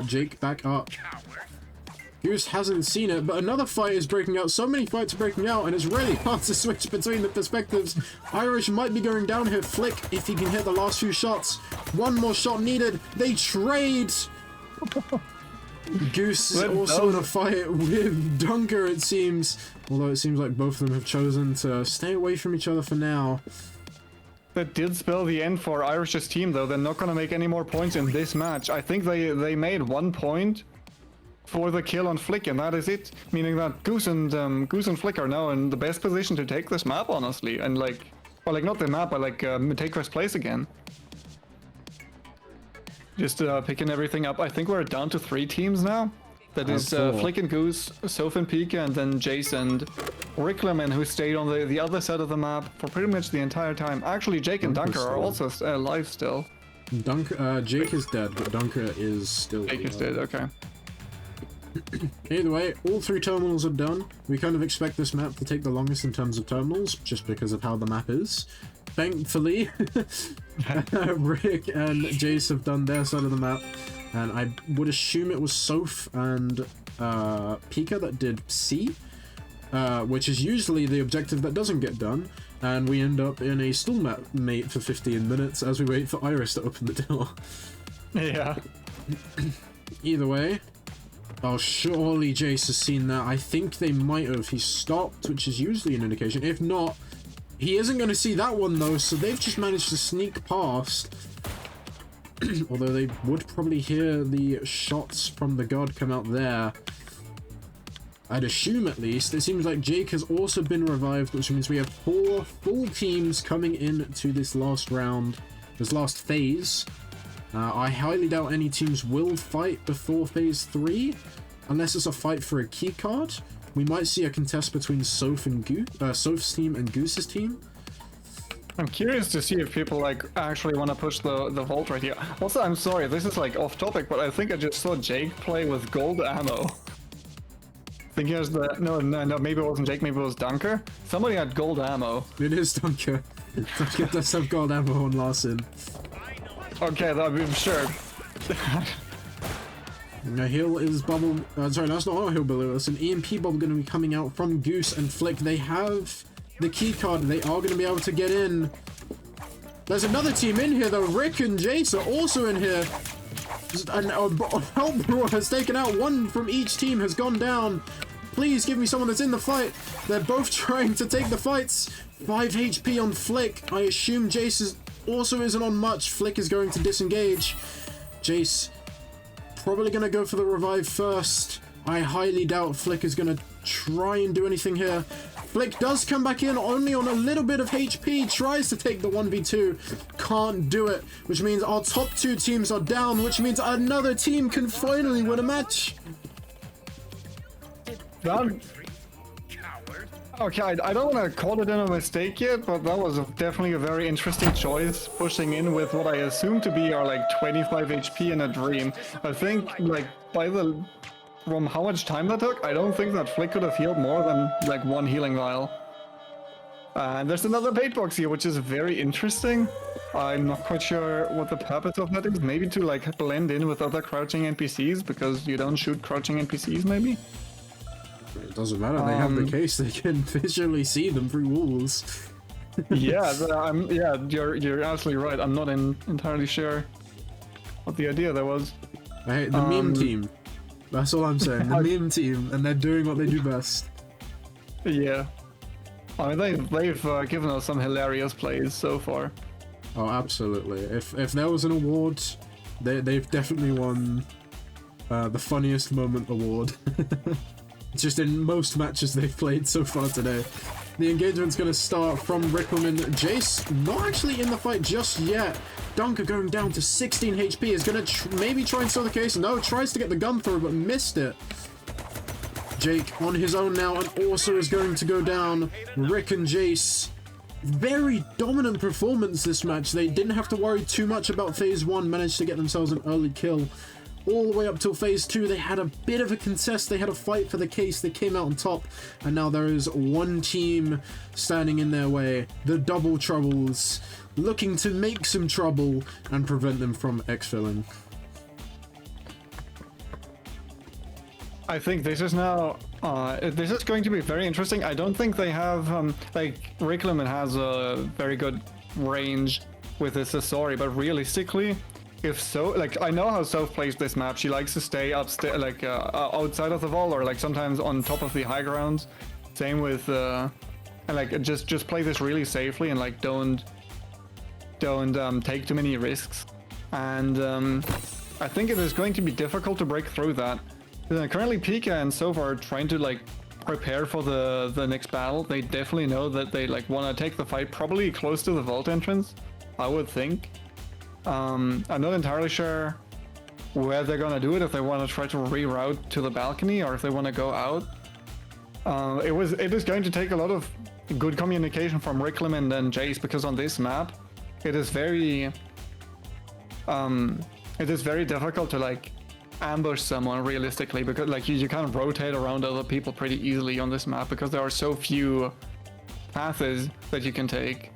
Jake back up. Goose hasn't seen it, but another fight is breaking out. So many fights are breaking out, and it's really hard to switch between the perspectives. Irish might be going down here. Flick, if he can hit the last few shots. One more shot needed. They trade! Goose is also in a fight with Dunker, it seems. Although it seems like both of them have chosen to stay away from each other for now. That did spell the end for Irish's team, though. They're not gonna make any more points in this match. I think they made 1 point for the kill on Flick, and that is it. Meaning that Goose and Flick are now in the best position to take this map, honestly, and not the map, but take first place again. Just picking everything up. I think we're down to 3 teams now. That is Flick and Goose, Soph and Pika, and then Jace and Ricklerman, who stayed on the other side of the map for pretty much the entire time. Actually, Jake and Dunker are also alive still. Jake is dead, but Dunker is still alive. Jake is dead, okay. Either way, all 3 terminals are done. We kind of expect this map to take the longest in terms of terminals, just because of how the map is. Thankfully, Rick and Jace have done their side of the map, and I would assume it was Soph and Pika that did C, which is usually the objective that doesn't get done, and we end up in a stalemate for 15 minutes as we wait for Iris to open the door. Yeah. Either way, oh, surely Jace has seen that. I think they might have. He stopped, which is usually an indication. If not, he isn't going to see that one, though, so they've just managed to sneak past. Although they would probably hear the shots from the god come out there. I'd assume, at least. It seems like Jake has also been revived, which means we have 4 full teams coming into this last round, this last phase. I highly doubt any teams will fight before phase 3, unless it's a fight for a keycard. We might see a contest between Soph's team and Goose's team. I'm curious to see if people actually want to push the vault right here. Also, I'm sorry, this is off topic, but I think I just saw Jake play with gold ammo. I think he has no, maybe it wasn't Jake, maybe it was Dunker. Somebody had gold ammo. It is Dunker. Let's have God ammo on Larson. Okay, I'm sure. Now heal is bubble. Sorry, that's not our hillbilly. That's an EMP bubble going to be coming out from Goose and Flick. They have the key card. They are going to be able to get in. There's another team in here though. Rick and Jace are also in here. And Help has taken out one from each team. Has gone down. Please give me someone that's in the fight. They're both trying to take the fights. 5 HP on Flick. I assume Jace also isn't on much. Flick is going to disengage. Jace probably going to go for the revive first. I highly doubt Flick is going to try and do anything here. Flick does come back in only on a little bit of HP. Tries to take the 1v2. Can't do it. Which means our top 2 teams are down. Which means another team can finally win a match. Okay, I don't want to call it a mistake yet, but that was definitely a very interesting choice, pushing in with what I assume to be our like 25 HP in a dream. I think like from how much time that took, I don't think that Flick could have healed more than like 1 healing vial. And there's another bait box here, which is very interesting. I'm not quite sure what the purpose of that is. Maybe to like blend in with other crouching NPCs, because you don't shoot crouching NPCs maybe? It doesn't matter, they have the case, they can visually see them through walls. Yeah, you're absolutely right. I'm not entirely sure what the idea there was. I hate the meme team. That's all I'm saying, the meme team, and they're doing what they do best. Yeah. I mean, they've given us some hilarious plays so far. Oh, absolutely. If there was an award, they've definitely won the funniest moment award. Just in most matches they've played so far today. The engagement's going to start from Rickleman. Jace not actually in the fight just yet. Dunker going down to 16 HP is going to maybe try and steal the case. No, tries to get the gun through but missed it. Jake on his own now and also is going to go down. Rick and Jace. Very dominant performance this match. They didn't have to worry too much about phase 1. Managed to get themselves an early kill. All the way up till phase 2, they had a bit of a contest. They had a fight for the case. They came out on top, and now there is one team standing in their way. The Double Troubles, looking to make some trouble and prevent them from exfilling. I think this is now. This is going to be very interesting. I don't think they have like Rickleman has a very good range with his Sasori, but realistically. If so, like, I know how Soph plays this map. She likes to stay upstairs, like, outside of the wall, or like sometimes on top of the high grounds. Same with, and like, just play this really safely and like don't take too many risks. And I think it is going to be difficult to break through that. Currently, Pika and Soph are trying to like prepare for the next battle. They definitely know that they like want to take the fight probably close to the vault entrance, I would think. I'm not entirely sure where they're gonna do it, if they want to try to reroute to the balcony or if they want to go out. It is going to take a lot of good communication from Rickleman and Jace, because on this map it is very difficult to like ambush someone realistically, because like you can't rotate around other people pretty easily on this map because there are so few paths that you can take.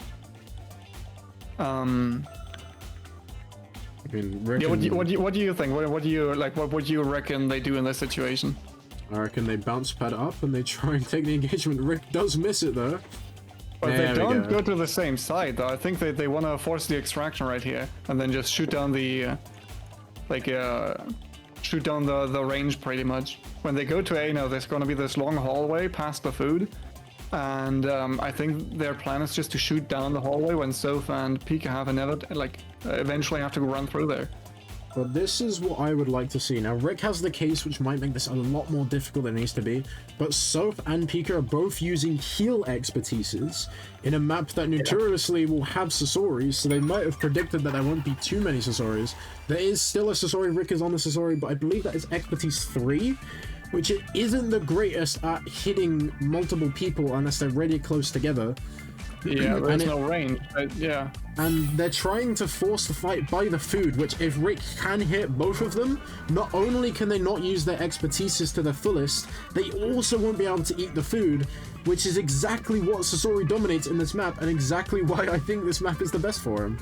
I mean, yeah, what do you think? What do you like? What would you reckon they do in this situation? I reckon they bounce pad up and they try and take the engagement. Rick does miss it though. But they don't go to the same side though. I think they want to force the extraction right here and then just shoot down the shoot down the range pretty much. When they go to A now, there's going to be this long hallway past the food. And I think their plan is just to shoot down the hallway when Soph and Pika have eventually have to run through there. But this is what I would like to see. Now, Rick has the case, which might make this a lot more difficult than it needs to be. But Soph and Pika are both using heal expertises in a map that notoriously will have Sasoris, so they might have predicted that there won't be too many Sasoris. There is still a Sasori. Rick is on the Sasori, but I believe that is expertise 3. Which it isn't the greatest at hitting multiple people unless they're really close together. Yeah, And there's it- no range. Yeah. And they're trying to force the fight by the food, which if Rick can hit both of them, not only can they not use their expertises to their fullest, they also won't be able to eat the food, which is exactly what Sasori dominates in this map, and exactly why I think this map is the best for him.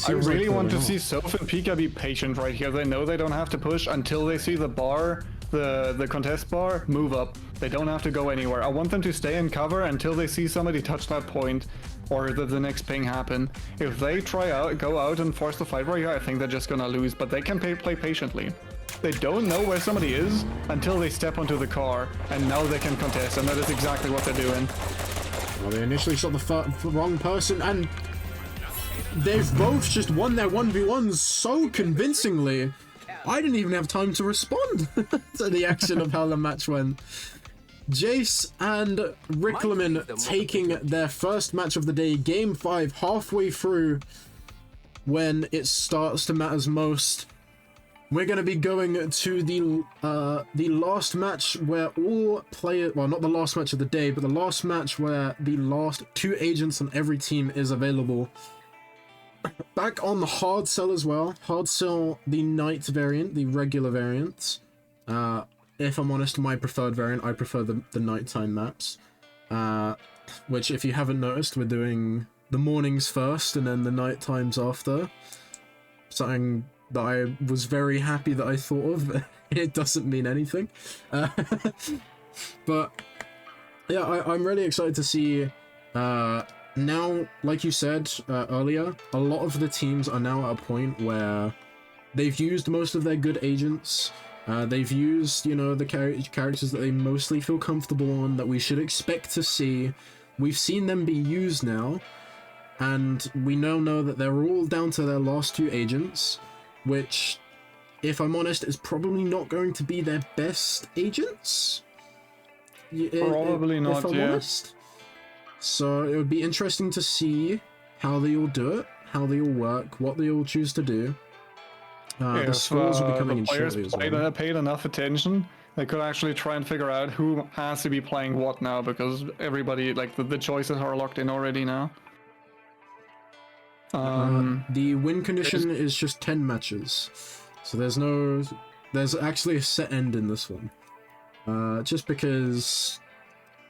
I Seems like really want to they're see not. Soph and Pika be patient right here. They know they don't have to push until they see the bar, the contest bar, move up. They don't have to go anywhere. I want them to stay in cover until they see somebody touch that point or the next ping happen. If they go out and force the fight right here, I think they're just gonna lose, but they can play patiently. They don't know where somebody is until they step onto the car, and now they can contest, and that is exactly what they're doing. Well, they initially shot the wrong person, and they've both just won their 1v1s so convincingly. I didn't even have time to respond to the action of how the match went. Jace and Rickleman taking their first match of the day, Game 5, halfway through when it starts to matter most. We're going to be going to the last match where all players, well, not the last match of the day, but the last match where the last 2 agents on every team is available. Back on the hard sell as well. Hard sell the night variant, the regular variant. If I'm honest, my preferred variant, I prefer the nighttime maps. Which, if you haven't noticed, we're doing the mornings first and then the night times after. Something that I was very happy that I thought of. It doesn't mean anything. But yeah, I'm really excited to see now, like you said earlier, a lot of the teams are now at a point where they've used most of their good agents. They've used, you know, the characters that they mostly feel comfortable on, that we should expect to see. We've seen them be used now, and we now know that they're all down to their last 2 agents, which, if I'm honest, is probably not going to be their best agents. Probably not, if I'm yeah. honest. So it would be interesting to see how they all do it, how they all work, what they all choose to do. The scores will be coming in players shortly as well. paid enough attention, they could actually try and figure out who has to be playing what now, because everybody, like, the choices are locked in already now. The win condition is just 10 matches, so there's actually a set end in this one. Just because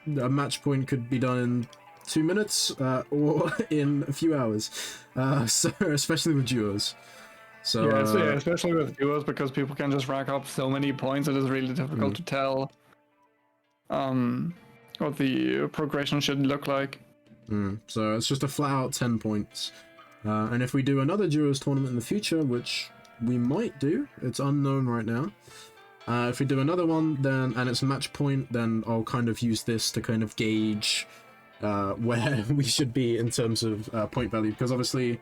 a match point could be done in 2 minutes or in a few hours. So especially with duos. So yeah, especially with duos, because people can just rack up so many points, it is really difficult to tell what the progression should look like. So it's just a flat out 10 points. And if we do another duos tournament in the future, which we might do, it's unknown right now. If we do another one, then and it's match point, then I'll kind of use this to kind of gauge where we should be in terms of point value, because obviously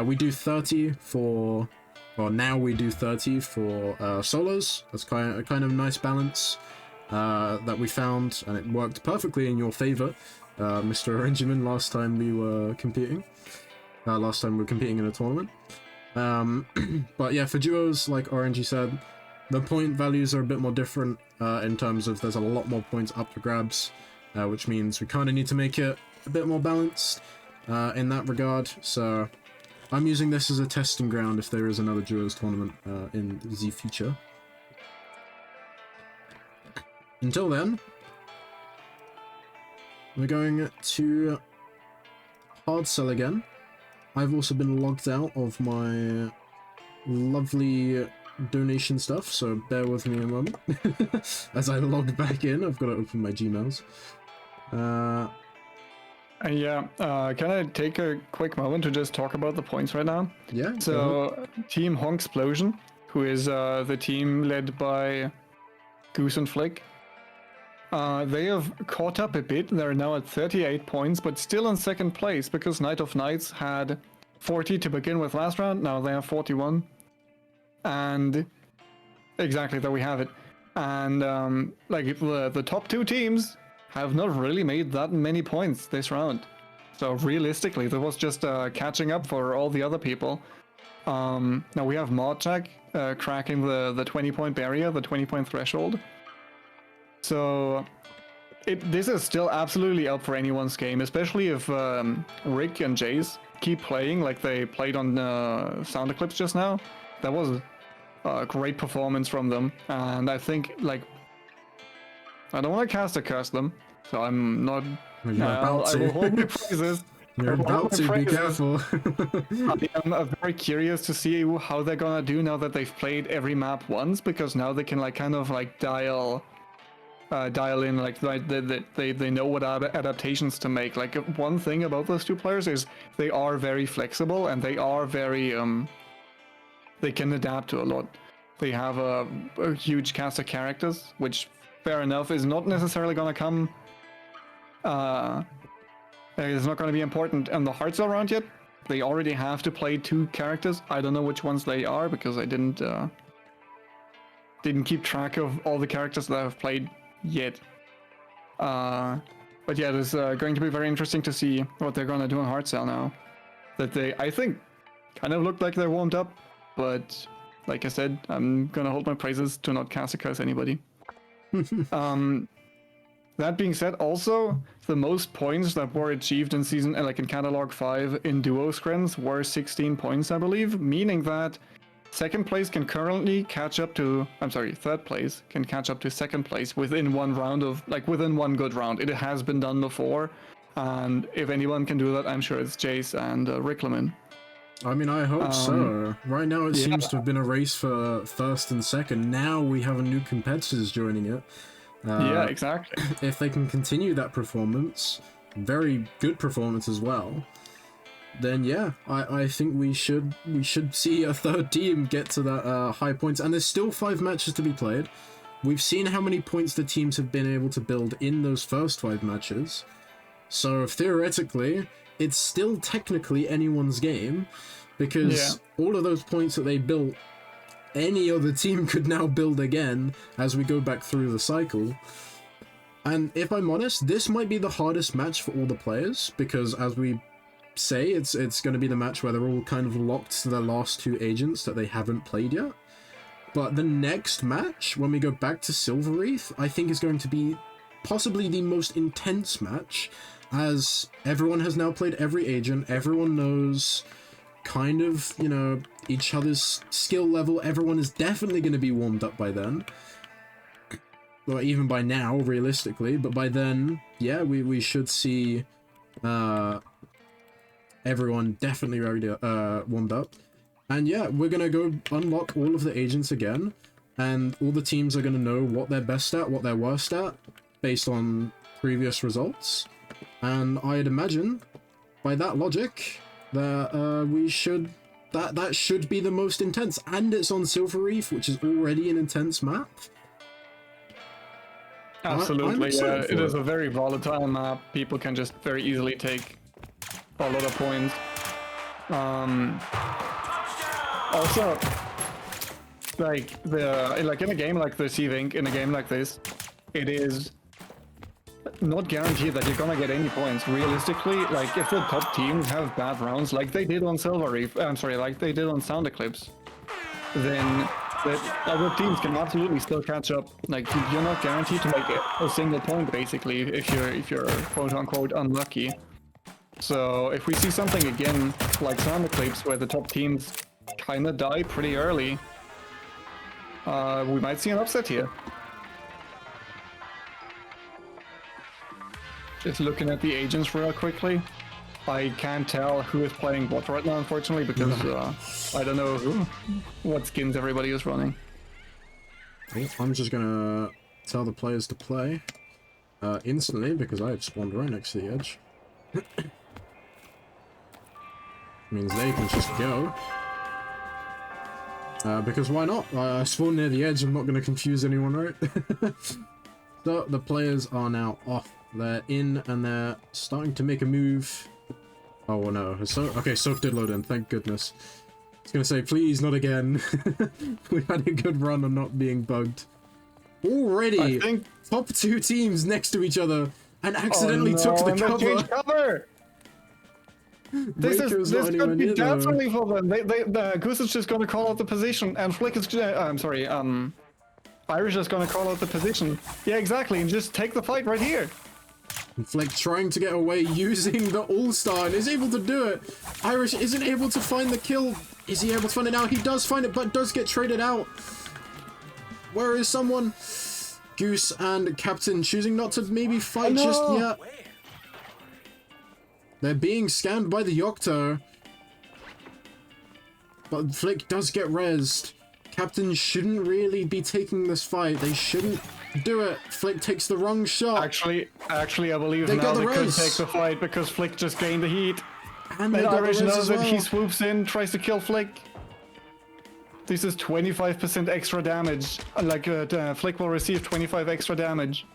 we do 30 for, well, now we do 30 for solos. That's kind of nice balance that we found, and it worked perfectly in your favor, Mr. Orangeman, last time we were competing. Last time we were competing in a tournament. But yeah, for duos, like RNG said, the point values are a bit more different in terms of there's a lot more points up for grabs, which means we kind of need to make it a bit more balanced in that regard. So I'm using this as a testing ground if there is another duos tournament in the future. Until then, we're going to hard sell again. I've also been logged out of my lovely donation stuff, so bear with me a moment. As I log back in, I've got to open my Gmails. Can I take a quick moment to just talk about the points right now? Yeah. So, Team Honksplosion, who is the team led by Goose and Flick, they have caught up a bit. They're now at 38 points, but still in second place, because Night of Nights had 40 to begin with last round. Now they have 41. And exactly, there we have it. And like the top 2 teams have not really made that many points this round. So realistically, there was just catching up for all the other people. Now we have Modjack cracking the 20-point barrier, the 20-point threshold. So this is still absolutely up for anyone's game, especially if Rick and Jace keep playing like they played on sound clips just now. That was a great performance from them, and I think like I don't want to cast a curse them, so I'm not. Well, you're about I to. will hold my praises. You're I will hold about my to. Be praises. careful. I'm very curious to see how they're gonna do now that they've played every map once, because now they can like kind of like dial in like they know what adaptations to make. Like one thing about those two players is they are very flexible and they are very they can adapt to a lot. They have a huge cast of characters, which fair enough is not necessarily gonna come. It's not gonna be important on the Heart Cell round yet. They already have to play 2 characters. I don't know which ones they are because I didn't keep track of all the characters that I've played yet. But yeah, it's going to be very interesting to see what they're gonna do on Heart Cell now. That they, I think, kind of look like they're warmed up, but like I said, I'm gonna hold my praises to not cast a curse anybody. That being said, also the most points that were achieved in season, like in Catalog 5 in duo screns were 16 points, I believe, meaning that second place can currently catch up to, third place can catch up to second place within one round of, like within one good round. It has been done before, and if anyone can do that, I'm sure it's Jace and Rickleman. I mean, I hope so. Right now it seems to have been a race for first and second. Now we have a new competitors joining it. Yeah, exactly. If they can continue that performance, very good performance as well, then yeah, I think we should see a third team get to that high points. And there's still 5 matches to be played. We've seen how many points the teams have been able to build in those first 5 matches. So theoretically, it's still technically anyone's game, because all of those points that they built, any other team could now build again as we go back through the cycle. And if I'm honest, this might be the hardest match for all the players, because as we say, it's going to be the match where they're all kind of locked to their last 2 agents that they haven't played yet. But the next match, when we go back to Silver Wreath, I think is going to be possibly the most intense match, as everyone has now played every agent, everyone knows kind of, you know, each other's skill level. Everyone is definitely going to be warmed up by then. Well, even by now, realistically, but by then, yeah, we should see everyone definitely already warmed up. And yeah, we're going to go unlock all of the agents again, and all the teams are going to know what they're best at, what they're worst at, based on previous results. And I'd imagine, by that logic, that we should... That should be the most intense, and it's on Silver Wreath, which is already an intense map. Absolutely, yeah, it is a very volatile map. People can just very easily take a lot of points. Also, like in a game like the Sea-Vink, in a game like this, it is not guaranteed that you're gonna get any points. Realistically, like if the top teams have bad rounds, like they did on Silver Reef, like they did on Sound Eclipse, then the other teams can absolutely still catch up. Like you're not guaranteed to make a single point basically if you're quote unquote unlucky. So if we see something again like Sound Eclipse where the top teams kind of die pretty early, we might see an upset here. Just looking at the agents real quickly, I can't tell who is playing what right now, unfortunately, because I don't know what skins everybody is running. I'm just gonna tell the players to play instantly, because I have spawned right next to the edge. Means they can just go. Because why not? I spawned near the edge, I'm not gonna confuse anyone, right? So the players are now off. They're in and they're starting to make a move. Oh no, okay, Soak did load in, thank goodness. I was gonna say, please, not again. We had a good run on not being bugged. Already, I think... top 2 teams next to each other and accidentally took the cover. This could be definitely for them. The Goose is just gonna call out the position, and Flick is Irish is gonna call out the position. Yeah, exactly, and just take the fight right here. And Flick trying to get away using the All-Star and is able to do it. Irish isn't able to find the kill. Is he able to find it now? He does find it, but does get traded out. Where is someone? Goose and Captain choosing not to maybe fight just yet. They're being scanned by the Yocto. But Flick does get rezzed. Captain shouldn't really be taking this fight. They shouldn't do it. Flick takes the wrong shot. Actually, I believe They now got the they could res. take the fight because Flick just gained the heat. And they got the Irish res knows as that he well. swoops in, tries to kill Flick. This is 25% extra damage. Flick will receive 25 extra damage.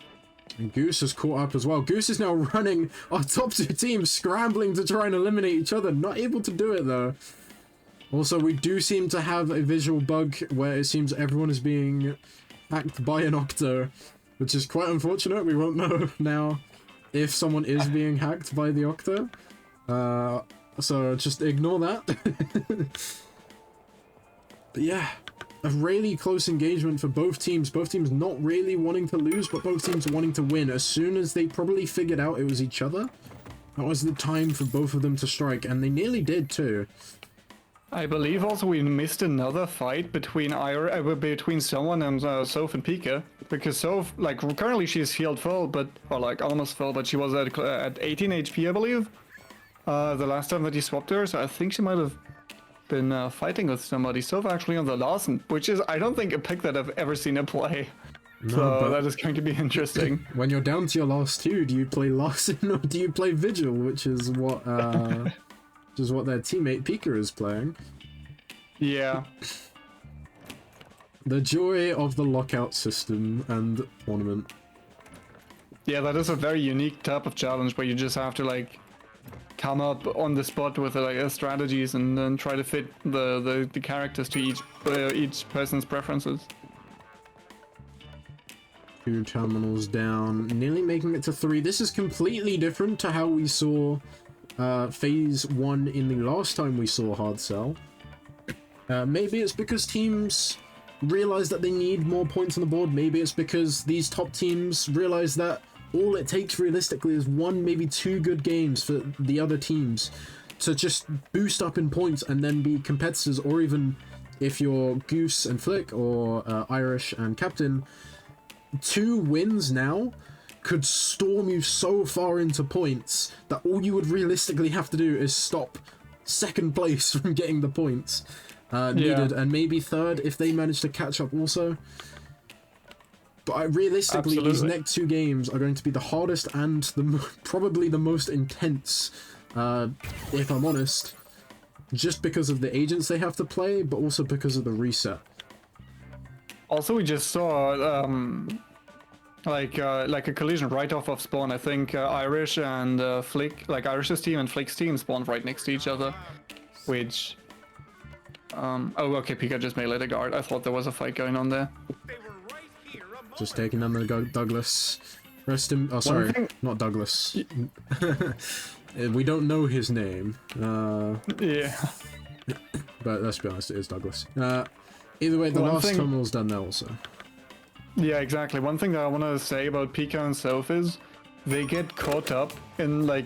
And Goose is caught up as well. Goose is now running our top two teams, scrambling to try and eliminate each other. Not able to do it though. Also, we do seem to have a visual bug where it seems everyone is being hacked by an Octo, which is quite unfortunate. We won't know now if someone is being hacked by the Octo. So just ignore that. But yeah, a really close engagement for both teams. Both teams not really wanting to lose, but both teams wanting to win. As soon as they probably figured out it was each other, that was the time for both of them to strike, and they nearly did too. I believe also we missed another fight between someone and Soph and Pika, because Soph, like, currently she's healed full, or like almost full, but she was at 18 HP, I believe, the last time that he swapped her, so I think she might have been fighting with somebody. Soph actually on the Lawson, which is, I don't think, a pick that I've ever seen her play. No, So but that is going to be interesting. when you're down to your last two, do you play Lawson or do you play Vigil, which is what their teammate Pika is playing. Yeah. The joy of the lockout system and tournament. Yeah, that is a very unique type of challenge where you just have to like come up on the spot with strategies and then try to fit the characters to each person's preferences. Two terminals down, nearly making it to 3. This is completely different to how we saw phase 1 in the last time we saw Hard Cell. Maybe it's because teams realize that they need more points on the board. Maybe it's because these top teams realize that all it takes realistically is 1, maybe 2 good games for the other teams to just boost up in points and then be competitors. Or even if you're Goose and Flick or Irish and Captain, 2 wins now could storm you so far into points that all you would realistically have to do is stop second place from getting the points needed, and maybe third if they manage to catch up also. But realistically, these next 2 games are going to be the hardest and probably the most intense, if I'm honest, just because of the agents they have to play, but also because of the reset. Also, we just saw like a collision right off of spawn. I think Irish and Flick, like Irish's team and Flick's team, spawned right next to each other, which. Oh, okay. Pika just meleeed a guard. I thought there was a fight going on there. Just taking down the Douglas. Rest him. Oh, sorry, not Douglas. We don't know his name. Yeah. But let's be honest, it is Douglas. Either way, the last terminal's done there also. Yeah, exactly. One thing that I want to say about Pika and Soph is they get caught up in they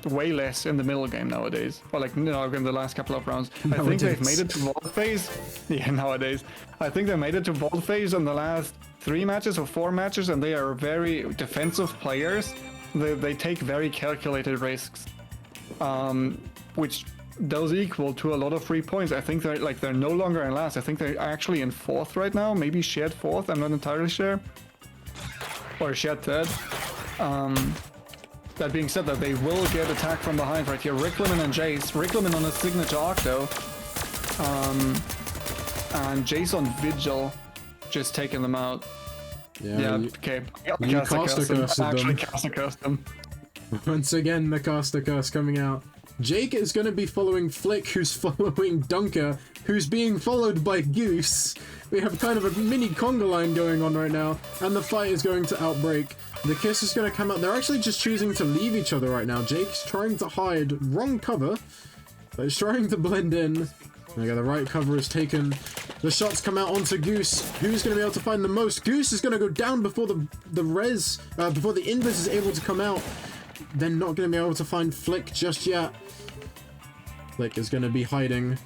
way less in the middle game nowadays, or in the last couple of rounds. I think they've made it to vault phase. Yeah, nowadays. I think they made it to vault phase in the last 3 matches or 4 matches, and they are very defensive players. They take very calculated risks, which does equal to a lot of free points. I think they're no longer in last. I think they're actually in 4th right now, maybe shared 4th. I'm not entirely sure. Or shared 3rd. That being said, that they will get attacked from behind right here. Rickleman and Jace. Rickleman on a signature Octo. And Jace on Vigil, just taking them out. Yeah, okay. You caster cursed them. Actually caster cursed them. Once again, the caster curse coming out. Jake is going to be following Flick, who's following Dunker, who's being followed by Goose. We have kind of a mini conga line going on right now, and the fight is going to outbreak. The kiss is going to come out. They're actually just choosing to leave each other right now. Jake's trying to hide wrong cover, but he's trying to blend in. There you go, the right cover is taken. The shots come out onto Goose. Who's going to be able to find the most? Goose is going to go down before the before the Invis is able to come out. They're not going to be able to find Flick just yet. Flick is going to be hiding.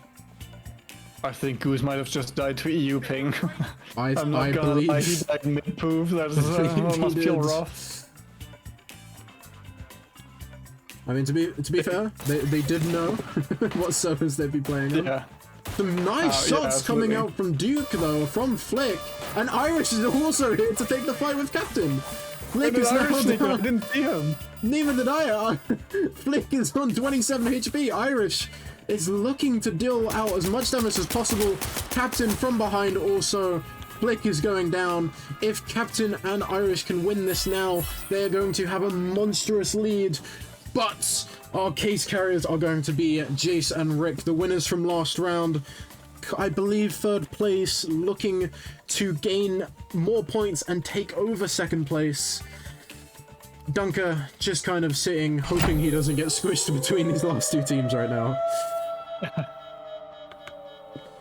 I think Goose might have just died to EU ping. I'm not I gonna believe lie, he died mid-poof. That must he feel did. rough. I mean, to be fair, they did know what servers they'd be playing on. Yeah. Some nice Yeah, shots coming absolutely. out from Duke, though, from Flick. And Irish is also here to take the fight with Captain. Flick is now I down. didn't see him. Neither did I. Flick is on 27 HP. Irish is looking to deal out as much damage as possible. Captain from behind also. Flick is going down. If Captain and Irish can win this now, they're going to have a monstrous lead. But our case carriers are going to be Jace and Rick, the winners from last round. I believe third place, looking to gain more points and take over second place. Dunker just kind of sitting, hoping he doesn't get squished between these last two teams right now.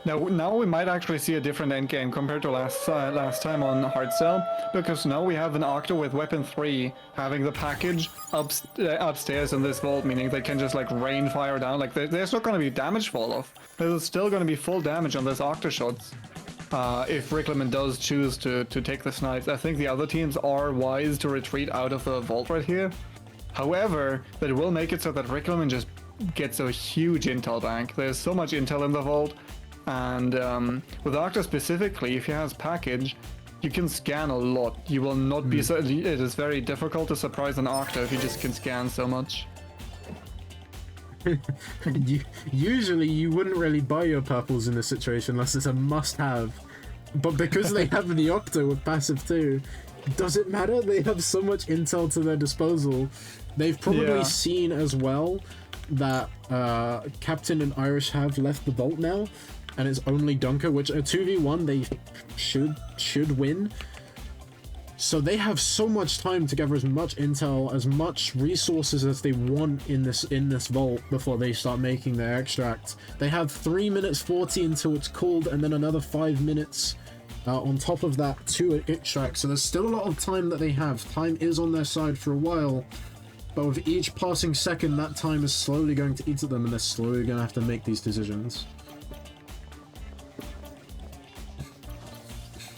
Now we might actually see a different endgame compared to last time on Hardcell, because now we have an Octo with Weapon 3 having the package upstairs in this vault, meaning they can just like rain fire down. Like there's not going to be damage fall off. There's still going to be full damage on this Octo shots. If Rickleman does choose to take the snipes, I think the other teams are wise to retreat out of the vault right here. However, that will make it so that Rickleman just gets a huge intel bank. There's so much intel in the vault. And with Octa specifically, if he has package, you can scan a lot. You will not be so. It is very difficult to surprise an Octa if you just can scan so much. Usually you wouldn't really buy your purples in this situation unless it's a must-have. But because they have the Octo with passive too, does it matter? They have so much intel to their disposal. They've probably seen as well that Captain and Irish have left the vault now. And it's only Dunker, which a 2v1 they should win. So they have so much time to gather as much intel, as much resources as they want in this vault before they start making their extract. They have 3 minutes 40 until it's called, and then another 5 minutes on top of that to extract. So there's still a lot of time that they have. Time is on their side for a while, but with each passing second, that time is slowly going to eat at them, and they're slowly going to have to make these decisions.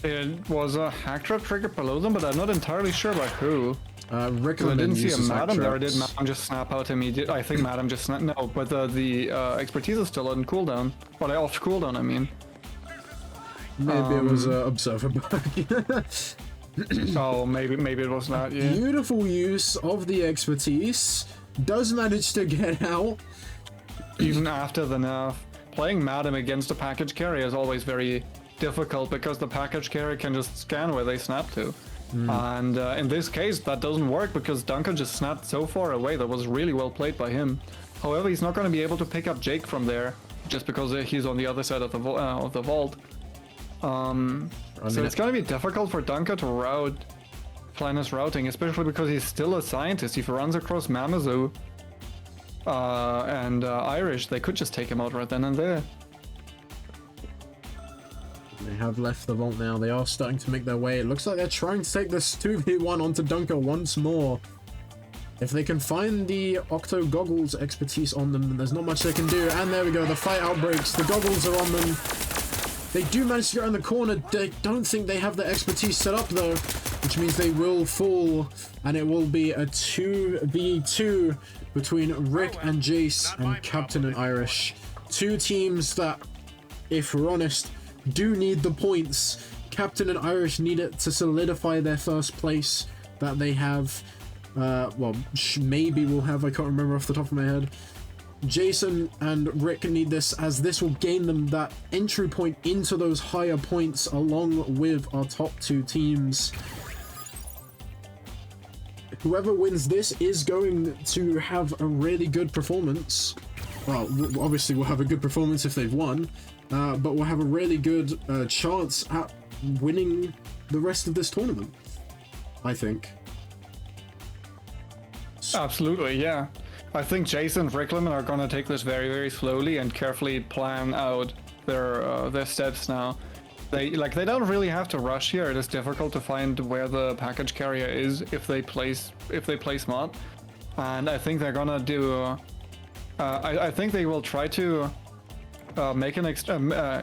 It was a hack trap triggered below them, but I'm not entirely sure by who. Rick I didn't see a uses Madam hack there, or did traps. Madam just snap out immediately? I think Madam just snapped. No, but the expertise is still on cooldown. Well, off cooldown, I mean. Maybe it was an observer bug. Oh, maybe it was not, yeah. Beautiful use of the expertise. Does manage to get out. Even after the nerf. Playing Madam against a package carrier is always very difficult because the package carrier can just scan where they snap to. And in this case, that doesn't work because Duncan just snapped so far away. That was really well played by him. However, he's not going to be able to pick up Jake from there just because he's on the other side of the vault. So it's going to be difficult for Duncan to plan his routing, especially because he's still a scientist. If he runs across Mamazu and Irish, they could just take him out right then and there. They have left the vault now. They are starting to make their way. It looks like they're trying to take this 2v1 onto Dunker once more. If they can find the Octo Goggles expertise on them, then there's not much they can do. And there we go. The fight outbreaks. The goggles are on them. They do manage to get around the corner. They don't think they have the expertise set up, though, which means they will fall. And it will be a 2v2 between Rick and Jace and Captain and Irish. Two teams that, if we're honest, do need the points. Captain and Irish need it to solidify their first place that they have. Well, maybe will have, I can't remember off the top of my head. Jason and Rick need this, as this will gain them that entry point into those higher points along with our top two teams. Whoever wins this is going to have a really good performance. Well, obviously we'll have a good performance if they've won, but we'll have a really good chance at winning the rest of this tournament, I think. Absolutely, yeah. I think Jason and Rickleman are gonna take this very, very slowly and carefully plan out their steps now. They don't really have to rush here. It is difficult to find where the package carrier is if they play smart, and I think they're gonna do. I think they will try to make an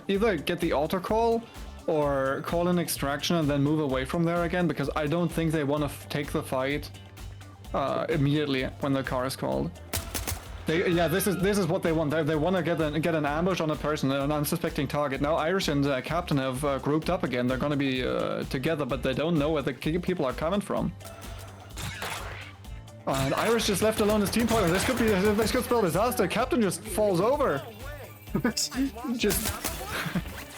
either get the auto call or call an extraction and then move away from there again, because I don't think they want to take the fight immediately when the car is called. This is what they want. They want to get an ambush on a person, an unsuspecting target. Now Irish and Captain have grouped up again. They're going to be together, but they don't know where the people are coming from. And Irish just left alone his team partner. This could spell disaster. Captain just falls over. Just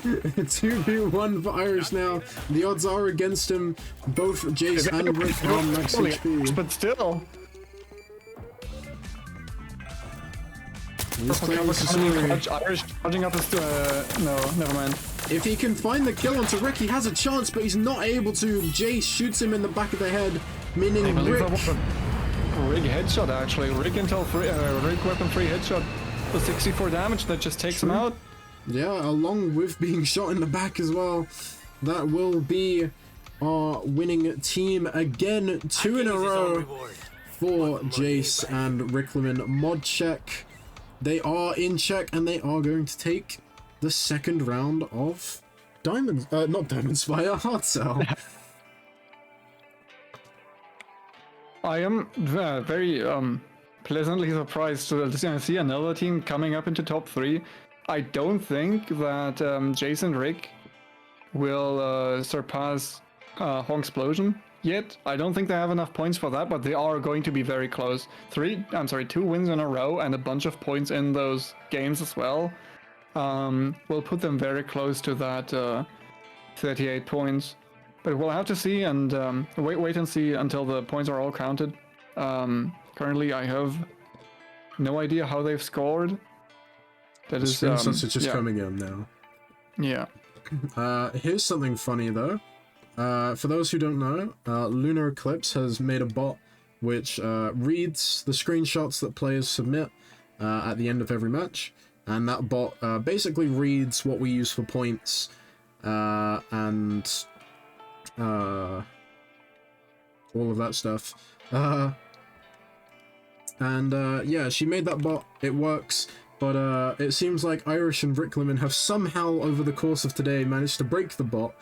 2v1 for Irish now. The odds are against him. Both Jace and Rick are on max HP. But still. Irish charging up his... no, never mind. If he can find the kill onto Rick, he has a chance, but he's not able to. Jace shoots him in the back of the head, meaning Rick... Rig headshot, actually. Rig Intel 3, Rig Weapon 3 headshot for 64 damage that just takes him out. Yeah, along with being shot in the back as well. That will be our winning team again. 2 in a row for Jace and Rickleman. Mod check. They are in check, and they are going to take the second round of not Diamond Spire, Hard Cell. I am very pleasantly surprised to see another team coming up into top 3. I don't think that Jason Rick will surpass Honksplosion yet. I don't think they have enough points for that, but they are going to be very close. 2 wins in a row and a bunch of points in those games as well will put them very close to that 38 points. But we'll have to see and wait and see until the points are all counted. Currently, I have no idea how they've scored. That is screenshots are just coming in now. Yeah. Here's something funny though. For those who don't know, Lunar Eclipse has made a bot which reads the screenshots that players submit at the end of every match, and that bot basically reads what we use for points and all of that stuff. Yeah, she made that bot. It works. But it seems like Irish and Rickleman have somehow, over the course of today, managed to break the bot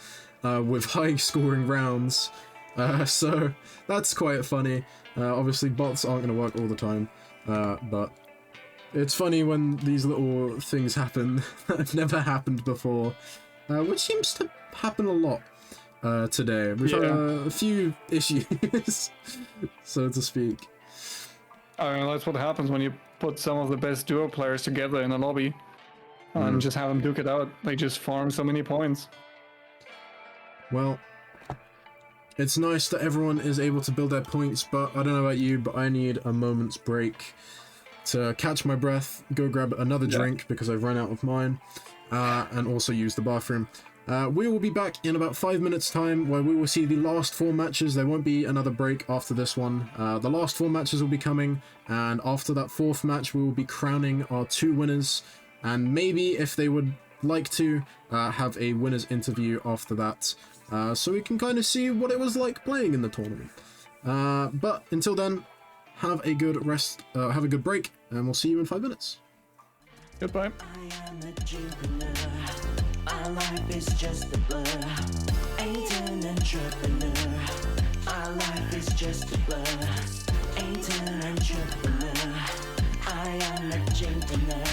with high-scoring rounds. So that's quite funny. Obviously, bots aren't going to work all the time, but it's funny when these little things happen that have never happened before, which seems to happen a lot today. We've had a few issues, so to speak. I mean, that's what happens when you put some of the best duo players together in a lobby and just have them duke it out. They just farm so many points. Well, it's nice that everyone is able to build their points, but I don't know about you, but I need a moment's break to catch my breath, go grab another drink because I've run out of mine, and also use the bathroom. We will be back in about 5 minutes time where we will see the last 4 matches. There won't be another break after this one. The last 4 matches will be coming, and after that 4th match we will be crowning our 2 winners, and maybe if they would like to have a winners interview after that, so we can kind of see what it was like playing in the tournament. But until then, have a good rest, have a good break, and we'll see you in 5 minutes. Goodbye. I am a entrepreneur. My life is just a blur. Ain't an entrepreneur. My life is just a blur. Ain't an entrepreneur. I am a entrepreneur.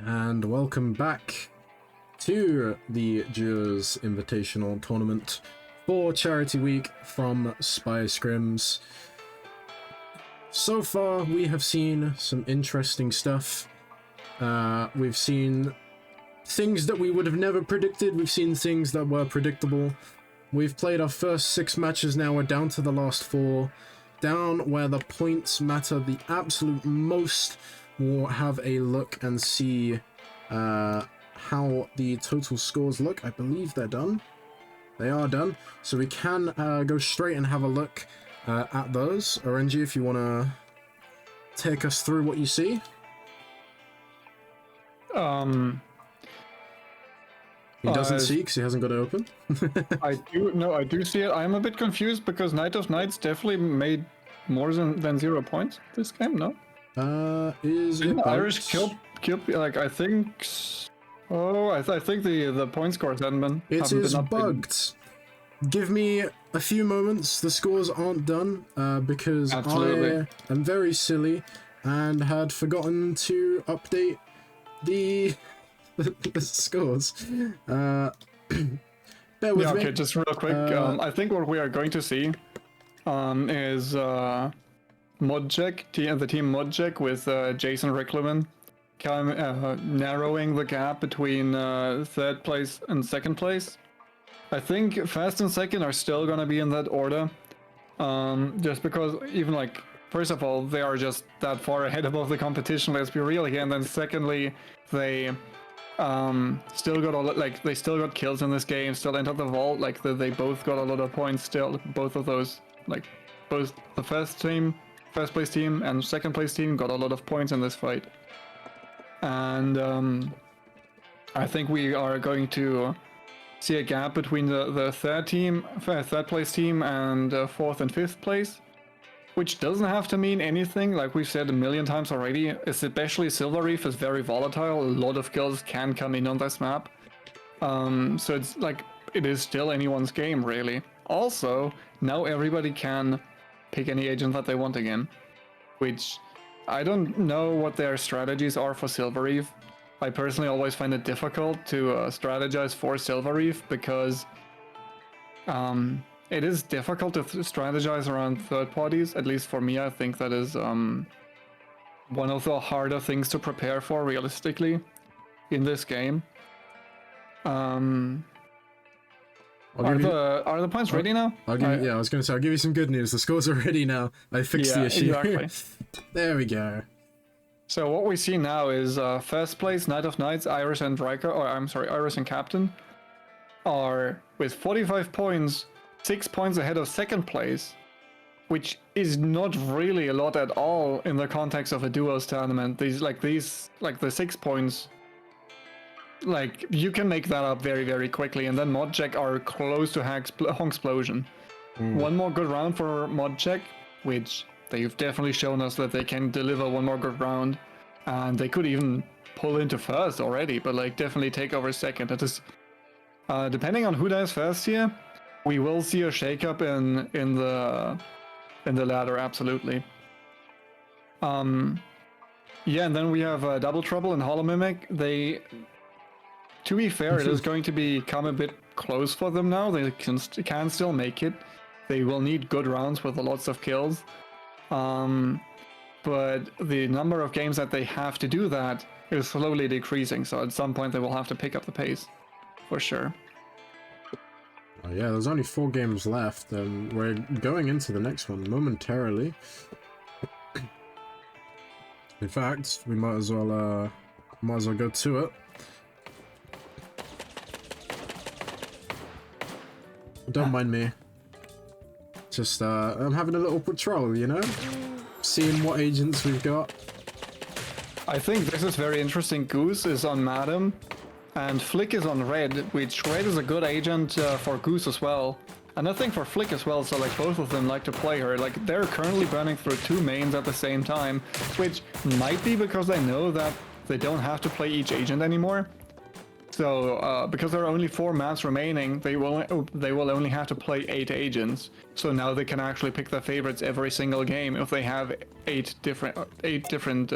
And welcome back to the Duos Invitational Tournament for Charity Week from Spy Scrims. So far, we have seen some interesting stuff. We've seen things that we would have never predicted. We've seen things that were predictable. We've played our first 6 matches now. We're down to the last 4. Down where the points matter the absolute most. We'll have a look and see how the total scores look. I believe they're done. They are done. So we can go straight and have a look at those. Orenji, if you want to take us through what you see. He doesn't see because he hasn't got it open. I do see it. I'm a bit confused because Knight of Knights definitely made more than 0 points this game, no? Is it Irish kill like I think I think the point scores haven't been bugged. Give me a few moments. The scores aren't done because Absolutely. I am very silly and had forgotten to update the scores. Bear with me. Okay, just real quick. I think what we are going to see is Modjek, the team Modjek with Jason Rickleman narrowing the gap between 3rd place and 2nd place. I think first and second are still gonna be in that order, just because even like first of all they are just that far ahead above the competition. Let's be real here, and then secondly they still got kills in this game, still entered the vault. Like they both got a lot of points still. Both of those, like both the first place team and 2nd place team got a lot of points in this fight. And I think we are going to see a gap between the third place team and 4th and 5th place, which doesn't have to mean anything. Like we've said a million times already, especially Silver Reef is very volatile. A lot of kills can come in on this map. So it's like, it is still anyone's game, really. Also, now everybody can pick any agent that they want again, which I don't know what their strategies are for Silver Reef. I personally always find it difficult to strategize for Silver Reef because it is difficult to strategize around third parties. At least for me, I think that is one of the harder things to prepare for realistically in this game. Are the points ready now? I was going to say, I'll give you some good news. The scores are ready now. I fixed the issue. Exactly. There we go. So what we see now is first place, Knight of Knights, Iris and Iris and Captain are with 45 points, 6 points ahead of 2nd place, which is not really a lot at all in the context of a duos tournament. These the 6 points, like you can make that up very, very quickly. And then Modjek are close to Honksplosion. One more good round for Modjek, which they've definitely shown us that they can deliver one more good round, and they could even pull into first already, but like definitely take over 2nd. That is, depending on who does first here, we will see a shakeup in the ladder, absolutely. Yeah, and then we have Double Trouble and Hollow Mimic. To be fair, it is going to become a bit close for them now. They can still make it. They will need good rounds with lots of kills. But the number of games that they have to do that is slowly decreasing. So at some point they will have to pick up the pace, for sure. Oh yeah, there's only 4 games left, and we're going into the next one momentarily. In fact, we might as well go to it. Don't mind me. Just I'm having a little patrol, you know? Seeing what agents we've got. I think this is very interesting. Goose is on Madam, and Flick is on Red, which Red is a good agent for Goose as well. And I think for Flick as well, so like both of them like to play her. Like they're currently burning through 2 mains at the same time, which might be because they know that they don't have to play each agent anymore. So because there are only 4 maps remaining, they will only have to play 8 agents. So now they can actually pick their favorites every single game if they have 8 different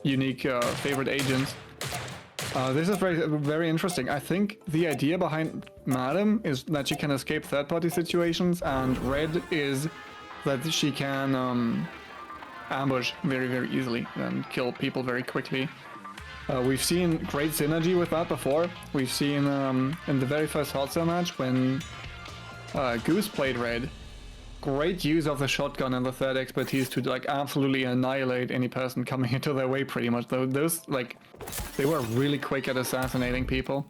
unique favorite agents. This is very, very interesting. I think the idea behind Madam is that she can escape third-party situations, and Red is that she can ambush very, very easily and kill people very quickly. We've seen great synergy with that before. We've seen in the very first Hot Cell match when Goose played Red. Great use of the shotgun and the third expertise to like absolutely annihilate any person coming into their way pretty much. Those like, they were really quick at assassinating people.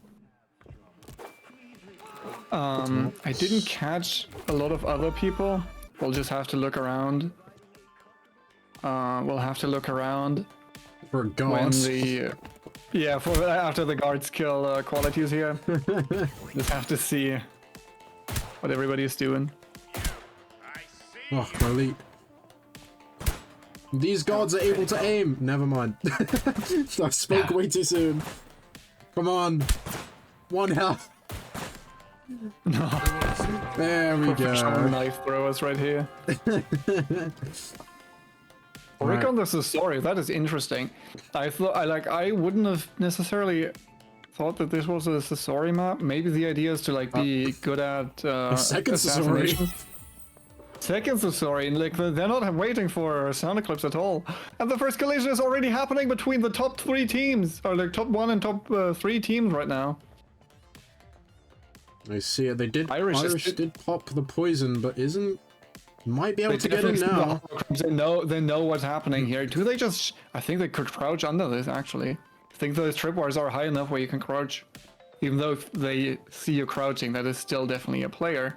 I didn't catch a lot of other people. We'll just have to look around. We'll have to look around For when gods. for after the guard skill qualities here. Just have to see what everybody is doing. Oh, my leap. These guards are able to aim. Never mind. I spoke way too soon. Come on. One health. There we Professional go. knife throwers right here. Rick on the Sasori, that is interesting. I wouldn't have necessarily thought that this was a Sasori map. Maybe the idea is to like be good at second assassination. Second Sasori, and like they're not waiting for sound eclipse at all. And the first collision is already happening between the top 3 teams, or like top 1 and top 3 teams right now. I see it. They did. Irish did pop the poison, but might be able to get in definitely now. They know what's happening here. Do they just? I think they could crouch under this actually. I think those tripwires are high enough where you can crouch. Even though if they see you crouching, that is still definitely a player.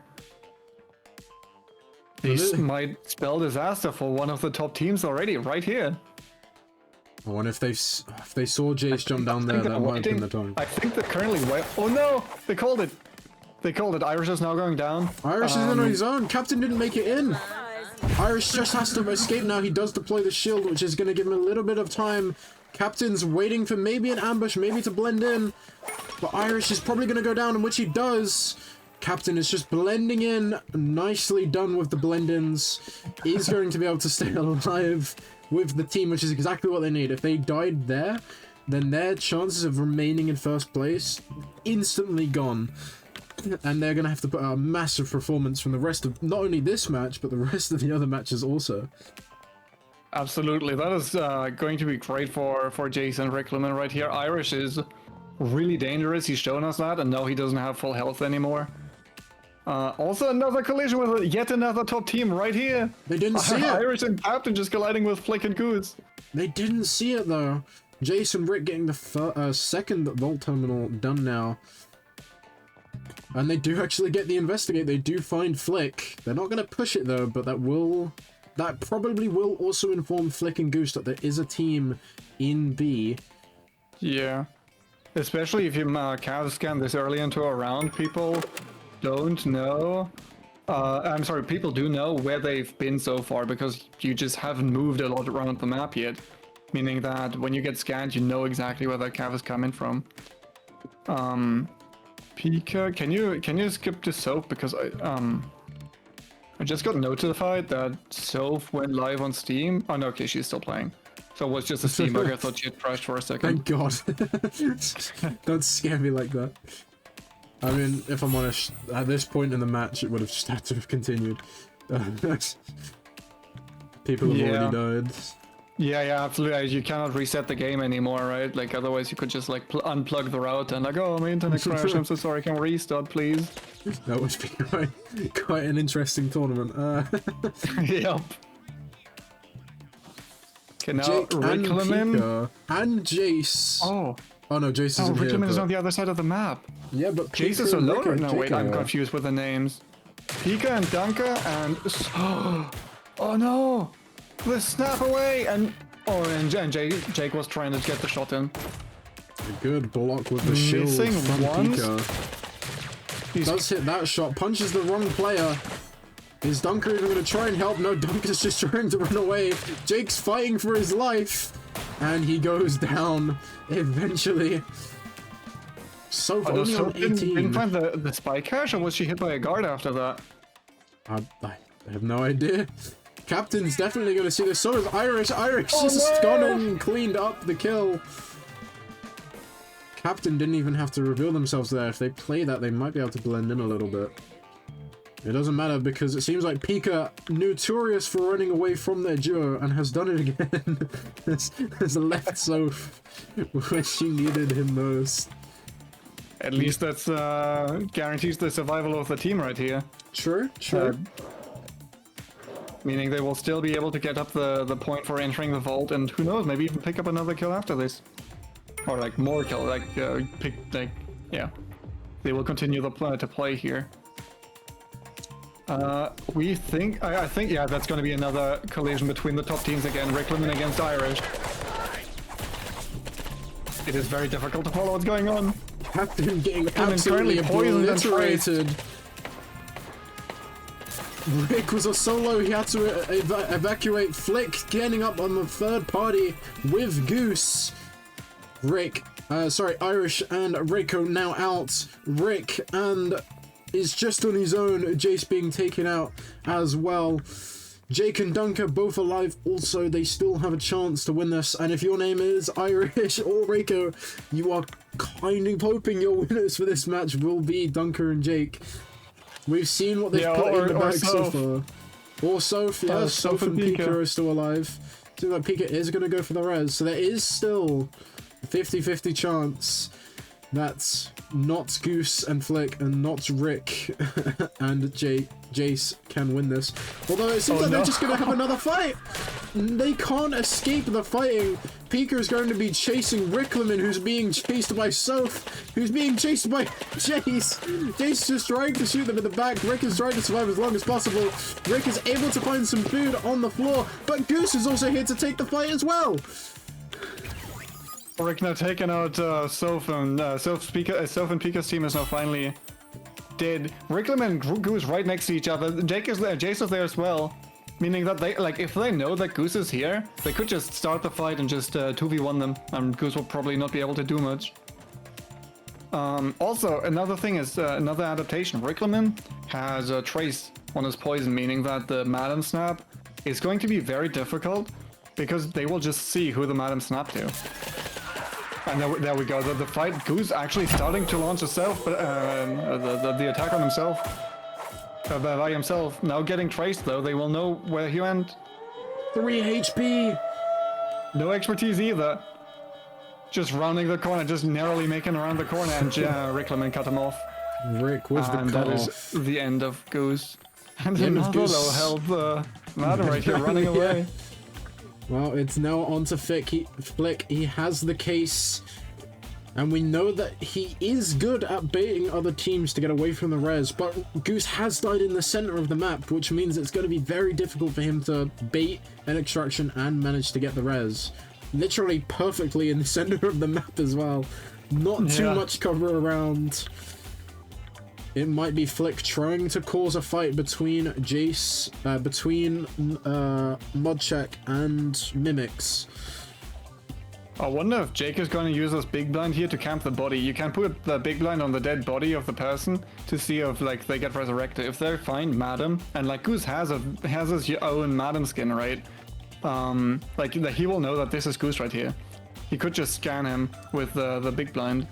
This might spell disaster for one of the top teams already, right here. I wonder if they saw Jace jump down there, that might have been the time. I think they're currently oh no! They called it! They called it. Irish is now going down. Irish is in on his own. Captain didn't make it in. Irish just has to escape now. He does deploy the shield, which is going to give him a little bit of time. Captain's waiting for maybe an ambush, maybe to blend in. But Irish is probably going to go down, in which he does. Captain is just blending in. Nicely done with the blend-ins. He's going to be able to stay alive with the team, which is exactly what they need. If they died there, then their chances of remaining in first place instantly gone. And they're going to have to put out a massive performance from the rest of not only this match, but the rest of the other matches also. Absolutely. That is going to be great for Jason Rickleman right here. Irish is really dangerous. He's shown us that, and no, he doesn't have full health anymore. Also, another collision with yet another top team right here. They didn't see it. Irish and Captain just colliding with Flick and Goose. They didn't see it, though. Jason Rick getting the second Vault Terminal done now. And they do actually get the investigate. They do find Flick. They're not going to push it though, but that probably will also inform Flick and Goose that there is a team in B. Yeah. Especially if you cav scan this early into a round, people don't know. I'm sorry, people do know where they've been so far because you just haven't moved a lot around the map yet. Meaning that when you get scanned, you know exactly where that cav is coming from. Pika, can you skip to Soap because I just got notified that Soap went live on Steam. Oh no, okay, she's still playing. So it was just a Steam bug. I thought she had crashed for a second. Thank God. Don't scare me like that. I mean, if I'm honest, at this point in the match, it would have just had to have continued. People have already died. Yeah, absolutely. You cannot reset the game anymore, right? Like, otherwise you could just, like, unplug the router and, like, oh, my internet crashed, I'm so sorry, can we restart, please? That would be quite an interesting tournament. Yep. Okay, now Jake and Rickleman. Pika and Jace. Oh no, Jace isn't here. Rickleman is but- on the other side of the map. Yeah, but Jace Pika is and alone Rick right and now. Wait, I'm Pika- confused with the names. Pika and Dunka and... Oh no! The snap away! And Jake was trying to get the shot in. A good block with the shield Missing from once. Pika. Does hit that shot, punches the wrong player. Is Dunker even going to try and help? No, Dunker's just trying to run away. Jake's fighting for his life. And he goes down eventually. So far, only on 18. Didn't find the spy cache, or was she hit by a guard after that? I have no idea. Captain's definitely going to see this. So is Irish. Irish just gone and cleaned up the kill. Captain didn't even have to reveal themselves there. If they play that, they might be able to blend in a little bit. It doesn't matter because it seems like Pika, notorious for running away from their duo, and has done it again. has left Soph when she needed him most. At least that's guarantees the survival of the team right here. True, true. Meaning they will still be able to get up the point for entering the vault, and who knows, maybe even pick up another kill after this. Or like more kill, like yeah. They will continue to play here. We think, I think, yeah, that's going to be another collision between the top teams again. Rickleman against Irish. It is very difficult to follow what's going on. Captain getting Captain absolutely poisoned and obliterated. Rick was a solo, he had to evacuate. Flick getting up on the third party with Goose. Irish and Reiko now out. Rick and is just on his own. Jace being taken out as well. Jake and Dunker both alive. Also, they still have a chance to win this. And if your name is Irish or Reiko, you are kind of hoping your winners for this match will be Dunker and Jake. We've seen what they've put in the bag so far. Or Soph, yeah, Soph and Pika are still alive. Seems like Pika is going to go for the res. So there is still a 50-50 chance that not Goose and Flick and not Rick and Jace can win this. Although it seems like they're just going to have another fight. They can't escape the fighting. Pika is going to be chasing Rickleman, who's being chased by Soph, who's being chased by Jace. Jace is trying to shoot them in the back. Rick is trying to survive as long as possible. Rick is able to find some food on the floor, but Goose is also here to take the fight as well. Rick now taking out Soph, and Soph and Pika's team is now finally dead. Rickleman and Goose right next to each other. Jace is there as well. Meaning that they, like, if they know that Goose is here, they could just start the fight and just 2v1 them, and Goose will probably not be able to do much. Also, another thing is another adaptation. Rickleman has a trace on his poison, meaning that the Madam Snap is going to be very difficult because they will just see who the Madam Snap to. And there we go. The fight, Goose actually starting to launch itself, but the attack on himself. By himself. Now getting traced though, they will know where he went. 3 HP! No expertise either. Just rounding the corner, just narrowly making around the corner, and Rickleman cut him off. Rick was the and that is the end of Goose. And another low health Madam right here running away. Well, it's now on to Flick. He has the case. And we know that he is good at baiting other teams to get away from the res, but Goose has died in the center of the map, which means it's going to be very difficult for him to bait an extraction and manage to get the res. Literally perfectly in the center of the map as well. Not too much cover around. It might be Flick trying to cause a fight between Jace, between Modcheck and Mimics. I wonder if Jake is going to use this big blind here to camp the body. You can put the big blind on the dead body of the person to see if like they get resurrected. If they find Madam, and like Goose has his own Madam skin, right? Like he will know that this is Goose right here. He could just scan him with the big blind.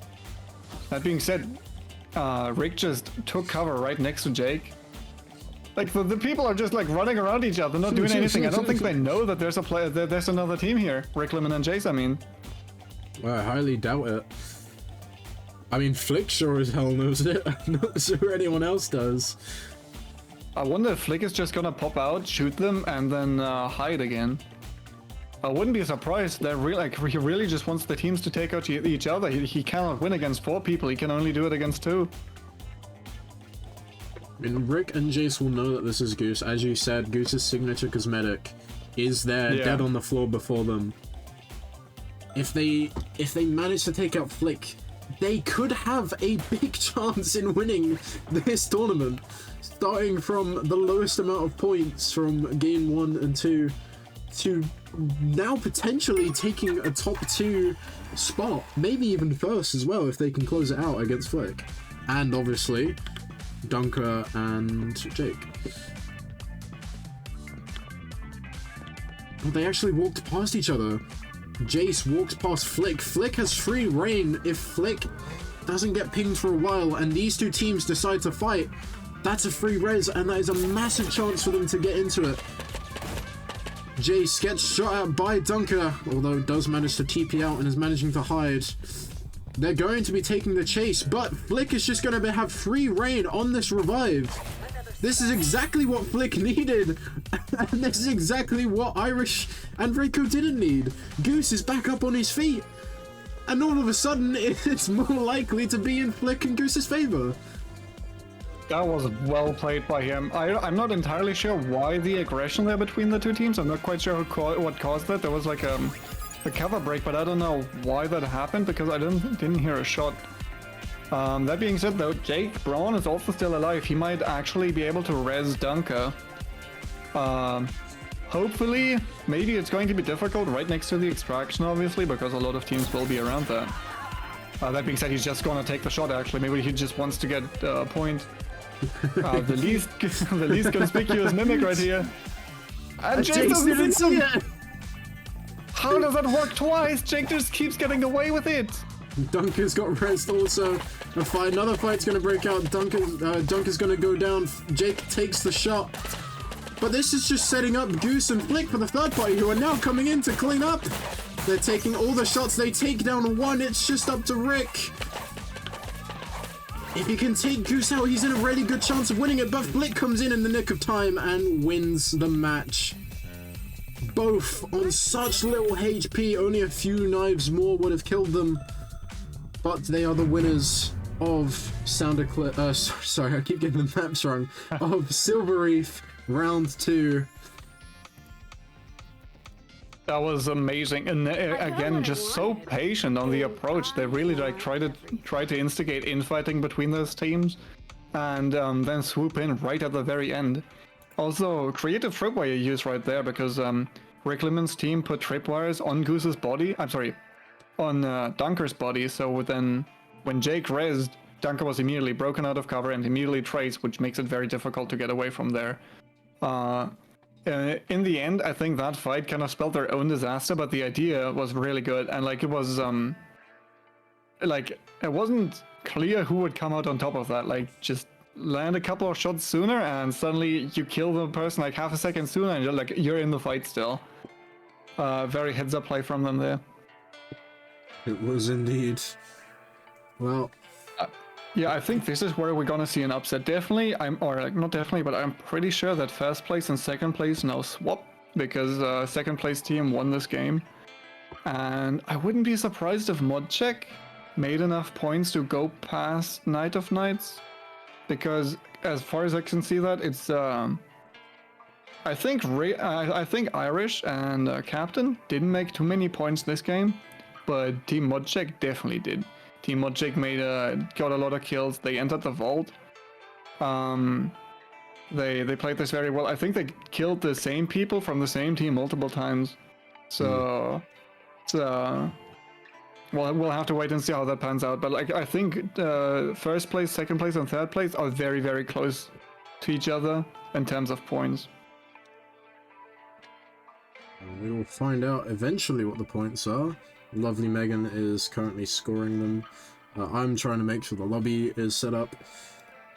That being said, Rick just took cover right next to Jake. Like the people are just like running around each other, not doing anything. I don't think they know that there's a player, there's another team here. Rickleman and Jace, I mean. Well, I highly doubt it. I mean, Flick sure as hell knows it. I'm not sure anyone else does. I wonder if Flick is just gonna pop out, shoot them, and then hide again. I wouldn't be surprised. That he really just wants the teams to take out each other. He cannot win against 4 people. He can only do it against 2. I mean, Rick and Jace will know that this is Goose. As you said, Goose's signature cosmetic is there, dead on the floor before them. If they manage to take out Flick, they could have a big chance in winning this tournament. Starting from the lowest amount of points from game 1 and 2 to now potentially taking a top 2 spot. Maybe even first as well if they can close it out against Flick. And obviously Dunker and Jake. They actually walked past each other. Jace walks past Flick. Flick has free reign if Flick doesn't get pinged for a while and these two teams decide to fight. That's a free res, and that is a massive chance for them to get into it. Jace gets shot at by Dunker, although does manage to TP out and is managing to hide. They're going to be taking the chase, but Flick is just going to have free reign on this revive. This is exactly what Flick needed, and this is exactly what Irish and Rico didn't need. Goose is back up on his feet, and all of a sudden, it's more likely to be in Flick and Goose's favor. That was well played by him. I'm not entirely sure why the aggression there between the two teams. I'm not quite sure what caused that. There was like a cover break, but I don't know why that happened because I didn't hear a shot. That being said, though, Jake Braun is also still alive. He might actually be able to res Dunker. Hopefully, maybe it's going to be difficult right next to the extraction, obviously, because a lot of teams will be around that. That being said, he's just gonna take the shot. Actually, maybe he just wants to get a point. The least conspicuous mimic right here. And Jake doesn't see it. How does that work twice? Jake just keeps getting away with it. Dunker's got resed also. Another fight's gonna break out. Dunker's gonna go down. Jake takes the shot. But this is just setting up Goose and Flick for the third party, who are now coming in to clean up. They're taking all the shots. They take down one. It's just up to Rick. If he can take Goose out, he's in a really good chance of winning it. But Flick comes in the nick of time and wins the match. Both on such little HP. Only a few knives more would have killed them. But they are the winners of sorry, I keep getting the maps wrong. Of Silver Reef Round 2. That was amazing, and again, just so patient on the approach. They really like try to instigate infighting between those teams, and then swoop in right at the very end. Also, creative tripwire use right there because Rick Lemon's team put tripwires on Goose's body. I'm sorry, on Dunker's body. So then, when Jake rezzed, Dunker was immediately broken out of cover and immediately traced, which makes it very difficult to get away from there. In the end, I think that fight kind of spelled their own disaster, but the idea was really good, and like it was, like it wasn't clear who would come out on top of that. Like just land a couple of shots sooner, and suddenly you kill the person like half a second sooner, and you're in the fight still. Very heads-up play from them there. It was indeed. Well. Yeah, I think this is where we're gonna see an upset. Definitely, not definitely, but I'm pretty sure that first place and second place now swap because second place team won this game, and I wouldn't be surprised if Modcheck made enough points to go past Night of Nights, because as far as I can see that it's I think Irish and Captain didn't make too many points this game, but Team Modcheck definitely did. Team Modcheck got a lot of kills. They entered the vault. They played this very well. I think they killed the same people from the same team multiple times. So, we'll have to wait and see how that pans out. But like I think first place, second place, and third place are very, very close to each other in terms of points. We will find out eventually what the points are. Lovely Megan is currently scoring them. I'm trying to make sure the lobby is set up.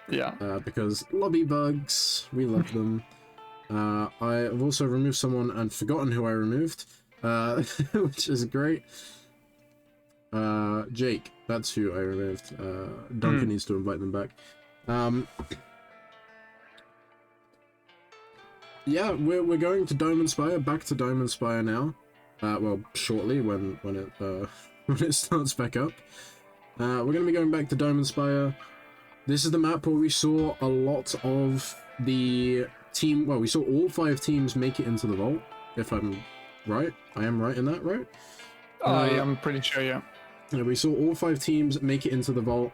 Yeah. Because lobby bugs, we love them. I have also removed someone and forgotten who I removed, which is great. Jake, that's who I removed. Duncan needs to invite them back. Yeah, we're going to Dome and Spire, back to Dome and Spire now. Well, shortly when it starts back up. We're going to be going back to Dome and Spire. This is the map where we saw a lot of the team. Well, we saw all 5 teams make it into the vault. If I'm right, I am right in that, right? I'm pretty sure, yeah. Yeah, we saw all 5 teams make it into the vault.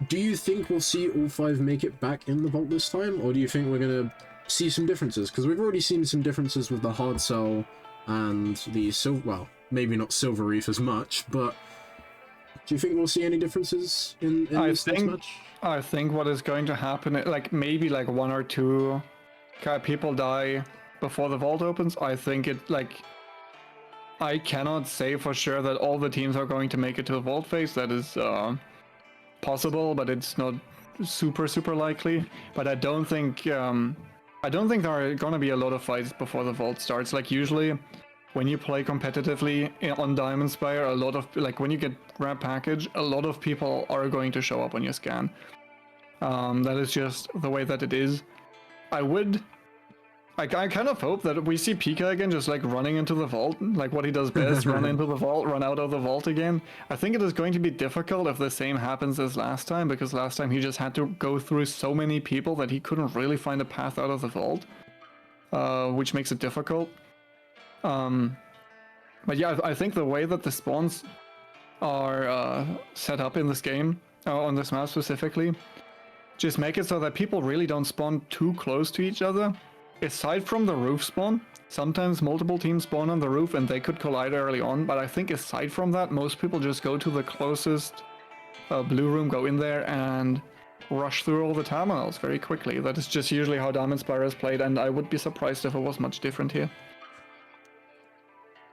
Do you think we'll see all 5 make it back in the vault this time, or do you think we're going to see some differences? Because we've already seen some differences with the hard sell and the silver, well, maybe not Silver Reef as much, but do you think we'll see any differences in this match? I think what is going to happen, like maybe like 1 or 2 people die before the vault opens. I think it, like, I cannot say for sure that all the teams are going to make it to the vault phase. That is possible, but it's not super likely. But I don't think there are gonna be a lot of fights before the vault starts. Like, usually when you play competitively on Diamond Spire, a lot of, like, when you get grab package, a lot of people are going to show up on your scan. That is just the way that it is. I kind of hope that we see Pika again, just like running into the vault, like what he does best, run into the vault, run out of the vault again. I think it is going to be difficult if the same happens as last time, because last time he just had to go through so many people that he couldn't really find a path out of the vault, which makes it difficult. But yeah, I think the way that the spawns are set up in this game, on this map specifically, just make it so that people really don't spawn too close to each other. Aside from the roof spawn, sometimes multiple teams spawn on the roof and they could collide early on, but I think aside from that, most people just go to the closest blue room, go in there and rush through all the terminals very quickly. That is just usually how Diamond Spire is played, and I would be surprised if it was much different here.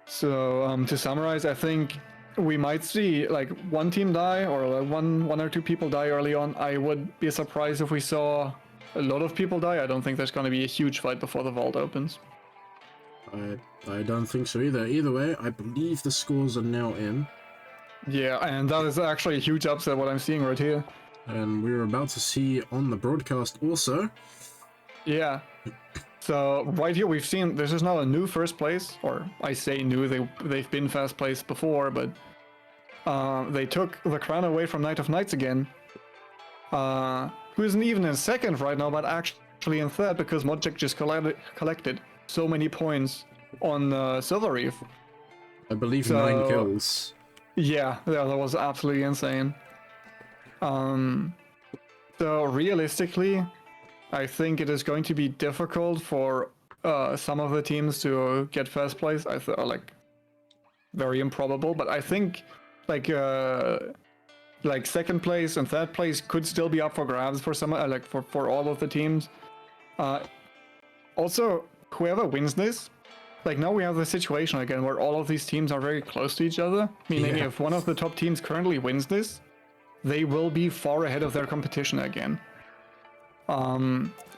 So to summarize, I think we might see like one team die, or like one or two people die early on. I would be surprised if we saw a lot of people die. I don't think there's going to be a huge fight before the vault opens. I don't think so either. Either way, I believe the scores are now in. Yeah, and that is actually a huge upset what I'm seeing right here. And we're about to see on the broadcast also. Yeah. So right here we've seen this is now a new first place, or I say new, they've been first place before, but they took the crown away from Knight of Knights again. Who isn't even in second right now, but actually in third, because Modjek just collected so many points on Silver Reef. I believe 9 kills. Yeah, that was absolutely insane. So realistically, I think it is going to be difficult for some of the teams to get first place. I thought, like, very improbable, but I think like second place and third place could still be up for grabs for some, like for all of the teams. Also, whoever wins this, like now we have the situation again where all of these teams are very close to each other, meaning if one of the top teams currently wins this, they will be far ahead of their competition again.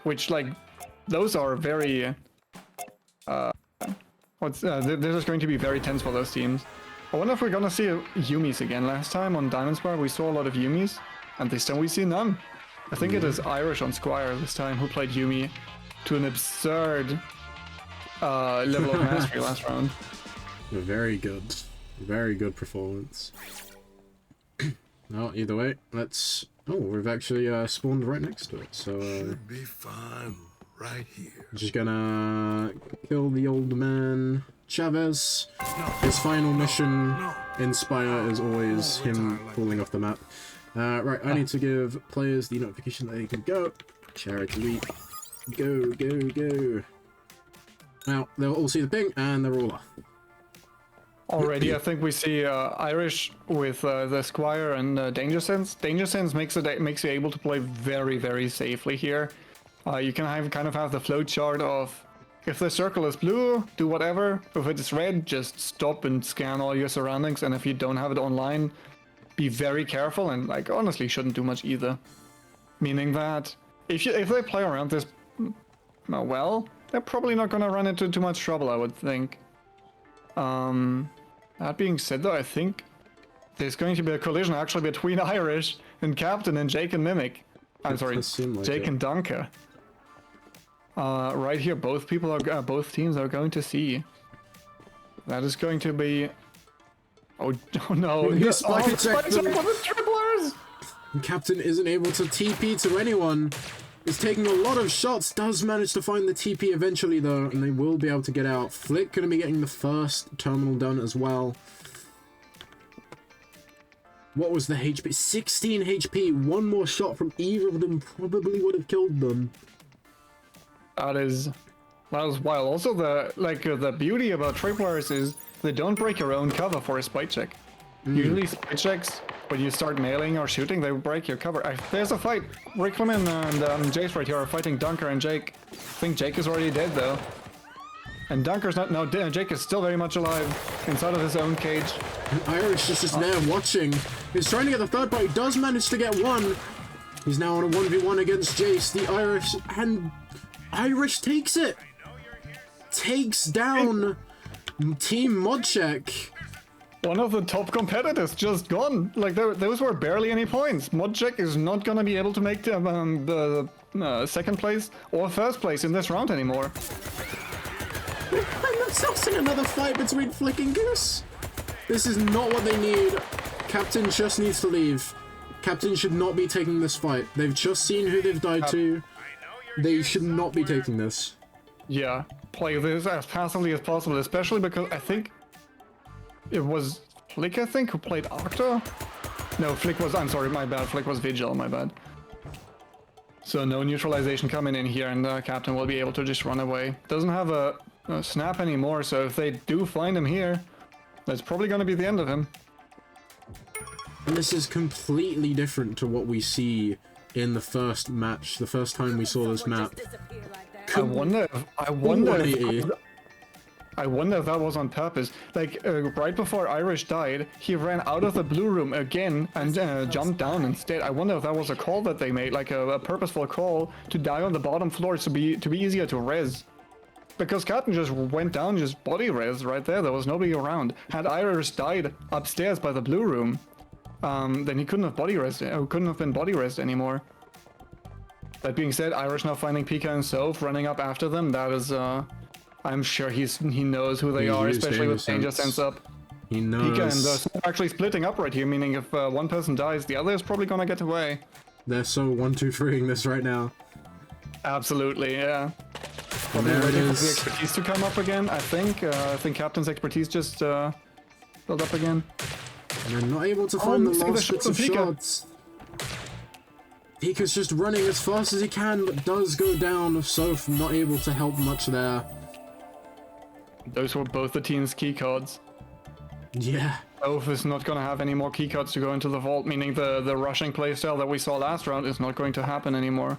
Which, like, those are very, this is going to be very tense for those teams. I wonder if we're gonna see Yumis again. Last time on Diamond Spire we saw a lot of Yumis, and this time we see none. I think it is Irish on Squire this time who played Yumi to an absurd level of mastery last round. Very good performance. Well, either way, let's... Oh, we've actually spawned right next to it, so... Should be fine right here. Just gonna kill the old man Chavez. His final mission in Spire is always him falling off the map. Right, I need to give players the notification that they can go. Charity week. Go. Now, they'll all see the ping, and they're all off. Already, I think we see Irish with the Squire and Danger Sense. Danger Sense makes you able to play very safely here. You can kind of have the flow chart of, if the circle is blue, do whatever. If it is red, just stop and scan all your surroundings. And if you don't have it online, be very careful, and like honestly shouldn't do much either. Meaning that if they play around this well, they're probably not gonna run into too much trouble, I would think. That being said though, I think there's going to be a collision actually between Irish and Captain and Jake and Mimic. I'm sorry, like Jake and Dunker. Right here, both teams are going to see. That is going to be. Oh no! He's Spiker check for the triplers. Captain isn't able to TP to anyone. He's taking a lot of shots. Does manage to find the TP eventually though, and they will be able to get out. Flick gonna be getting the first terminal done as well. What was the HP? 16 HP. One more shot from either of them probably would have killed them. That is wild. Also, the beauty about triplers is they don't break your own cover for a spike check. Usually spike checks, when you start nailing or shooting, they break your cover. There's a fight. Rickleman and Jace right here are fighting Dunker and Jake. I think Jake is already dead though. And Dunker's not. No, Jake is still very much alive inside of his own cage. Irish is just there watching. He's trying to get the third, but he does manage to get one. He's now on a 1v1 against Jace. The Irish, and Irish takes it. Takes down Team Modcheck. One of the top competitors just gone. Like, those were barely any points. Modcheck is not gonna be able to make the second place or first place in this round anymore. I'm not sensing another fight between Flick and Goose. This is not what they need. Captain just needs to leave. Captain should not be taking this fight. They've just seen who they've died to. They should not be taking this. Yeah, play this as passively as possible, especially because I think it was Flick, I think, who played Octa? No, Flick was, I'm sorry, my bad. Flick was Vigil, my bad. So no neutralization coming in here, and the Captain will be able to just run away. Doesn't have a snap anymore, so if they do find him here, that's probably going to be the end of him. And this is completely different to what we see in the first match, the first time we saw this map. I wonder if that was on purpose. Like, right before Irish died, he ran out of the blue room again and jumped down instead. I wonder if that was a call that they made, like a purposeful call to die on the bottom floor to be easier to res. Because Captain just went down, just body res right there. There was nobody around. Had Irish died upstairs by the blue room, then he couldn't have been body res anymore. That being said, Irish now finding Pika and Soph running up after them. That is, I'm sure he knows who they are, especially with Danger Sense up. He knows. Pika and Soph actually splitting up right here, meaning if one person dies, the other is probably gonna get away. They're so 1-2-3ing this right now. Absolutely, yeah. Probably There it waiting for the is. expertise to come up again. I think Captain's expertise just built up again. And they're not able to find the see the last shot bits from of Pika. shots. Pika's just running as fast as he can, but does go down. Soph not able to help much there. Those were both the team's key cards. Yeah. Soph is not going to have any more key cards to go into the vault, meaning the rushing playstyle that we saw last round is not going to happen anymore.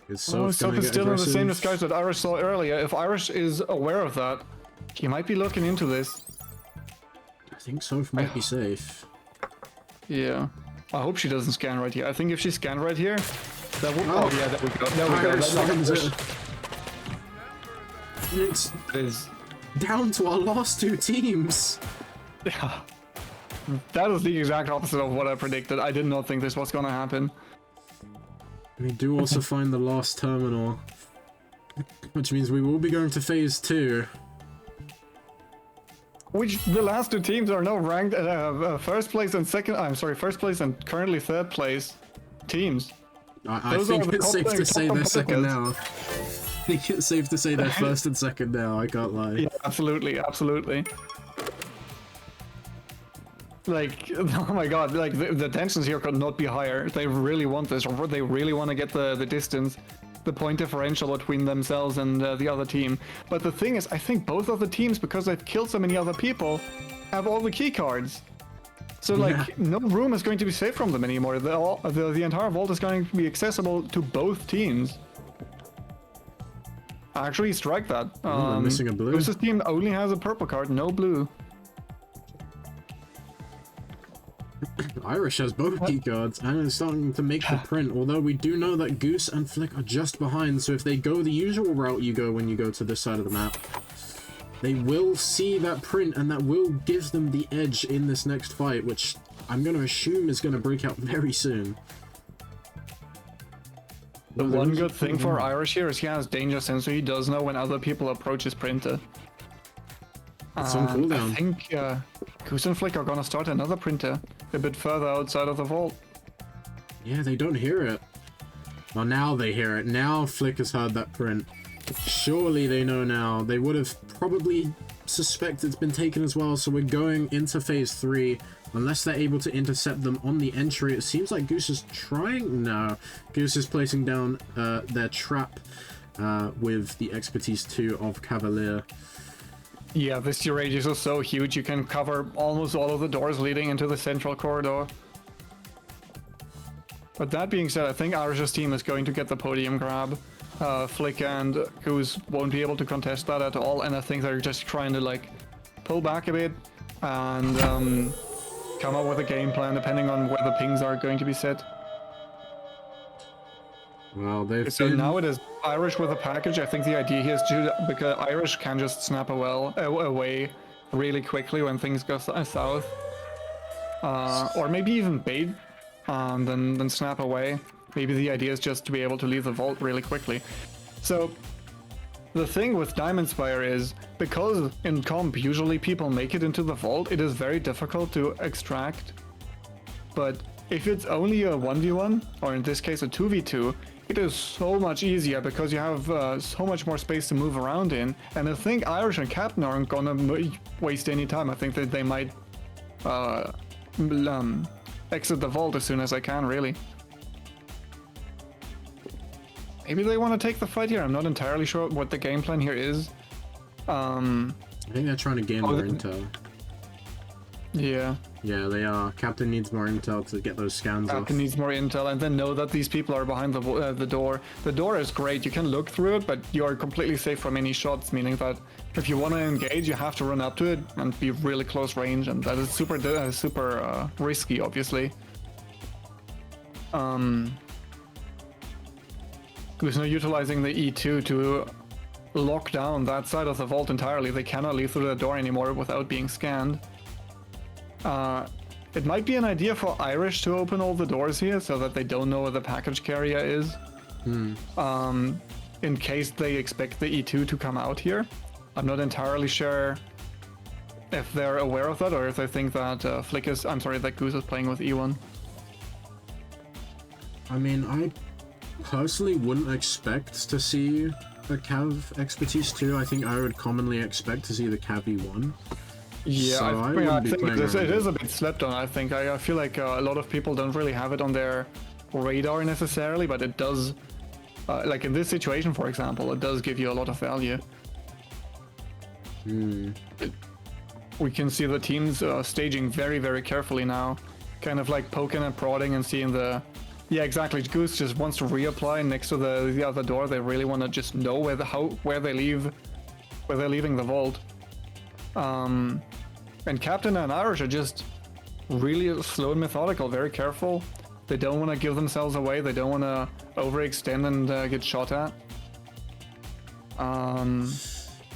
Is Soph Soph gonna is get still in the aggressive? same disguise that Irish saw earlier. If Irish is aware of that, he might be looking into this. I think Soph might be safe. Yeah. I hope she doesn't scan right here. I think if she scanned right here, that would... Oh, yeah, there we go. There we go. Irish finds it. And it's Is... down to our last two teams. Yeah. That is the exact opposite of what I predicted. I did not think this was going to happen. We do also find the last terminal, which means we will be going to phase 2. Which the last two teams are now ranked first place and second. I'm sorry, first place and currently third place teams. I Those think are the it's top safe to top say they're second competitors. now. I think it's safe to say they're first and second now, I can't lie. Yeah, absolutely, absolutely. Like, oh my god, like the tensions here could not be higher. They really want this, or they really want to get the distance, the point differential between themselves and the other team. But the thing is, I think both of the teams, because they've killed so many other people, have all the key cards. So like, Yeah. no room is going to be safe from them anymore. The entire vault is going to be accessible to both teams. Actually, strike that. I'm missing a blue. Goose's team only has a purple card, no blue. Irish has both key cards and is starting to make the print, although we do know that Goose and Flick are just behind, so if they go the usual route you go when you go to this side of the map, they will see that print and that will give them the edge in this next fight, which I'm going to assume is going to break out very soon. The one good thing for Irish here is he has danger sense, so he does know when other people approach his printer. It's on And cooldown. I think Goose and Flick are gonna start another printer a bit further outside of the vault. Yeah, they don't hear it. Well, now they hear it. Now Flick has heard that print. Surely they know now. They would have probably suspected it's been taken as well, so we're going into phase 3. Unless they're able to intercept them on the entry. It seems like Goose is trying. No. Goose is placing down their trap with the expertise 2 of Cavalier. Yeah, this radius is so huge you can cover almost all of the doors leading into the central corridor. But that being said, I think Irish's team is going to get the podium grab. Flick and Goose won't be able to contest that at all, and I think they're just trying to like pull back a bit and come up with a game plan depending on where the pings are going to be set. Well, they've So been... now it is Irish with a package. I think the idea here is to, because Irish can just snap away really quickly when things go south, or maybe even bait, then snap away. Maybe the idea is just to be able to leave the vault really quickly. So the thing with Diamond Spire is, because in comp usually people make it into the vault, it is very difficult to extract. But if it's only a 1v1, or in this case a 2v2, it is so much easier because you have so much more space to move around in. And I think Irish and Captain aren't gonna waste any time. I think that they might exit the vault as soon as they can, really. Maybe they want to take the fight here. I'm not entirely sure what the game plan here is. I think they're trying to gain more intel. Yeah. Yeah, they are. Captain needs more intel to get those scans off. Captain needs more intel, and then know that these people are behind the door. The door is great. You can look through it, but you are completely safe from any shots, meaning that if you want to engage, you have to run up to it and be really close range, and that is super risky, obviously. There's no utilizing the E2 to lock down that side of the vault entirely. They cannot leave through the door anymore without being scanned. It might be an idea for Irish to open all the doors here so that they don't know where the package carrier is. In case they expect the E2 to come out here. I'm not entirely sure if they're aware of that or if they think that that Goose is playing with E1. I mean, I personally wouldn't expect to see a Cav Expertise 2. I think I would commonly expect to see the Cav E1. Yeah, So I think it is a bit slept on. I think I feel like a lot of people don't really have it on their radar necessarily, but it does, like in this situation, for example, it does give you a lot of value. We can see the teams staging very, very carefully now, kind of like poking and prodding and seeing the. Yeah, exactly. Goose just wants to reapply next to the other door. They really want to just know where they're leaving the vault. And Captain and Irish are just really slow and methodical, very careful. They don't want to give themselves away. They don't want to overextend and get shot at.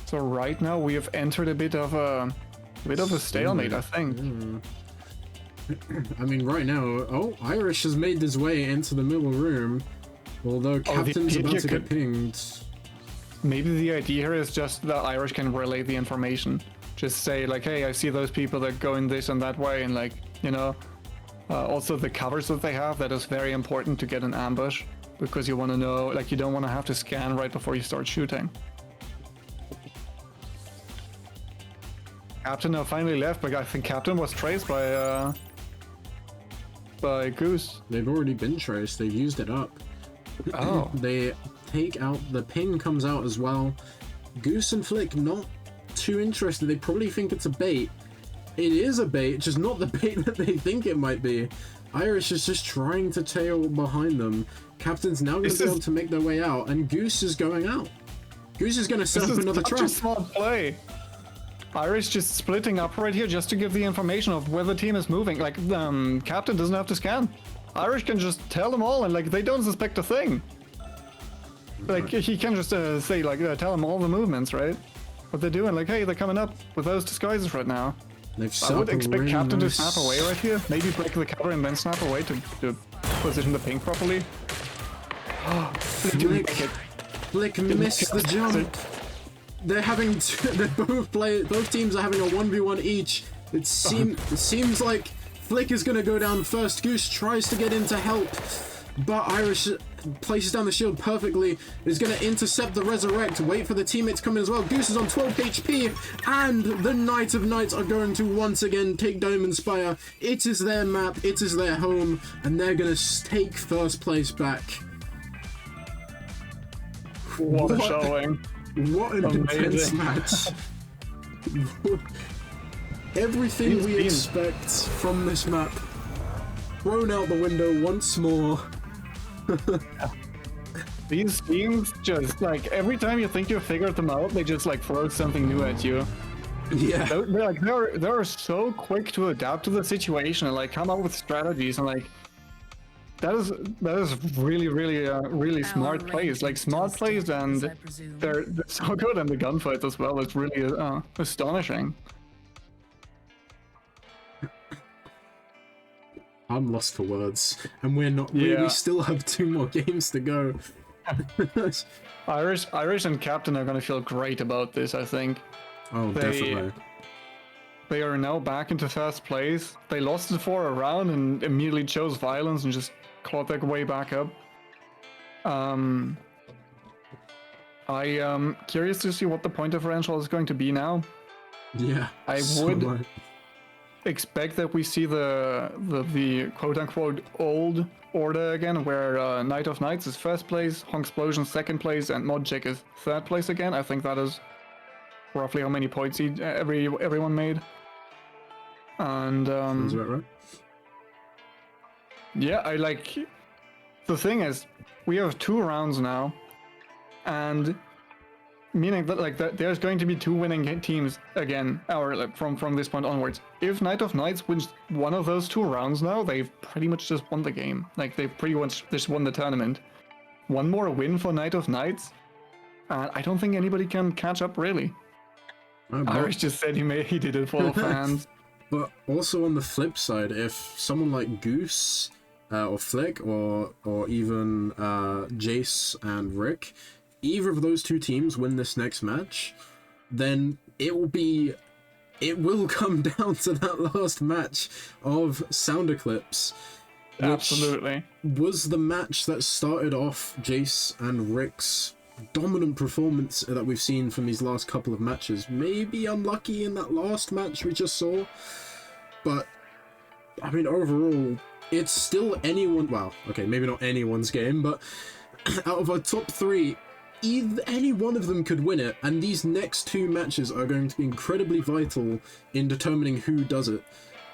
So right now we have entered a bit of a stalemate, I think. I mean, right now, Irish has made his way into the middle room, although Captain's about to get pinged. Maybe the idea here is just that Irish can relay the information. Just say, like, hey, I see those people that go in this and that way, and, like, you know, also the covers that they have, that is very important to get an ambush, because you want to know, like, you don't want to have to scan right before you start shooting. Captain now finally left, but I think Captain was traced by Goose. They've already been traced. They've used it up. Oh. They take out, the ping comes out as well. Goose and Flick not too interested. They probably think it's a bait. It is a bait, just not the bait that they think it might be. Irish is just trying to tail behind them. Captain's now going to be able to make their way out, and Goose is going out. Goose is going to set up another trap. This is such a smart play. Irish just splitting up right here just to give the information of where the team is moving. Like, Captain doesn't have to scan. Irish can just tell them all, and like they don't suspect a thing. Like he can just say like tell them all the movements, right? What they're doing. Like, hey, they're coming up with those disguises right now. I would expect Captain to snap away right here. Maybe break the cover and then snap away to position the ping properly. Flick missed the jump. They're having both teams are having a 1v1 each. It seems like Flick is gonna go down first. Goose tries to get in to help, but Irish places down the shield perfectly. Is gonna intercept the resurrect, wait for the teammate to come in as well. Goose is on 12 HP, and the Knight of Knights are going to once again take Diamond Spire. It is their map, it is their home, and they're gonna take first place back. What a showing. What an intense match. Everything we expect from this map thrown out the window once more. These teams just like every time you think you figured them out, they just like throw something new at you. Yeah. They're so quick to adapt to the situation and like come up with strategies and like that is really smart plays. Like smart plays and they're so good in the gunfights as well. It's really astonishing. I'm lost for words, and we're not. Yeah. We still have 2 more games to go. Irish and Captain are gonna feel great about this, I think. Oh, definitely. They are now back into first place. They lost it for a round and immediately chose violence and just clawed their way back up. I am curious to see what the point differential is going to be now. Yeah. I would expect that we see the quote-unquote old order again, where Knight of Knights is first place, Honksplosion second place, and Modchick is third place again. I think that is roughly how many points everyone made. And Sounds about right. yeah, I like. The thing is, we have 2 rounds now, and meaning that like there's going to be 2 winning teams again, or like, from this point onwards. If Knight of Knights wins one of those 2 rounds now, they've pretty much just won the game. Like they've pretty much just won the tournament. One more win for Knight of Knights, and I don't think anybody can catch up really. Irish just said he did it for the fans. But also on the flip side, if someone like Goose or Flick or even Jace and Rick, either of those 2 teams win this next match, then it will come down to that last match of Sound Eclipse. Absolutely. Was the match that started off Jace and Rick's dominant performance that we've seen from these last couple of matches. Maybe unlucky in that last match we just saw, but I mean overall it's still well, okay, maybe not anyone's game, but out of our top 3, any one of them could win it, and these next 2 matches are going to be incredibly vital in determining who does it.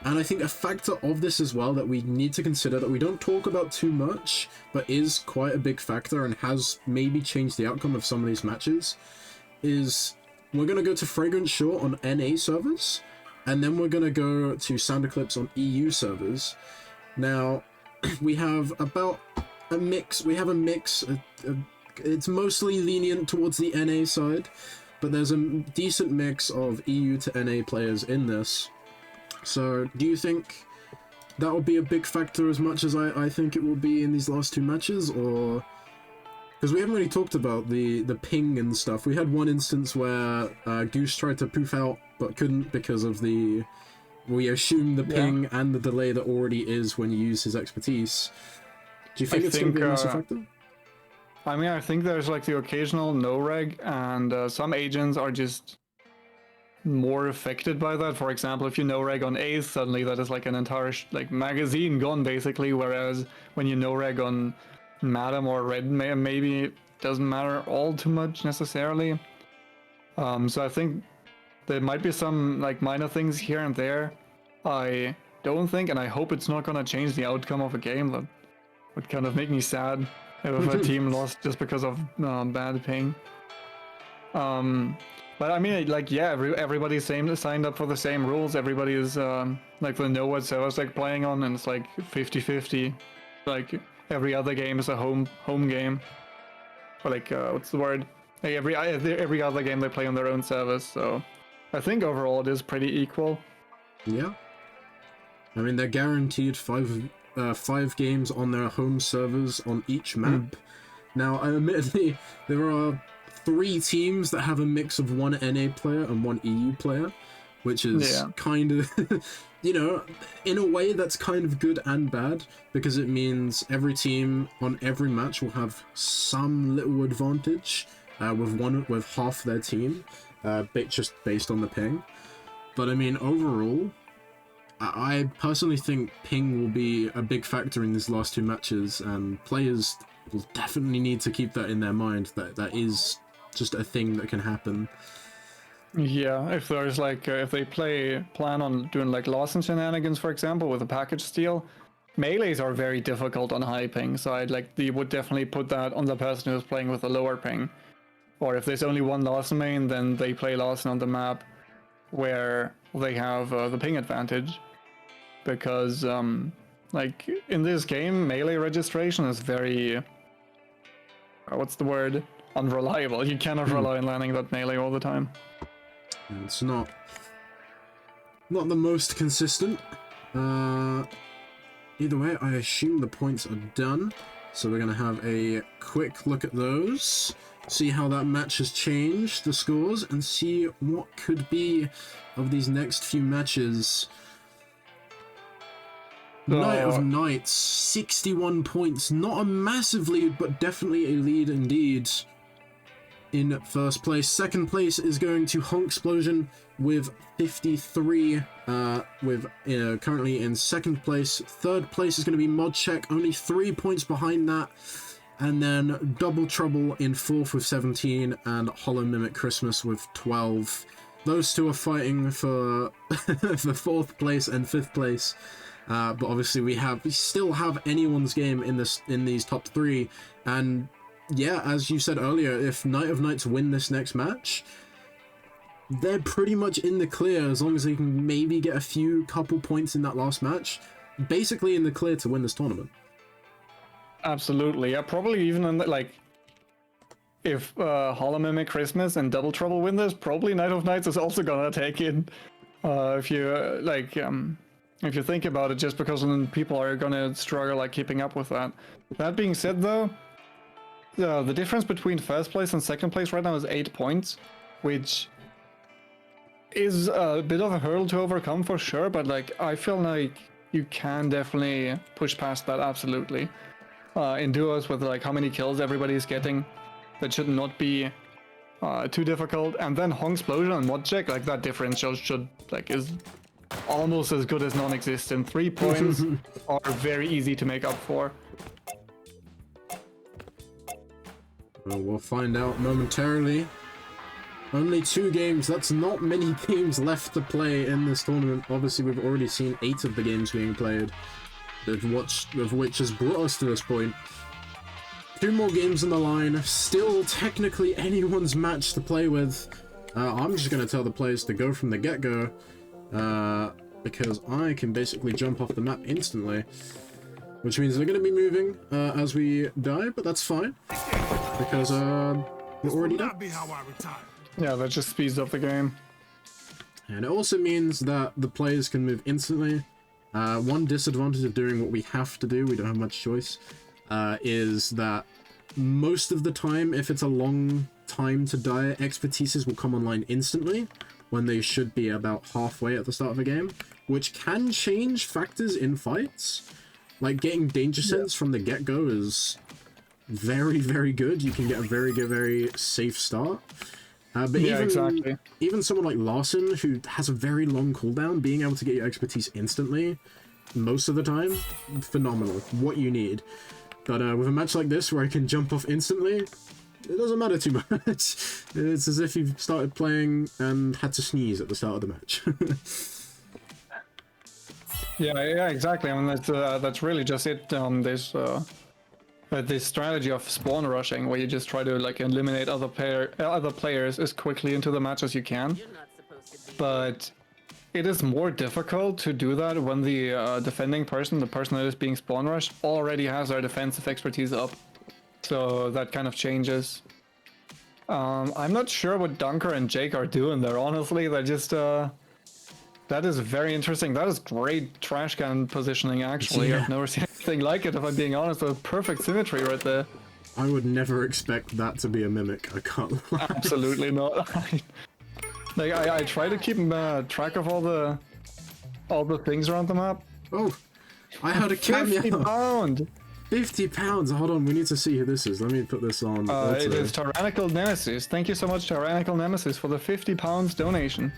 And I think a factor of this as well that we need to consider, that we don't talk about too much, but is quite a big factor and has maybe changed the outcome of some of these matches, is we're going to go to Fragrant Shore on NA servers, and then we're going to go to Sound Eclipse on EU servers. Now, we have about a mix. We have a mix. It's mostly lenient towards the NA side, but there's a decent mix of EU to NA players in this. So, do you think that will be a big factor as much as I think it will be in these last 2 matches, or... Because we haven't really talked about the ping and stuff. We had one instance where Goose tried to poof out, but couldn't because of we assume the ping and the delay that already is when you use his expertise. Do you think it's going to be a massive factor? I mean, I think there's like the occasional no-reg, and some agents are just more affected by that. For example, if you no-reg on Ace, suddenly that is like an entire magazine gone, basically, whereas when you no-reg on Madam or Red, maybe it doesn't matter all too much necessarily. So I think there might be some like minor things here and there. I don't think, and I hope it's not gonna change the outcome of a game. That would kind of make me sad if a team lost just because of bad ping. But I mean, like, yeah, everybody's signed up for the same rules. Everybody is like the know what servers like playing on, and it's like 50-50. Like every other game is a home game. Or like what's the word? Like every other game they play on their own servers. So I think overall it is pretty equal. Yeah. I mean, they're guaranteed 5 games on their home servers on each map. Now, admittedly, there are 3 teams that have a mix of 1 NA player and 1 EU player, which is kind of, you know, in a way that's kind of good and bad, because it means every team on every match will have some little advantage with half their team, just based on the ping. But I mean, overall, I personally think ping will be a big factor in these last 2 matches, and players will definitely need to keep that in their mind, that is just a thing that can happen. Yeah, if there's like if they plan on doing like Lawson shenanigans, for example, with a package steal, Melees are very difficult on high ping, so I'd like you would definitely put that on the person who's playing with a lower ping. Or if there's only one Larson main, then they play Larson on the map where they have the ping advantage. Because, like, in this game, melee registration is very... what's the word? Unreliable. You cannot rely on landing that melee all the time. It's not the most consistent. Either way, I assume the points are done. So we're going to have a quick look at those. See how that match has changed, the scores, and see what could be of these next few matches. Night of Nights, 61 points. Not a massive lead, but definitely a lead indeed in first place. Second place is going to Honksplosion with 53, currently in second place. Third place is going to be Modcheck, only 3 points behind that. And then Double Trouble in fourth with 17, and Hollow Mimic Christmas with 12. Those two are fighting for for fourth place and fifth place. But obviously we still have anyone's game in these top three. And yeah, as you said earlier, if Night of Nights win this next match, they're pretty much in the clear as long as they can maybe get a couple points in that last match. Basically in the clear to win this tournament. Absolutely, yeah, probably even in like, if Hollow Mimic Christmas and Double Trouble win this, probably Night of Nights is also gonna take it. If you think about it, just because then people are gonna struggle like keeping up with that. That being said, though, the difference between first place and second place right now is 8 points, which is a bit of a hurdle to overcome for sure. But like, I feel like you can definitely push past that absolutely. In duos with like how many kills everybody's getting, that should not be too difficult. And then Honksplosion and Modcheck, like that differential is almost as good as non-existent. 3 points are very easy to make up for. Well, we'll find out momentarily. Only 2 games, that's not many games left to play in this tournament. Obviously, we've already seen 8 of the games being played, of which has brought us to this point. 2 more games on the line, still technically anyone's match to play with. I'm just going to tell the players to go from the get-go, because I can basically jump off the map instantly, which means they're going to be moving as we die, but that's fine, because we're already done. Yeah, that just speeds up the game. And it also means that the players can move instantly. One disadvantage of doing what we have to do, we don't have much choice, is that most of the time, if it's a long time to die, expertises will come online instantly, when they should be about halfway at the start of a game, which can change factors in fights. Like, getting Danger Sense from the get-go is very, very good. You can get a very good, very safe start. But yeah, exactly. Even someone like Larson, who has a very long cooldown, being able to get your expertise instantly, most of the time, phenomenal. What you need. But with a match like this, where I can jump off instantly, it doesn't matter too much. It's as if you've started playing and had to sneeze at the start of the match. yeah, exactly. I mean, that's really just it. This strategy of spawn rushing, where you just try to like eliminate other players as quickly into the match as you can. You're not supposed to be. But it is more difficult to do that when the defending person, the person that is being spawn rushed, already has their defensive expertise up. So that kind of changes. I'm not sure what Dunker and Jake are doing there, honestly. They're just... that is very interesting. That is great trash can positioning, actually. Yeah. I've never seen anything like it, if I'm being honest. With perfect symmetry right there. I would never expect that to be a mimic, I can't lie. Absolutely not. Like, I try to keep track of all the things around the map. Oh, I had a 50 cameo. pound! 50 pounds. Hold on, we need to see who this is. Let me put this on. It is Tyrannical Nemesis. Thank you so much, Tyrannical Nemesis, for the 50 pounds donation.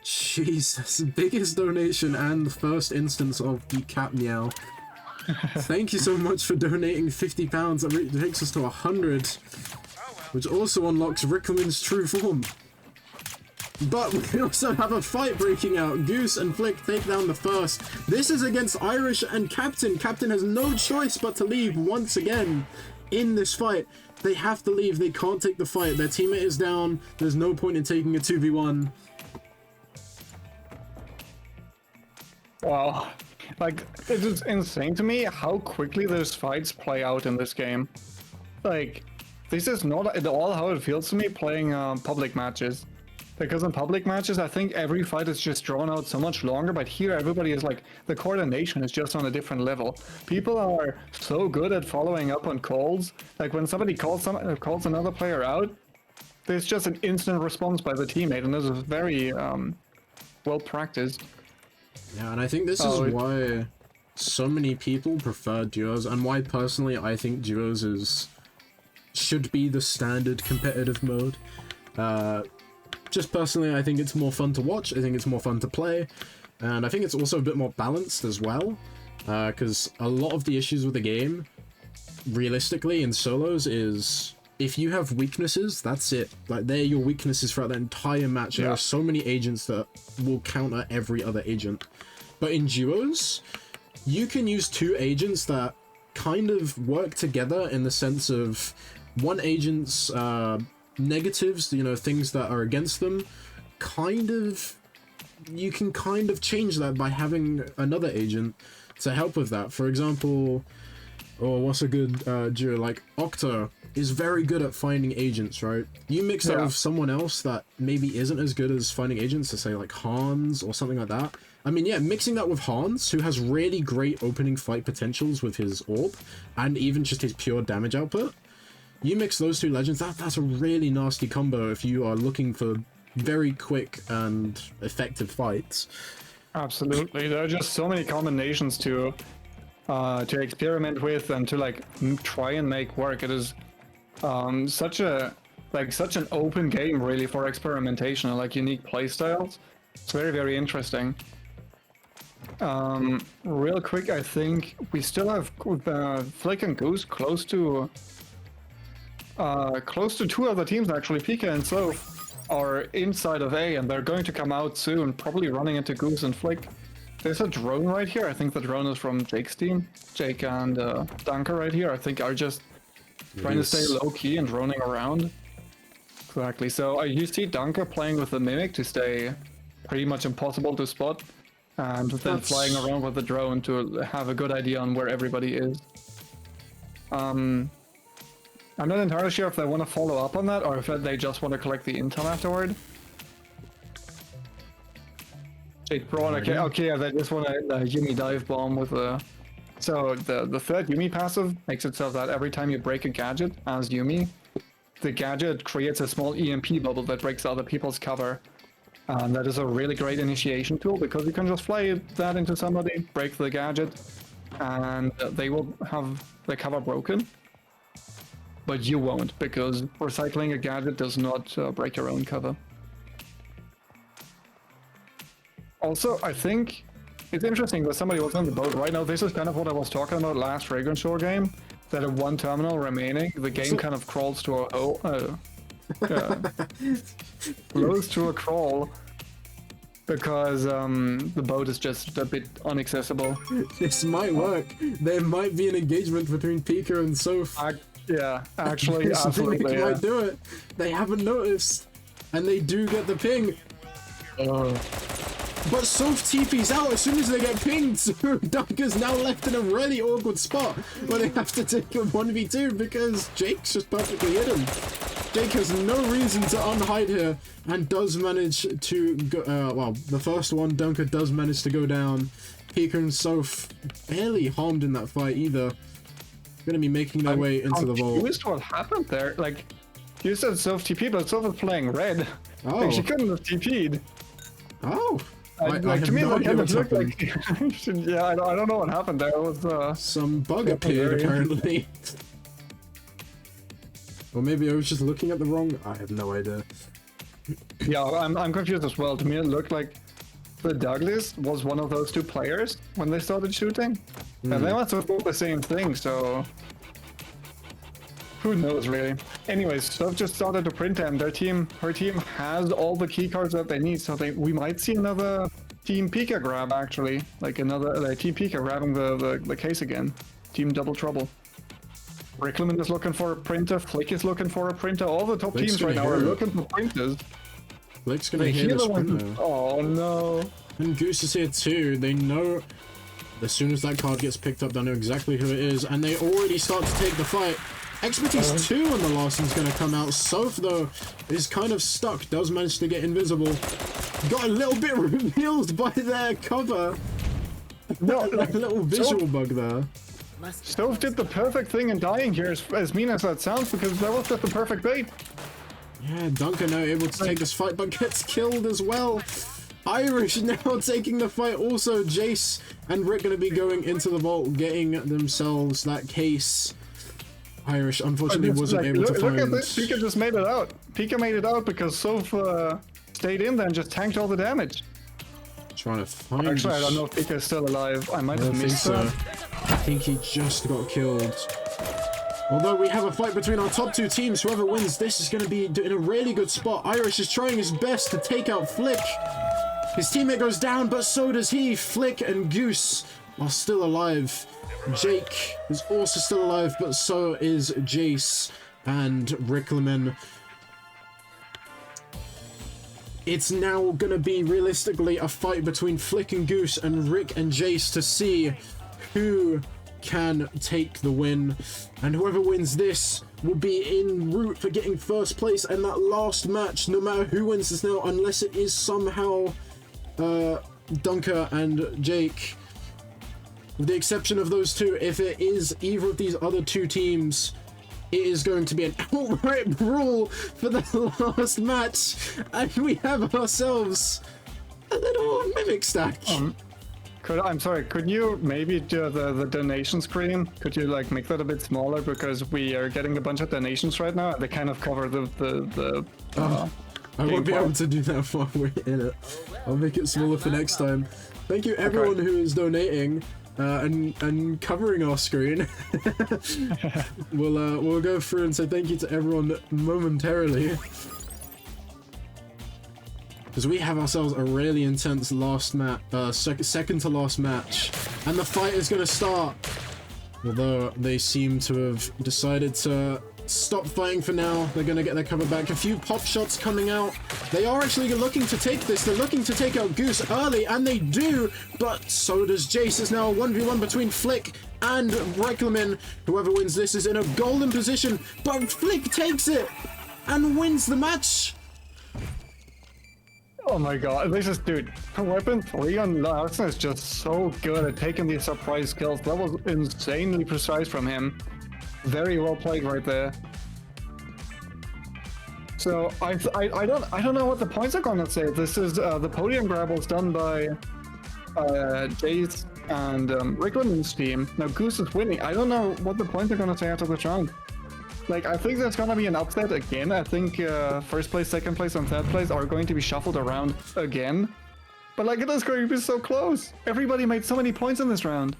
Jesus, biggest donation and the first instance of the cat meow. Thank you so much for donating 50 pounds. That takes us to 100, which also unlocks Rickman's true form. But we can also have a fight breaking out. Goose and Flick take down the first. This is against Irish and Captain. Captain has no choice but to leave once again in this fight. They have to leave. They can't take the fight. Their teammate is down. There's no point in taking a 2v1. Wow. Like, it is insane to me how quickly those fights play out in this game. Like, this is not at all how it feels to me playing public matches. Because in public matches, I think every fight is just drawn out so much longer, but here everybody is like, the coordination is just on a different level. People are so good at following up on calls. Like, when somebody calls another player out, there's just an instant response by the teammate, and this is very well practiced. Yeah, and I think this is why so many people prefer duos, and why personally I think duos should be the standard competitive mode. Just personally, I think it's more fun to watch, I think it's more fun to play, and I think it's also a bit more balanced as well, because a lot of the issues with the game, realistically, in solos is, if you have weaknesses, that's it. Like, they're your weaknesses throughout the entire match. There are so many agents that will counter every other agent. But in duos, you can use two agents that kind of work together in the sense of one agent's negatives, you know, things that are against them, you can kind of change that by having another agent to help with that. For example, what's a good duo? Like, Octa is very good at finding agents, right? You mix that with someone else that maybe isn't as good as finding agents, to say like Hans or something like that. I mean, yeah, mixing that with Hans, who has really great opening fight potentials with his orb, and even just his pure damage output. You mix those two legends, that's a really nasty combo if you are looking for very quick and effective fights. Absolutely, there are just so many combinations to experiment with and to like try and make work. It is such an open game really for experimentation and like unique playstyles. It's very, very interesting. Real quick, I think we still have Flick and Goose close to two other teams actually. Pika and Soph are inside of A, and they're going to come out soon, probably running into Goose and Flick. There's a drone right here. I think the drone is from Jake's team. Jake and Dunker right here, I think, are just trying to stay low-key and droning around. Exactly. So you see Dunker playing with the Mimic to stay pretty much impossible to spot, and then flying around with the drone to have a good idea on where everybody is. I'm not entirely sure if they want to follow up on that or if they just want to collect the intel afterward. Jake Braun, okay, yeah, they just want a Yumi dive bomb with a... So the third Yumi passive makes it so that every time you break a gadget as Yumi, the gadget creates a small EMP bubble that breaks other people's cover. And that is a really great initiation tool because you can just fly that into somebody, break the gadget, and they will have the cover broken. But you won't, because recycling a gadget does not break your own cover. Also, I think it's interesting that somebody was on the boat right now. This is kind of what I was talking about last Fragrance Shore game, that at one terminal remaining, the game kind of crawls to a close to a crawl, because the boat is just a bit inaccessible. This might work. There might be an engagement between Pika and Soph. Yeah, actually, absolutely. They might do it. They haven't noticed, and they do get the ping. But Soph TP's out as soon as they get pinged, so Dunker's now left in a really awkward spot where they have to take a 1v2 because Jake's just perfectly hidden. Jake has no reason to unhide here and does manage to go, well, the first one, Dunker does manage to go down. Pika and Soph barely harmed in that fight either. Gonna be making their way into the vault. I'm confused what happened there. Like, you said Soph TP, but Soph was playing red. Oh. Like, she couldn't have TP'd. Oh. I to me, no it kind of looked happened. like... yeah, I don't know what happened there. It was, some bug appeared, apparently. Or maybe I was just looking at the wrong... I have no idea. Yeah, I'm confused as well. To me, it looked like the Douglas was one of those two players when they started shooting. And they must have thought the same thing, so... Who knows, really? Anyways, Soph just started to print and her team has all the key cards that they need, so we might see another Team Pika grab, actually. Like another Team Pika grabbing the case again. Team Double Trouble. Rickleman is looking for a printer, Flick is looking for a printer, all the top Flick's teams right now are hero. looking for printers. Flick's gonna They hear hear this the one. printer. Oh no. And Goose is here too. They know as soon as that card gets picked up, they know exactly who it is, and they already start to take the fight. Expertise 2 on the last one's gonna come out. Soph, though, is kind of stuck, does manage to get invisible. Got a little bit revealed by their cover. No, Like a little visual bug there. Soph did the perfect thing in dying here, as mean as that sounds, because that was just the perfect bait. Yeah, Duncan now able to take this fight, but gets killed as well. Irish now taking the fight. Also, Jace and Rick going to be going into the vault, getting themselves that case. Irish unfortunately wasn't able to find... Look at this, Pika just made it out. Pika made it out because Soph stayed in there and just tanked all the damage. Trying to find... Actually, I don't know if Pika is still alive. I might I have don't think missed so. that. I think he just got killed. Although we have a fight between our top two teams, whoever wins this is going to be in a really good spot. Irish is trying his best to take out Flick. His teammate goes down, but so does he. Flick and Goose are still alive. Jake is also still alive, but so is Jace and Rickleman. It's now going to be realistically a fight between Flick and Goose and Rick and Jace to see who can take the win, and whoever wins this will be en route for getting first place in that last match, no matter who wins this now, unless it is somehow Dunker and Jake. With the exception of those two, if it is either of these other two teams, it is going to be an outright brawl for the last match, and we have ourselves a little mimic stack. I'm sorry, could you maybe do the donation screen? Could you like make that a bit smaller, because we are getting a bunch of donations right now and they kind of cover the I won't be able to do that while we're in it. I'll make it smaller for next time. Thank you everyone who is donating and covering our screen. We'll go through and say thank you to everyone momentarily. Because we have ourselves a really intense last match, second to last match, and the fight is going to start. Although they seem to have decided to stop fighting for now. They're going to get their cover back. A few pop shots coming out. They are actually looking to take this. They're looking to take out Goose early, and they do, but so does Jace. It's now a 1v1 between Flick and Reckleman. Whoever wins this is in a golden position, but Flick takes it and wins the match. Oh my god, this is, dude, weapon 3 on Larson is just so good at taking these surprise kills. That was insanely precise from him. Very well played right there. So I don't know what the points are gonna say. This is the podium grab was done by Jace and Rickleman's team. Now Goose is winning. I don't know what the points are gonna say after this round. Like, I think there's gonna be an upset again. I think first place, second place, and third place are going to be shuffled around again. But like, it is going to be so close. Everybody made so many points in this round.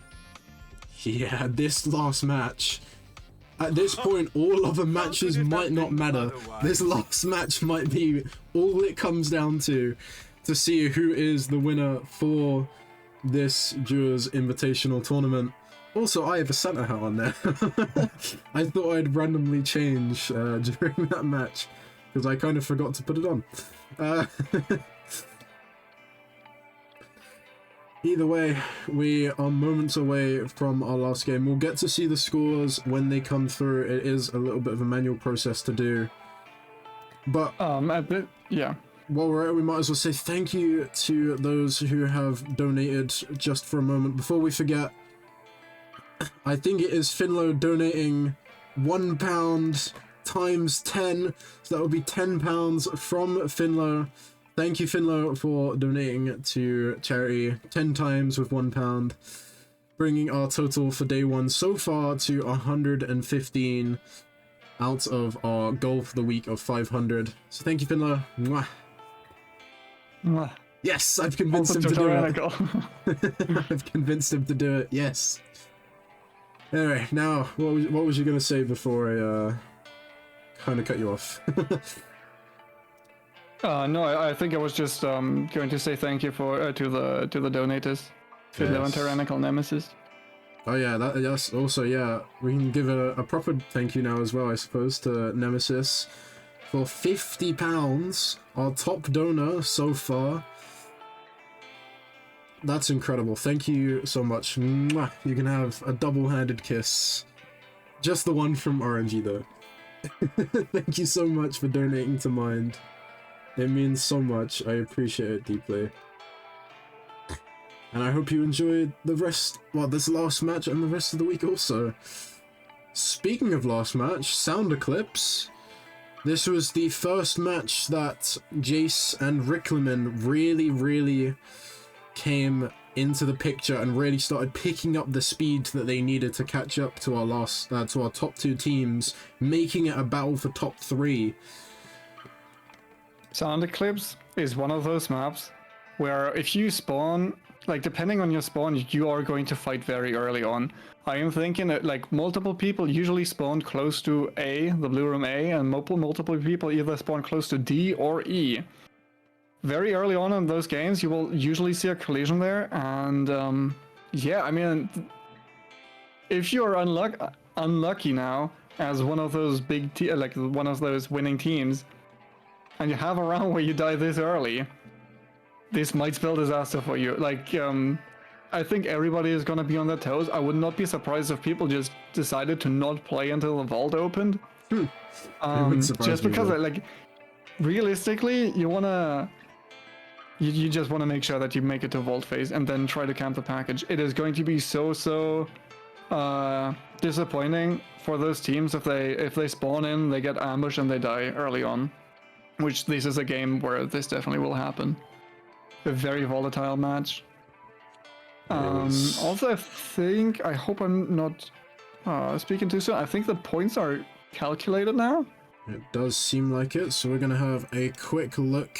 Yeah, this last match. At this point, all other matches might not matter. This last match might be all it comes down to see who is the winner for this Duos Invitational Tournament. Also, I have a Santa hat on there. I thought I'd randomly change during that match, because I kind of forgot to put it on. Either way, we are moments away from our last game. We'll get to see the scores when they come through. It is a little bit of a manual process to do. But yeah. While we're at it, we might as well say thank you to those who have donated just for a moment. Before we forget, I think it is Finlow donating £1 times 10, so that would be £10 from Finlow. Thank you, Finlow, for donating to charity 10 times with £1, bringing our total for day one so far to 115 out of our goal for the week of 500. So thank you, Finlow. Mwah. Mwah. Yes, I've convinced him to do it. I've convinced him to do it. Yes. Anyway, now what was you gonna say before kind of cut you off. No, I think I was just going to say thank you for to the donators, Fiddler and Yes. Tyrannical Nemesis. Oh yeah, yes. Also, yeah, we can give a proper thank you now as well, I suppose, to Nemesis for £50, our top donor so far. That's incredible. Thank you so much. Mwah. You can have a double-handed kiss. Just the one from Orangey, though. Thank you so much for donating to Mind. It means so much. I appreciate it deeply. And I hope you enjoyed the rest, well, this last match and the rest of the week also. Speaking of last match, Sound Eclipse. This was the first match that Jace and Rickleman really came into the picture and really started picking up the speed that they needed to catch up to our top two teams, making it a battle for top 3. Sound Eclipse is one of those maps where if you spawn, like depending on your spawn, you are going to fight very early on. I am thinking that like multiple people usually spawn close to A, the blue room A, and multiple people either spawn close to D or E. Very early on in those games, you will usually see a collision there, and yeah, I mean, if you are unlucky now as one of those like one of those winning teams, and you have a round where you die this early, this might spell disaster for you. Like, I think everybody is gonna be on their toes. I would not be surprised if people just decided to not play until the vault opened. Just because, like, realistically, you just want to make sure that you make it to vault phase and then try to camp the package. It is going to be so disappointing for those teams if they spawn in, they get ambushed and they die early on. Which this is a game where this definitely will happen. A very volatile match. Also, I hope I'm not speaking too soon. I think the points are calculated now. It does seem like it, so we're gonna have a quick look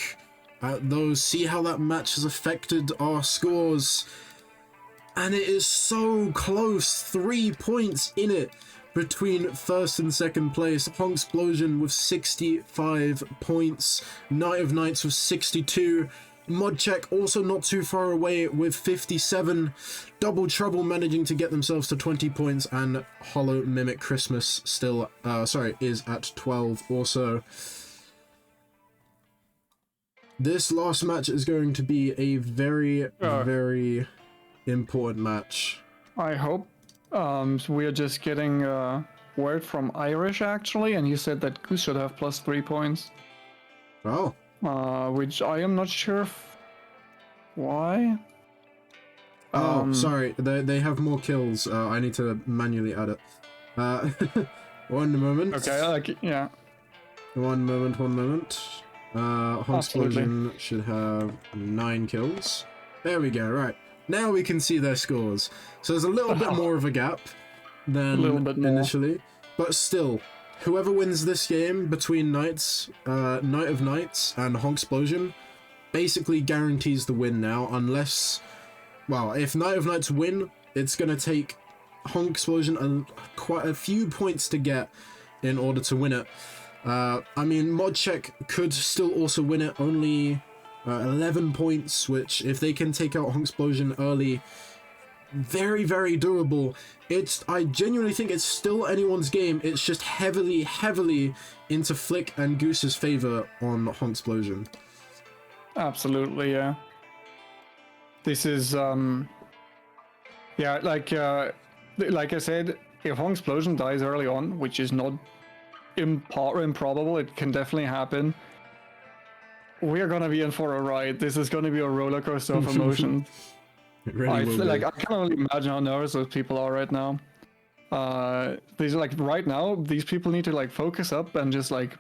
at those, see how that match has affected our scores. And it is so close, 3 points in it between first and second place. Honksplosion with 65 points, Night of Nights with 62, Modcheck also not too far away with 57, Double Trouble managing to get themselves to 20 points, and Hollow Mimic Christmas still, is at 12 also. This last match is going to be a very important match. I hope. So we are just getting word from Irish actually, and he said that Goose should have +3 points. Oh. Which I am not sure why. Oh, sorry. They have more kills. I need to manually add it. One moment. Okay, yeah. One moment. Honksplosion should have 9 kills. There we go, right. Now we can see their scores. So there's a little bit more of a gap than initially. But still, whoever wins this game between Night of Nights and Honksplosion basically guarantees the win now, unless, well, if Night of Nights win, it's going to take Honksplosion quite a few points to get in order to win it. I mean, Modcheck could still also win it, only 11 points, which if they can take out Honksplosion early, very doable. I genuinely think it's still anyone's game. It's just heavily into Flick and Goose's favor on Honksplosion. Absolutely, yeah. This is yeah, like I said, if Honksplosion dies early on, which is not improbable, it can definitely happen. We're gonna be in for a ride. This is gonna be a roller coaster of emotions. It really will be. I can only imagine how nervous those people are right now. Right now, these people need to like focus up and just like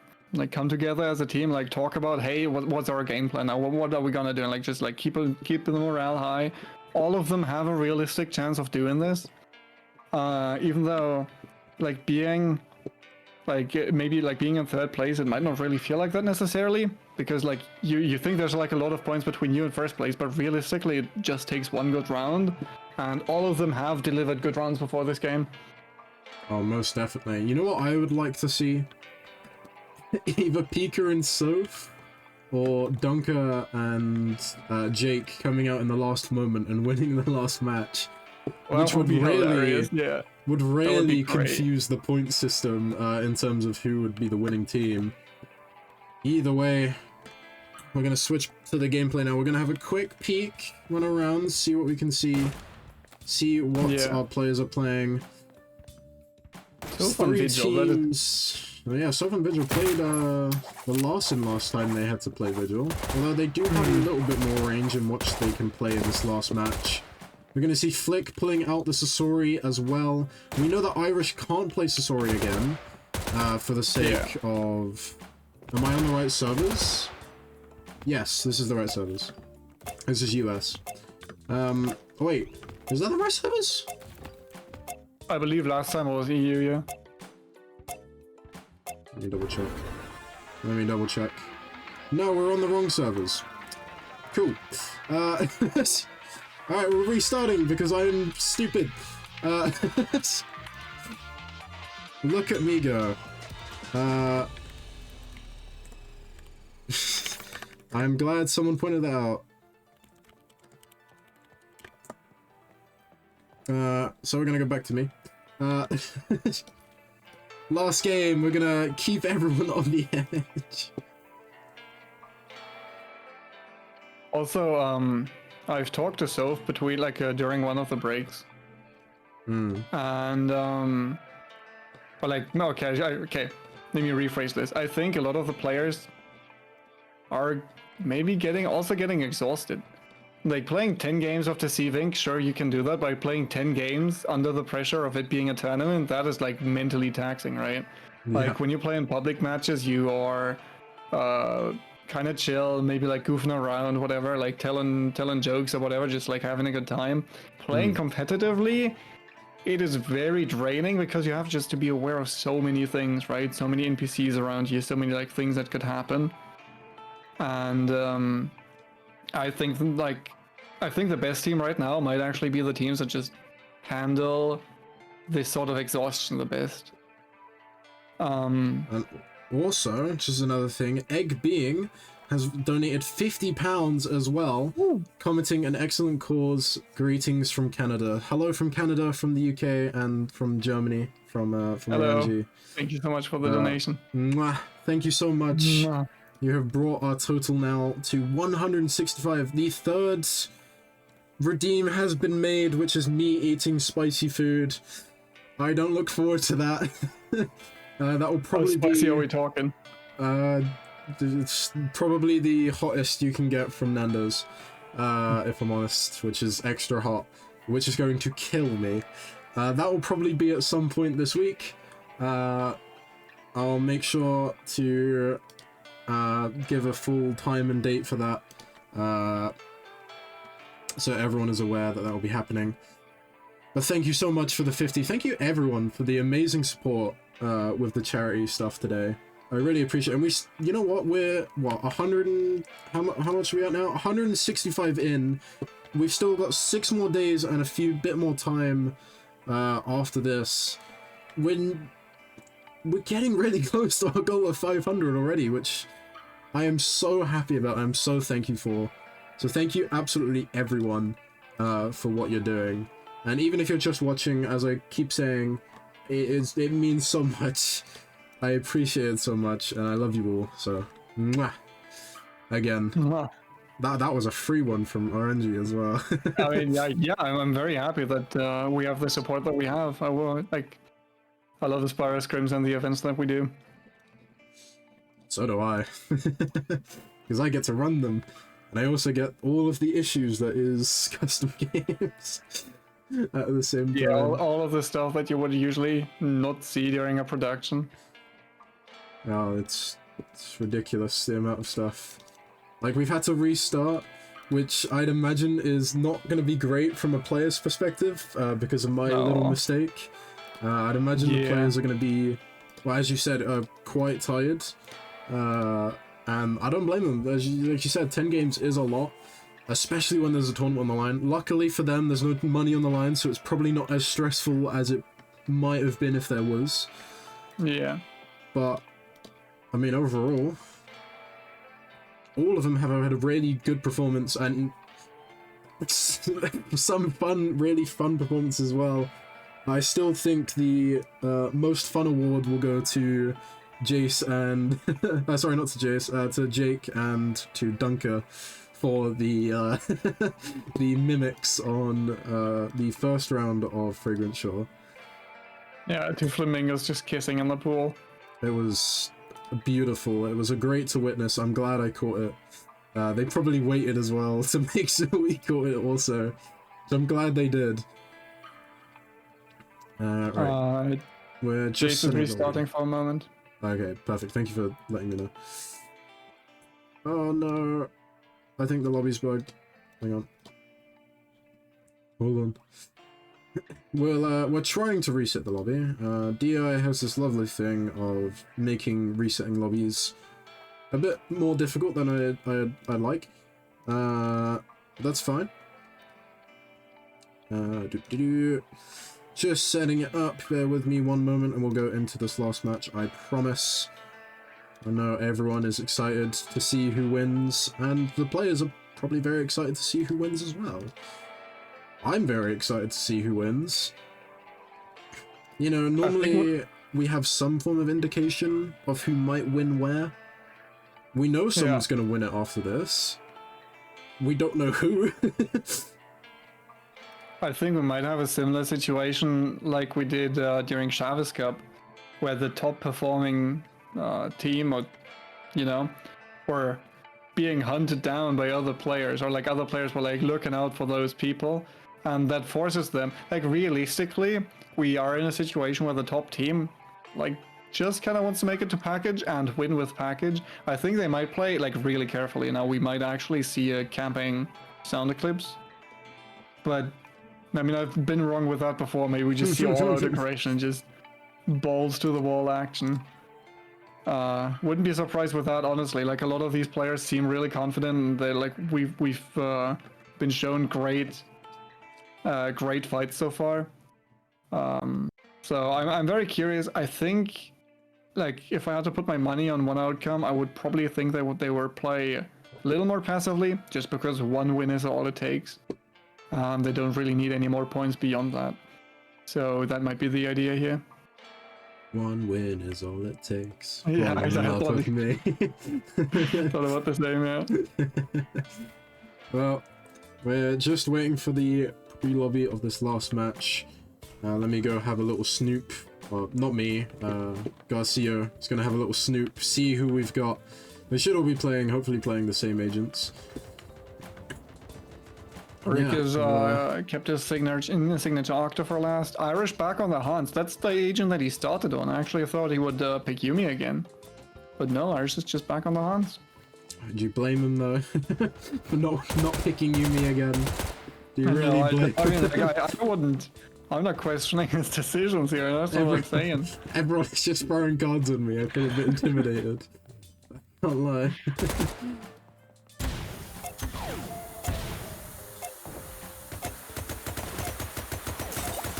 come together as a team, like talk about, hey, what's our game plan now? What are we gonna do? And like just like keep the morale high. All of them have a realistic chance of doing this. Even though, like being in third place, it might not really feel like that necessarily, because like you think there's like a lot of points between you and first place, but realistically it just takes one good round, and all of them have delivered good rounds before this game. Oh, most definitely. You know what I would like to see? either Pika and Soph, or Dunker and Jake coming out in the last moment and winning the last match, Well, which would be really hilarious, yeah. would be really great. confuse the point system in terms of who would be the winning team. Either way, we're gonna switch to the gameplay now. We're gonna have a quick peek, run around, see what we can see what our players are playing. Soph and Three Vigil, that is- teams. Yeah, Soph and Vigil played the Larson last time they had to play Vigil. Although they do have a little bit more range in which they can play in this last match. We're going to see Flick pulling out the Sasori as well. We know that Irish can't play Sasori again for the sake of... Am I on the right servers? Yes, this is the right servers. This is US. Oh wait, is that the right servers? I believe last time it was EU, yeah. Let me double check. Let me double check. No, we're on the wrong servers. Cool. Alright, we're restarting because I'm stupid. Look at me go. I'm glad someone pointed that out. So we're gonna go back to me. Last game, we're gonna keep everyone on the edge. Also, I've talked to Soph between during one of the breaks, and but no, okay, okay. Let me rephrase this. I think a lot of the players are maybe getting exhausted. Like playing 10 games of deceiving, sure you can do that. By playing 10 games under the pressure of it being a tournament, that is like mentally taxing, right? Like when you play in public matches, you are kind of chill, maybe like goofing around, whatever, like telling jokes or whatever, just like having a good time. Playing competitively, it is very draining because you have just to be aware of so many things, right? So many NPCs around you, so many like things that could happen. And I think the best team right now might actually be the teams that just handle this sort of exhaustion the best. And also, just another thing, Egg Being has donated £50 as well, commenting an excellent cause, greetings from Canada. Hello from Canada, from the UK, and from Germany, from Hello. Ranji. Thank you so much for the donation. Mwah. Thank you so much. Mwah. You have brought our total now to 165. The third redeem has been made, which is me eating spicy food. I don't look forward to that. That will How probably spicy be... are we talking? It's probably the hottest you can get from Nando's, if I'm honest, which is extra hot, which is going to kill me. That will probably be at some point this week. I'll make sure to give a full time and date for that, so everyone is aware that will be happening. But thank you so much for the 50. Thank you everyone for the amazing support with the charity stuff today. I really appreciate it. And we, you know what, we're, 100 and, how much are we at now? 165 in. We've still got 6 more days and a bit more time after this. We're getting really close to our goal of 500 already, which I am so happy about. I'm so thankful for. So thank you absolutely everyone for what you're doing. And even if you're just watching, as I keep saying, it means so much. I appreciate it so much, and I love you all. So, mwah. Again, Mwah. that was a free one from RNG as well. I mean, yeah, I'm very happy that we have the support that we have. I love the Spyro scrims and the events that we do. So do I, because I get to run them, and I also get all of the issues that is custom games at the same time. Yeah, all of the stuff that you would usually not see during a production. Oh, it's ridiculous, the amount of stuff. Like, we've had to restart, which I'd imagine is not going to be great from a player's perspective, because of my little mistake. I'd imagine the players are going to be, well, as you said, quite tired. And I don't blame them. Like you said, 10 games is a lot, especially when there's a tournament on the line. Luckily for them, there's no money on the line, so it's probably not as stressful as it might have been if there was. Yeah. But I mean, overall, all of them have had a really good performance, and some really fun performance as well. I still think the most fun award will go to Jace and sorry, not to Jace, to Jake and to Dunker for the the mimics on the first round of Fragrant Shore. Yeah, two flamingos just kissing in the pool. It was beautiful. It was a great to witness. I'm glad I caught it. They probably waited as well to make sure we caught it also. So I'm glad they did. Right. We're just Jason's restarting for a moment. Okay, perfect. Thank you for letting me know. Oh no. I think the lobby's bugged. Hang on. Hold on. We're trying to reset the lobby. DI has this lovely thing of making resetting lobbies a bit more difficult than I'd like. That's fine. Just setting it up. Bear with me one moment and we'll go into this last match, I promise. I know everyone is excited to see who wins, and the players are probably very excited to see who wins as well. I'm very excited to see who wins. You know, normally we have some form of indication of who might win where. We know someone's going to win it after this. We don't know who. I think we might have a similar situation like we did during Chavez Cup, where the top performing team, or were being hunted down by other players, or like other players were like looking out for those people, and that forces them. Like realistically, we are in a situation where the top team like just kind of wants to make it to package and win with package. I think they might play like really carefully. Now we might actually see a camping sound eclipse, but I mean, I've been wrong with that before. Maybe we just see all our decoration and just balls to the wall action. Wouldn't be surprised with that, honestly. Like, a lot of these players seem really confident, and they like we've been shown great fights so far. So I'm very curious. I think, like, if I had to put my money on one outcome, I would probably think they would play a little more passively, just because one win is all it takes. They don't really need any more points beyond that. So that might be the idea here. One win is all it takes. Yeah, exactly. Me. Thought about the same, yeah. Well, we're just waiting for the pre-lobby of this last match. Let me go have a little snoop. Well, not me. Garcia is going to have a little snoop, see who we've got. They should all be playing, hopefully playing the same agents. Rick has kept his signature Octa for last. Irish back on the Hans. That's the agent that he started on. I actually thought he would pick Yumi again. But no, Irish is just back on the Hans. Do you blame him though for not picking Yumi again? Do you really blame him? I mean, like, I wouldn't. I'm not questioning his decisions here. That's what I'm saying. Everyone's just throwing cards at me. I feel a bit intimidated. Can't lie.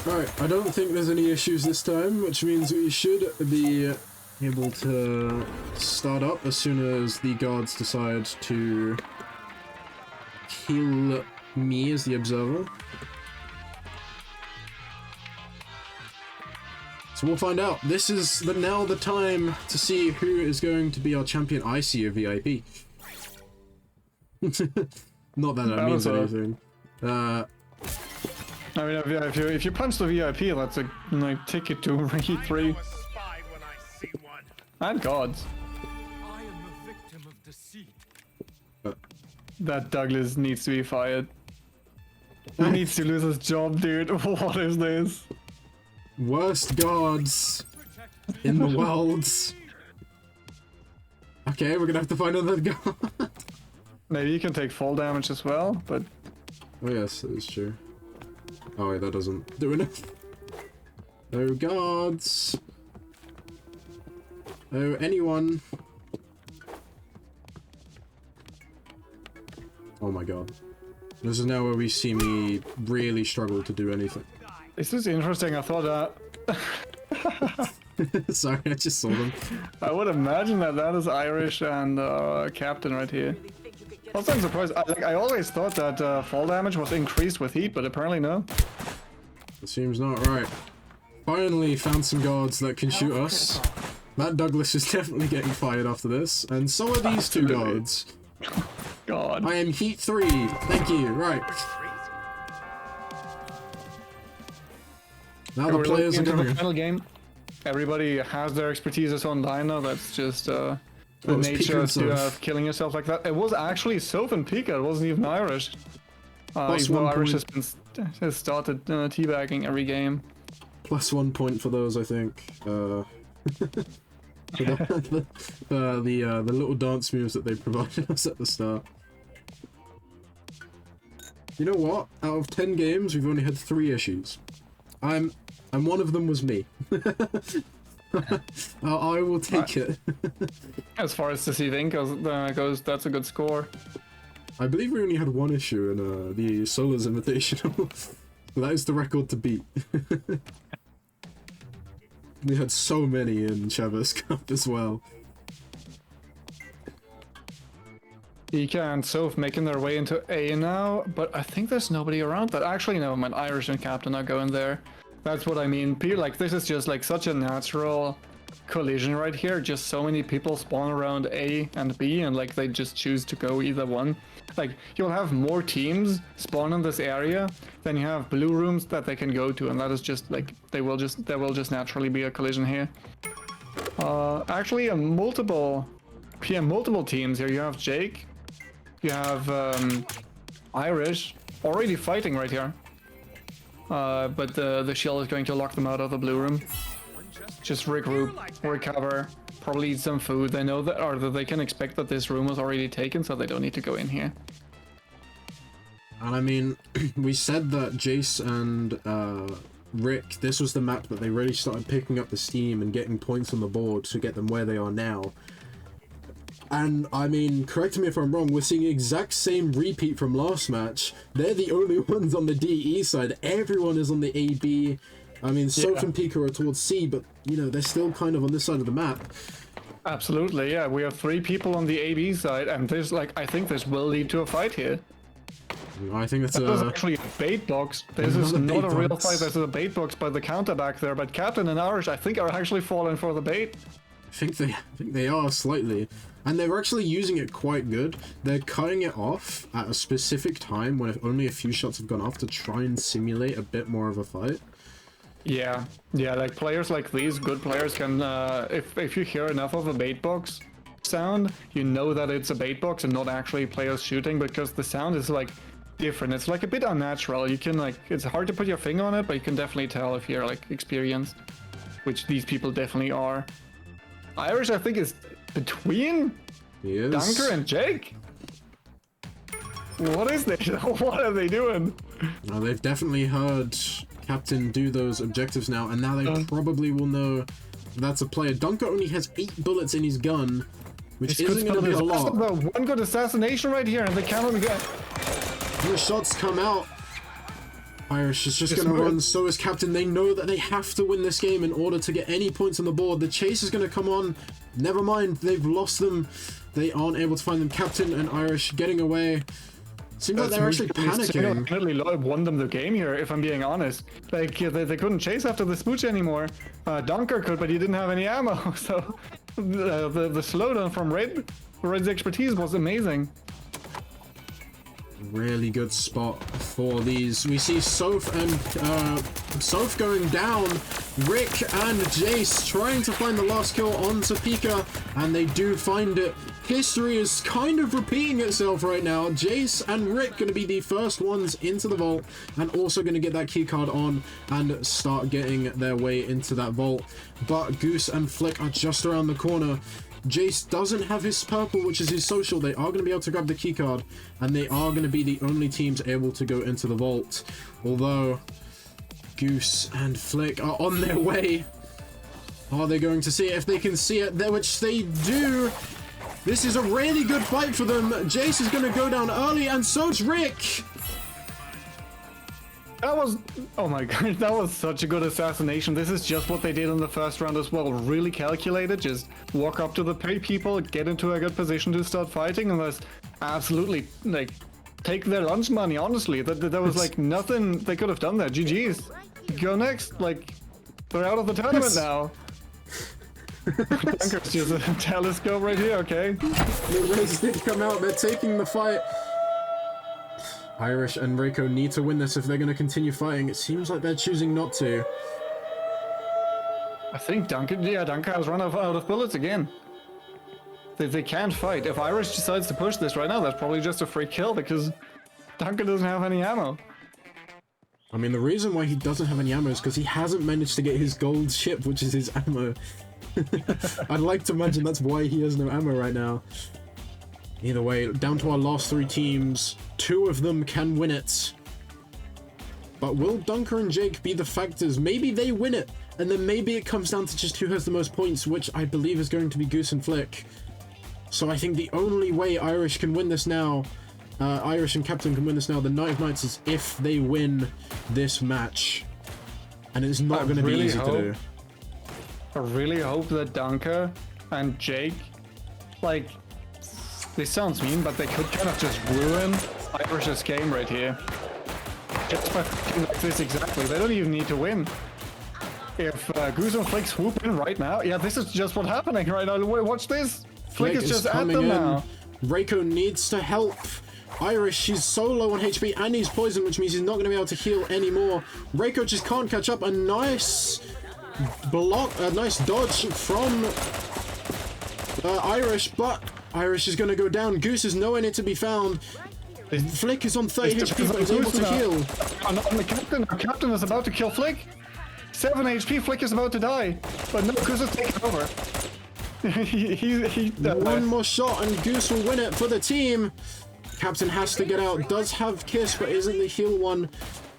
Right, I don't think there's any issues this time, which means we should be able to start up as soon as the guards decide to kill me as the observer. So we'll find out. This is now the time to see who is going to be our champion. I see a VIP. Not that that means anything. I mean, if you punch the VIP, that's a ticket to Reiki 3. And gods. I am the victim of deceit. That Douglas needs to be fired. He needs to lose his job, dude. What is this? Worst gods in the world. Okay, we're gonna have to find another god. Maybe you can take fall damage as well, but... Oh yes, that is true. Oh wait, that doesn't do enough. Oh gods. Oh, anyone. Oh my god. This is now where we see me really struggle to do anything. This is interesting. I thought Sorry, I just saw them. I would imagine that that is Irish and Captain right here. Also, I'm surprised. I always thought that fall damage was increased with heat, but apparently no. It seems not right. Finally found some guards that can shoot us. Matt Douglas is definitely getting fired after this, and so are these two guards. God. I am Heat 3. Thank you. Right. Now the We're players are looking into going. the final game. Everybody has their expertise on line now. That's just the it was nature Pika and to Soph. killing yourself like that. It was actually Soph and Pika. It wasn't even Irish. Plus Even though 1 Irish point. has started teabagging every game. Plus 1 point for those, I think. The little dance moves that they provided us at the start. You know what? Out of 10 games, we've only had 3 issues. And one of them was me. I will take it. As far as deceiving goes, that's a good score. I believe we only had 1 issue in the Solar's Invitational. That is the record to beat. We had so many in Chavez Cup as well. Ika and Soph making their way into A now, but I think there's nobody around that. Actually, no, my Irish and Captain are going there. That's what I mean. Like, this is just like such a natural collision right here. Just so many people spawn around A and B, and like they just choose to go either one. Like, you'll have more teams spawn in this area than you have blue rooms that they can go to, and that is just like there will just naturally be a collision here. Actually, multiple teams here. You have Jake, you have Irish already fighting right here. But the shell is going to lock them out of the blue room. Just regroup, recover, probably eat some food. They know that, or that they can expect that this room was already taken, so they don't need to go in here. And I mean, we said that Jace and Rick, this was the map that they really started picking up the steam and getting points on the board to get them where they are now. And I mean, correct me if I'm wrong, we're seeing the exact same repeat from last match. They're the only ones on the DE side. Everyone is on the AB. I mean, Soph and Pika are towards C, but, you know, they're still kind of on this side of the map. Absolutely, yeah. We have 3 people on the AB side, and there's like, I think this will lead to a fight here. I think that's This is actually a bait box. This is not a real fight. This is a bait box by the counter back there. But Captain and Irish, I think, are actually falling for the bait. I think they are slightly. And they're actually using it quite good. They're cutting it off at a specific time when only a few shots have gone off to try and simulate a bit more of a fight. Yeah, like players like these, good players can, if you hear enough of a bait box sound, you know that it's a bait box and not actually players shooting, because the sound is like different. It's like a bit unnatural. You can like, it's hard to put your finger on it, but you can definitely tell if you're like experienced, which these people definitely are. Irish, I think, is between Dunker and Jake. What is this? What are they doing? Well, they've definitely heard Captain do those objectives now, and now they probably will know that's a player. Dunker only has 8 bullets in his gun, which isn't going to be a lot. One good assassination right here, and they can't even get. The shots come out. Irish is just going to run, so is Captain. They know that they have to win this game in order to get any points on the board. The chase is going to come on. Never mind, they've lost them. They aren't able to find them. Captain and Irish getting away. Seems like they're actually panicking. Single-handedly won them the game here, if I'm being honest. Like, they couldn't chase after the smooch anymore. Dunker could, but he didn't have any ammo, so the slowdown from Red's expertise was amazing. Really good spot for these. We see Soph going down. Rick and Jace trying to find the last kill onto Pika, and they do find it. History is kind of repeating itself right now. Jace and Rick going to be the first ones into the vault, and also going to get that keycard on and start getting their way into that vault. But Goose and Flick are just around the corner. Jace doesn't have his purple, which is his social. They are going to be able to grab the keycard, and they are going to be the only teams able to go into the vault. Although Goose and Flick are on their way. Are they going to see it? If they can see it, which they do. This is a really good fight for them. Jace is going to go down early, and so's Rick. That was, oh my god, that was such a good assassination. This is just what they did in the first round as well. Really calculated, just walk up to the people, get into a good position to start fighting, and that's absolutely, like, take their lunch money, honestly. There was, like, nothing they could have done there. GG's. Go next. Like, they're out of the tournament now. Dunker's just a telescope right here, okay? The Reds did come out, they're taking the fight. Irish and Reiko need to win this if they're going to continue fighting. It seems like they're choosing not to. I think Dunker has run out of bullets again. They can't fight. If Irish decides to push this right now, that's probably just a free kill because Dunker doesn't have any ammo. I mean, the reason why he doesn't have any ammo is because he hasn't managed to get his gold ship, which is his ammo. I'd like to imagine that's why he has no ammo right now. Either way, down to our last 3 teams. 2 of them can win it. But will Dunker and Jake be the factors? Maybe they win it, and then maybe it comes down to just who has the most points, which I believe is going to be Goose and Flick. So I think the only way Irish can win this now, Irish and Captain can win this now, the Night of Nights, is if they win this match. And it's not going to be easy to do. I really hope that Dunker and Jake, like, this sounds mean, but they could kind of just ruin Irish's game right here. Just by like this exactly. They don't even need to win. If Goose and Flick swoop in right now, yeah, this is just what's happening right now. Watch this. Flick is just at them now. Reiko needs to help. Irish, she's so low on HP and he's poisoned, which means he's not going to be able to heal anymore. Reiko just can't catch up. A nice block, a nice dodge from Irish, but Irish is going to go down. Goose is nowhere near to be found. Flick is on 30 HP, but is able to heal. And the captain is about to kill Flick. 7 HP, Flick is about to die. But no, Goose is taking over. One more shot and Goose will win it for the team. Captain has to get out. Does have Kiss, but isn't the heal one.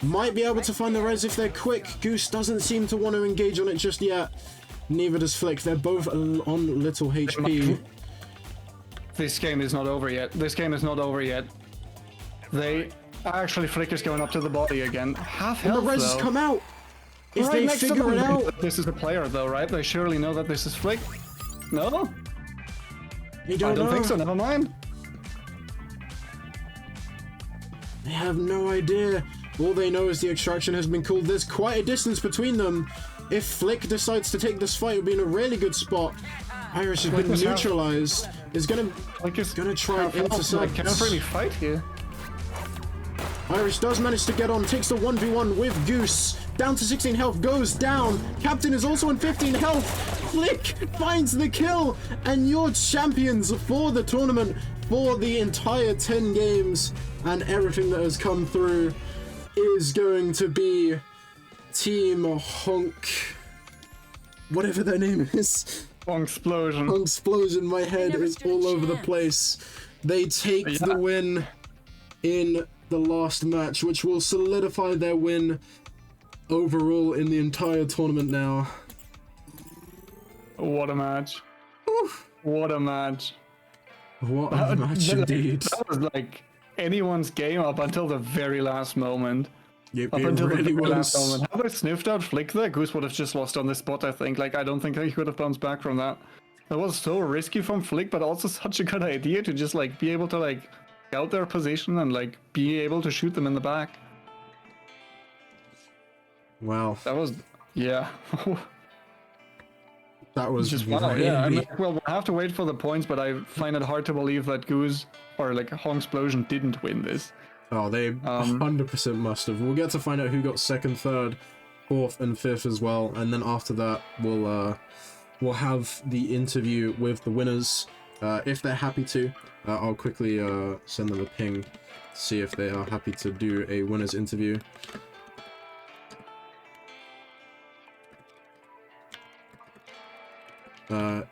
Might be able to find the res if they're quick. Goose doesn't seem to want to engage on it just yet. Neither does Flick. They're both on little HP. This game is not over yet. This game is not over yet. They actually, Flick is going up to the body again. Half health, and the res has come out. If right they figure it out, this is a player though, right? They surely know that this is Flick. No, they I don't think so. Never mind. They have no idea. All they know is the extraction has been called. There's quite a distance between them. If Flick decides to take this fight, it would be in a really good spot. Irish has been neutralized. Is gonna try and intercept. Can't really fight here. Irish does manage to get on, takes the 1v1 with Goose. Down to 16 health, goes down. Captain is also on 15 health. Flick finds the kill, and your champions for the tournament for the entire 10 games and everything that has come through is going to be Team Honk. Whatever their name is. Honksplosion. Honksplosion, my head is all over the place. They take the win in the last match, which will solidify their win overall in the entire tournament now. What a match. Oof. What a match. What a match indeed. That was like anyone's game up until the very last moment. Yep, up until really the very last was. moment. Had I sniffed out Flick there, Goose would have just lost on the spot, I think. Like, I don't think he could have bounced back from that. That was so risky from Flick, but also such a good idea to just, like, be able to, like, scout their position and, like, be able to shoot them in the back. Wow. That was, yeah. That was just really... wow, yeah. I mean, well, we'll have to wait for the points, but I find it hard to believe that Goose, or, like, Honksplosion didn't win this. Oh, they 100% must have. We'll get to find out who got second, third, fourth, and fifth as well, and then after that, we'll have the interview with the winners. If they're happy to, I'll quickly send them a ping, see if they are happy to do a winners interview.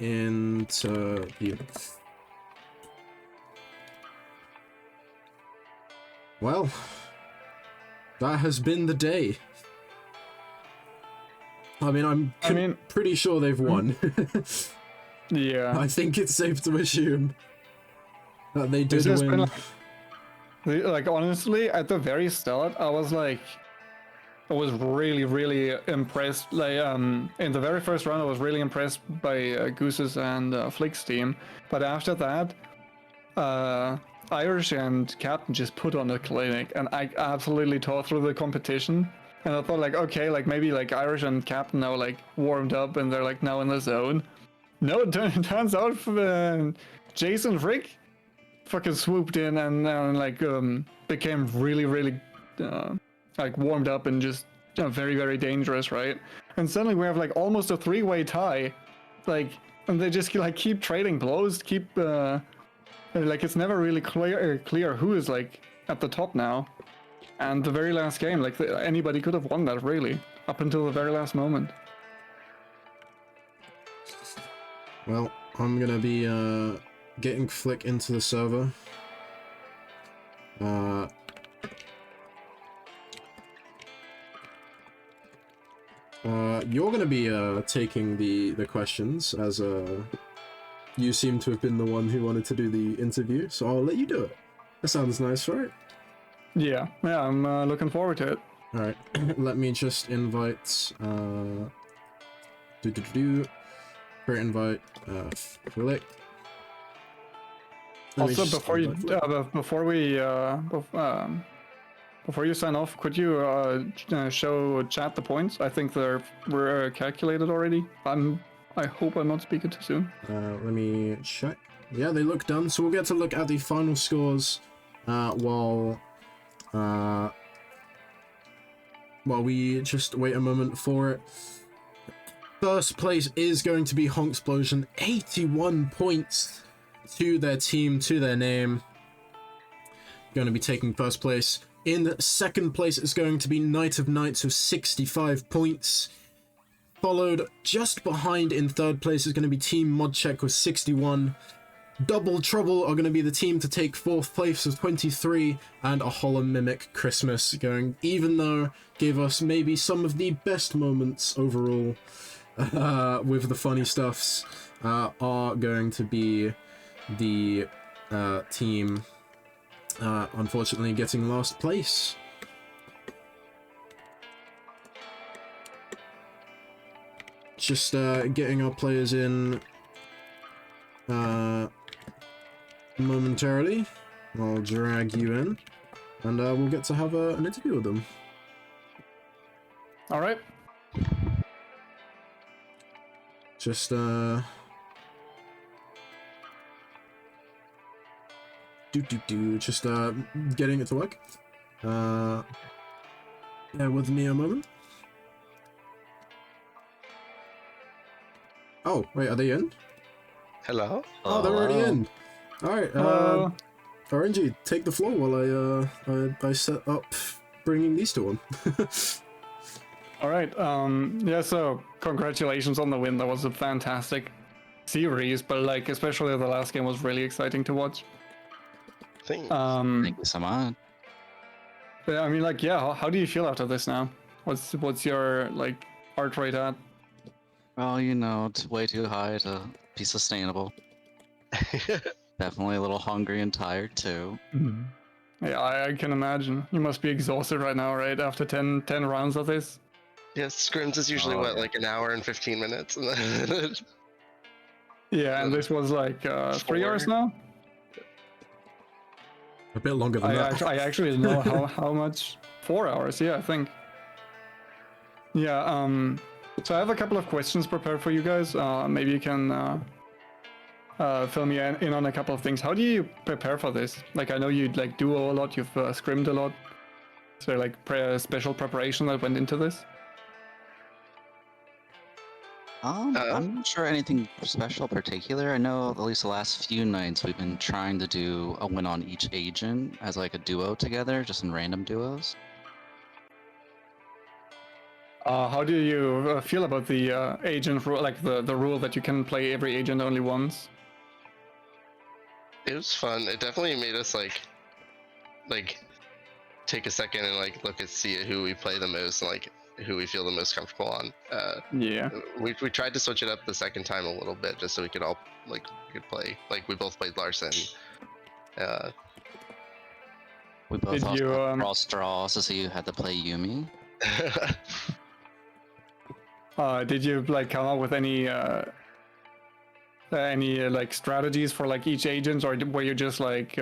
Interview. Well, that has been the day. I mean, I'm pretty sure they've won. Yeah. I think it's safe to assume that they did win. Like, honestly, at the very start, I was like, I was really impressed. Like in the very first round, I was really impressed by Goose's and Flick's team. But after that, Irish and Captain just put on a clinic, and I absolutely tore through the competition. And I thought like, okay, like maybe like Irish and Captain now like warmed up and they're like now in the zone. No, it turns out Jason Frick fucking swooped in and like became really like warmed up and just very dangerous, right? And suddenly we have like almost a 3-way tie, like, and they just like keep trading blows, keep like it's never really clear who is like at the top now. And the very last game, like anybody could have won that really, up until the very last moment. Well, I'm gonna be getting Flick into the server. You're gonna be taking the questions, as you seem to have been the one who wanted to do the interview, so I'll let you do it. That sounds nice, right? Yeah, I'm looking forward to it. Alright, let me just invite create invite Flick. Also, before you sign off, could you show chat the points? I think were calculated already. I hope I'm not speaking too soon. Let me check. Yeah, they look done. So we'll get to look at the final scores while we just wait a moment for it. First place is going to be Honksplosion, 81 points to their team, to their name. Going to be taking first place. In second place is going to be Knight of Knights with 65 points. Followed just behind in third place is going to be Team Modcheck with 61. Double Trouble are going to be the team to take fourth place with 23, and a Hollow Mimic Christmas going, even though gave us maybe some of the best moments overall with the funny stuffs, are going to be the team unfortunately getting last place. Just getting our players in momentarily. I'll drag you in, and we'll get to have an interview with them. All right. Just just getting it to work. Bear with me a moment. Oh, wait, are they in? Hello? Oh, they're already in. Alright, RNG, take the floor while I set up bringing these two on. All right. Yeah. So congratulations on the win. That was a fantastic series, but like especially the last game was really exciting to watch. Thanks. Thank you so much. But I mean, like, yeah. How do you feel after this now? What's your like heart rate at? Well, you know, it's way too high to be sustainable. Definitely a little hungry and tired too. Yeah, I can imagine. You must be exhausted right now, right? After 10 rounds of this. Yeah, scrims is usually what, yeah. like an hour and 15 minutes? And then Yeah, and this was like 3 hours now. A bit longer than that. I actually don't know how much. 4 hours, yeah, I think. Yeah. So I have a couple of questions prepared for you guys. Maybe you can fill me in on a couple of things. How do you prepare for this? Like, I know you like duo a lot. You've scrimmed a lot. Is there like special preparation that went into this? I'm not sure anything special particular. I know at least the last few nights we've been trying to do a win on each agent as like a duo together, just in random duos. How do you feel about the agent rule, like the rule that you can play every agent only once? it was fun. It definitely made us like take a second and like look and see who we play the most and like who we feel the most comfortable on. Yeah. We tried to switch it up the second time a little bit just so we could all we could play. Like we both played Larson. We both Did also you, had cross draws, so you had to play Yumi. Did you like come up with any like strategies for like each agent, or were you just like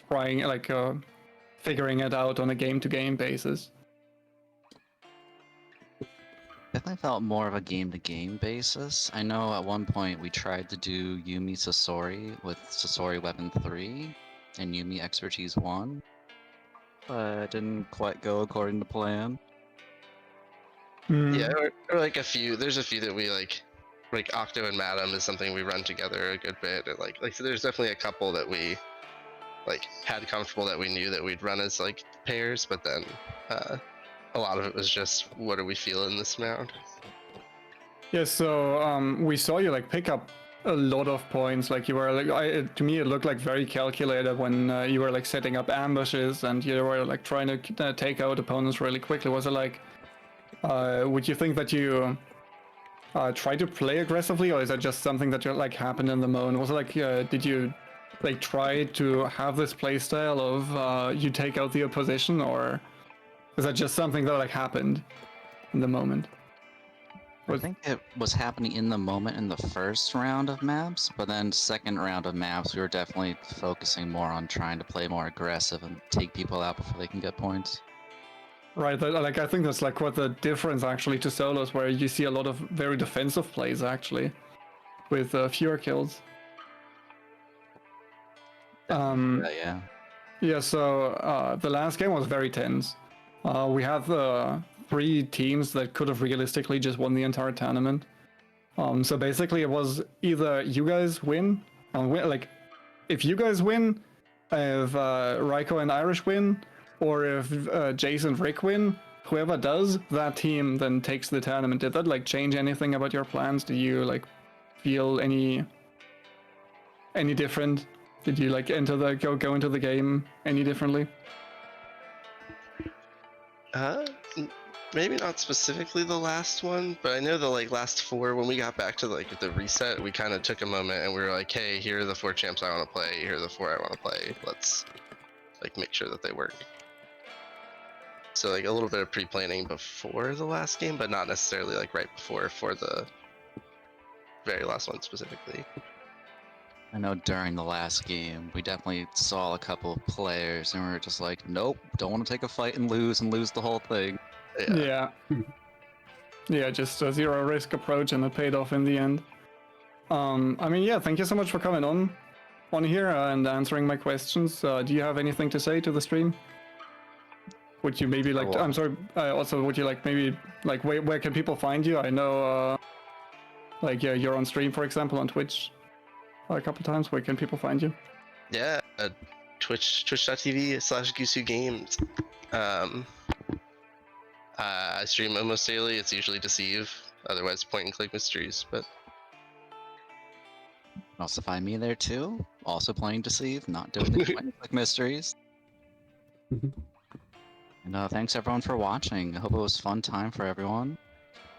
trying like figuring it out on a game-to-game basis? Definitely felt more of a game-to-game basis. I know at one point we tried to do Yumi Sasori with Sasori Weapon 3 and Yumi Expertise 1, but it didn't quite go according to plan. Yeah, or like a few. There's a few that we like Octo and Madam is something we run together a good bit. And like so there's definitely a couple that we like had comfortable that we knew that we'd run as like pairs, but then a lot of it was just what are we feeling this round. Yeah, so we saw you like pick up a lot of points. Like you were like, to me it looked like very calculated when you were like setting up ambushes and you were like trying to take out opponents really quickly. Was it like, would you think that you try to play aggressively, or is that just something that like happened in the moment? Was it like, did you like try to have this play style of you take out the opposition, or is that just something that like happened in the moment? I think it was happening in the moment in the first round of maps, but then second round of maps we were definitely focusing more on trying to play more aggressive and take people out before they can get points. Right, like I think that's like quite the difference actually to solos, where you see a lot of very defensive plays actually, with fewer kills. Yeah. Yeah, so the last game was very tense. We had 3 teams that could have realistically just won the entire tournament. So basically it was either you guys win, like if you guys win, if Raiko and Irish win, or if Jace and Rick win, whoever does, that team then takes the tournament. Did that like change anything about your plans? Did you like feel any different? Did you like enter the go into the game any differently? Maybe not specifically the last one, but I know the like last 4 when we got back to like the reset, we kind of took a moment and we were like, hey, here are the 4 champs I want to play, here are the 4 I want to play. Let's like make sure that they work. So like a little bit of pre-planning before the last game, but not necessarily like right before for the very last one specifically. I know during the last game, we definitely saw a couple of players and we were just like, nope, don't want to take a fight and lose the whole thing. Yeah. Yeah, just a zero risk approach, and it paid off in the end. I mean, yeah, thank you so much for coming on here and answering my questions. Do you have anything to say to the stream? Would you maybe like, I'm sorry, also would you like maybe, like where can people find you? I know, like yeah, you're on stream, for example, on Twitch a couple times. Where can people find you? Yeah, twitch.tv/Gusu Games. I stream almost daily. It's usually Deceive, otherwise point and click mysteries, but You can also find me there too, also playing Deceive, not doing the point and click mysteries. And thanks everyone for watching. I hope it was a fun time for everyone.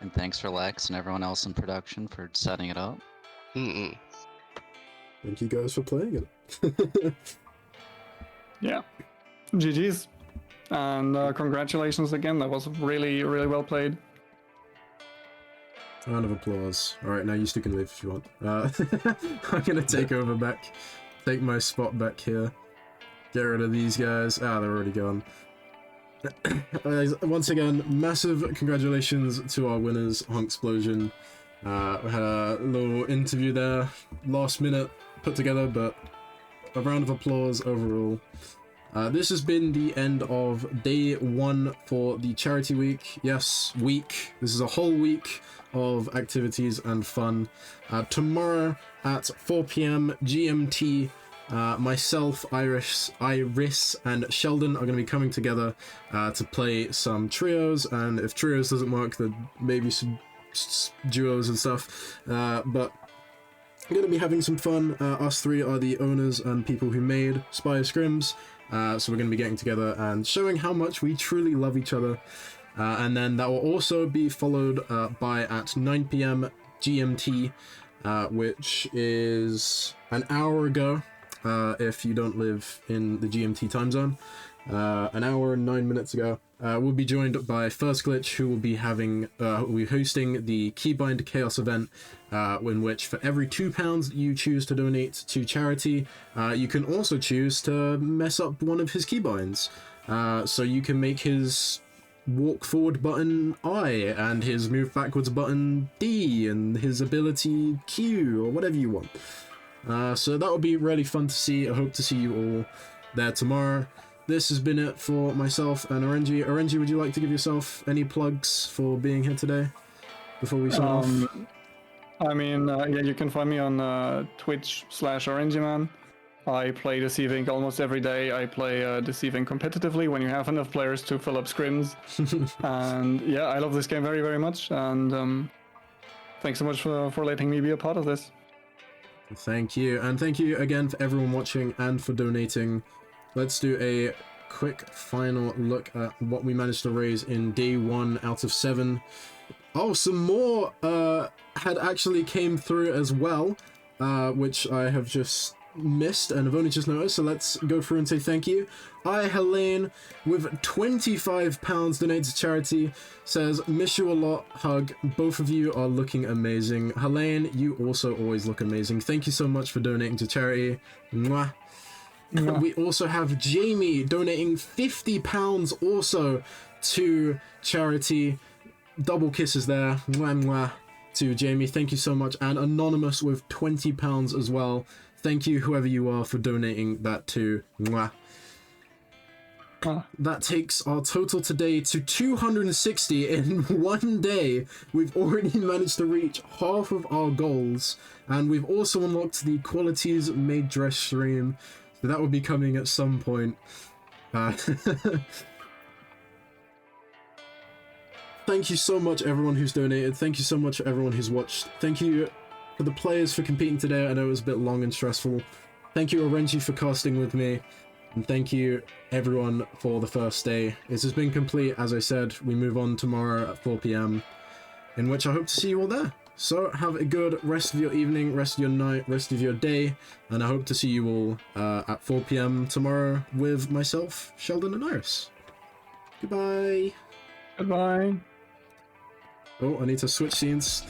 And thanks for Lex and everyone else in production for setting it up. Thank you guys for playing it. Yeah. GG's. And congratulations again. That was really, really well played. Round of applause. Alright, now you still can leave if you want. I'm gonna take over back. Take my spot back here. Get rid of these guys. Ah, they're already gone. Once again, massive congratulations to our winners, Honksplosion. We had a little interview there, last minute put together, but a round of applause overall. This has been the end of day 1 for the charity week. Yes, week. This is a whole week of activities and fun. Tomorrow at 4 PM GMT, myself, Iris, and Sheldon are going to be coming together to play some trios, and if trios doesn't work, then maybe some duos and stuff. But we're going to be having some fun. Us 3 are the owners and people who made Spire Scrims. So we're going to be getting together and showing how much we truly love each other. And then that will also be followed by at 9 PM GMT, which is an hour ago if you don't live in the GMT time zone. an hour and 9 minutes ago. We'll be joined by First Glitch, who will be hosting the Keybind Chaos event, in which for every £2 you choose to donate to charity, you can also choose to mess up one of his keybinds. So you can make his walk forward button I, and his move backwards button D, and his ability Q, or whatever you want. So that will be really fun to see. I hope to see you all there tomorrow. This has been it for myself and Orenji. Orenji, would you like to give yourself any plugs for being here today before we sign off? I mean, yeah, you can find me on Twitch/OrangeMan. I play Deceiving almost every day. I play Deceiving competitively when you have enough players to fill up scrims. And yeah, I love this game very, very much. And thanks so much for letting me be a part of this. Thank you. And thank you again for everyone watching and for donating. Let's do a quick final look at what we managed to raise in day 1 out of 7. Oh, some more had actually came through as well, which I have just missed and have only just noticed, so let's go through and say thank you. Helene, with £25 donated to charity, says, miss you a lot, hug. Both of you are looking amazing. Helene, you also always look amazing. Thank you so much for donating to charity. Mwah. We also have Jamie donating £50 also to charity. Double kisses there. Mwah, mwah to Jamie. Thank you so much. And Anonymous with £20 as well. Thank you, whoever you are, for donating that too. Mwah. That takes our total today to 260 in one day. We've already managed to reach half of our goals. And we've also unlocked the Qualities Made Dress stream. So that will be coming at some point. Thank you so much, everyone who's donated. Thank you so much for everyone who's watched. Thank you for the players for competing today. I know it was a bit long and stressful. Thank you, Orenji, for casting with me. And thank you, everyone, for the first day. This has been complete. As I said, we move on tomorrow at 4 PM, in which I hope to see you all there. So have a good rest of your evening, rest of your night, rest of your day, and I hope to see you all at 4 PM tomorrow with myself, Sheldon, and Iris. Goodbye. Goodbye. Oh, I need to switch scenes.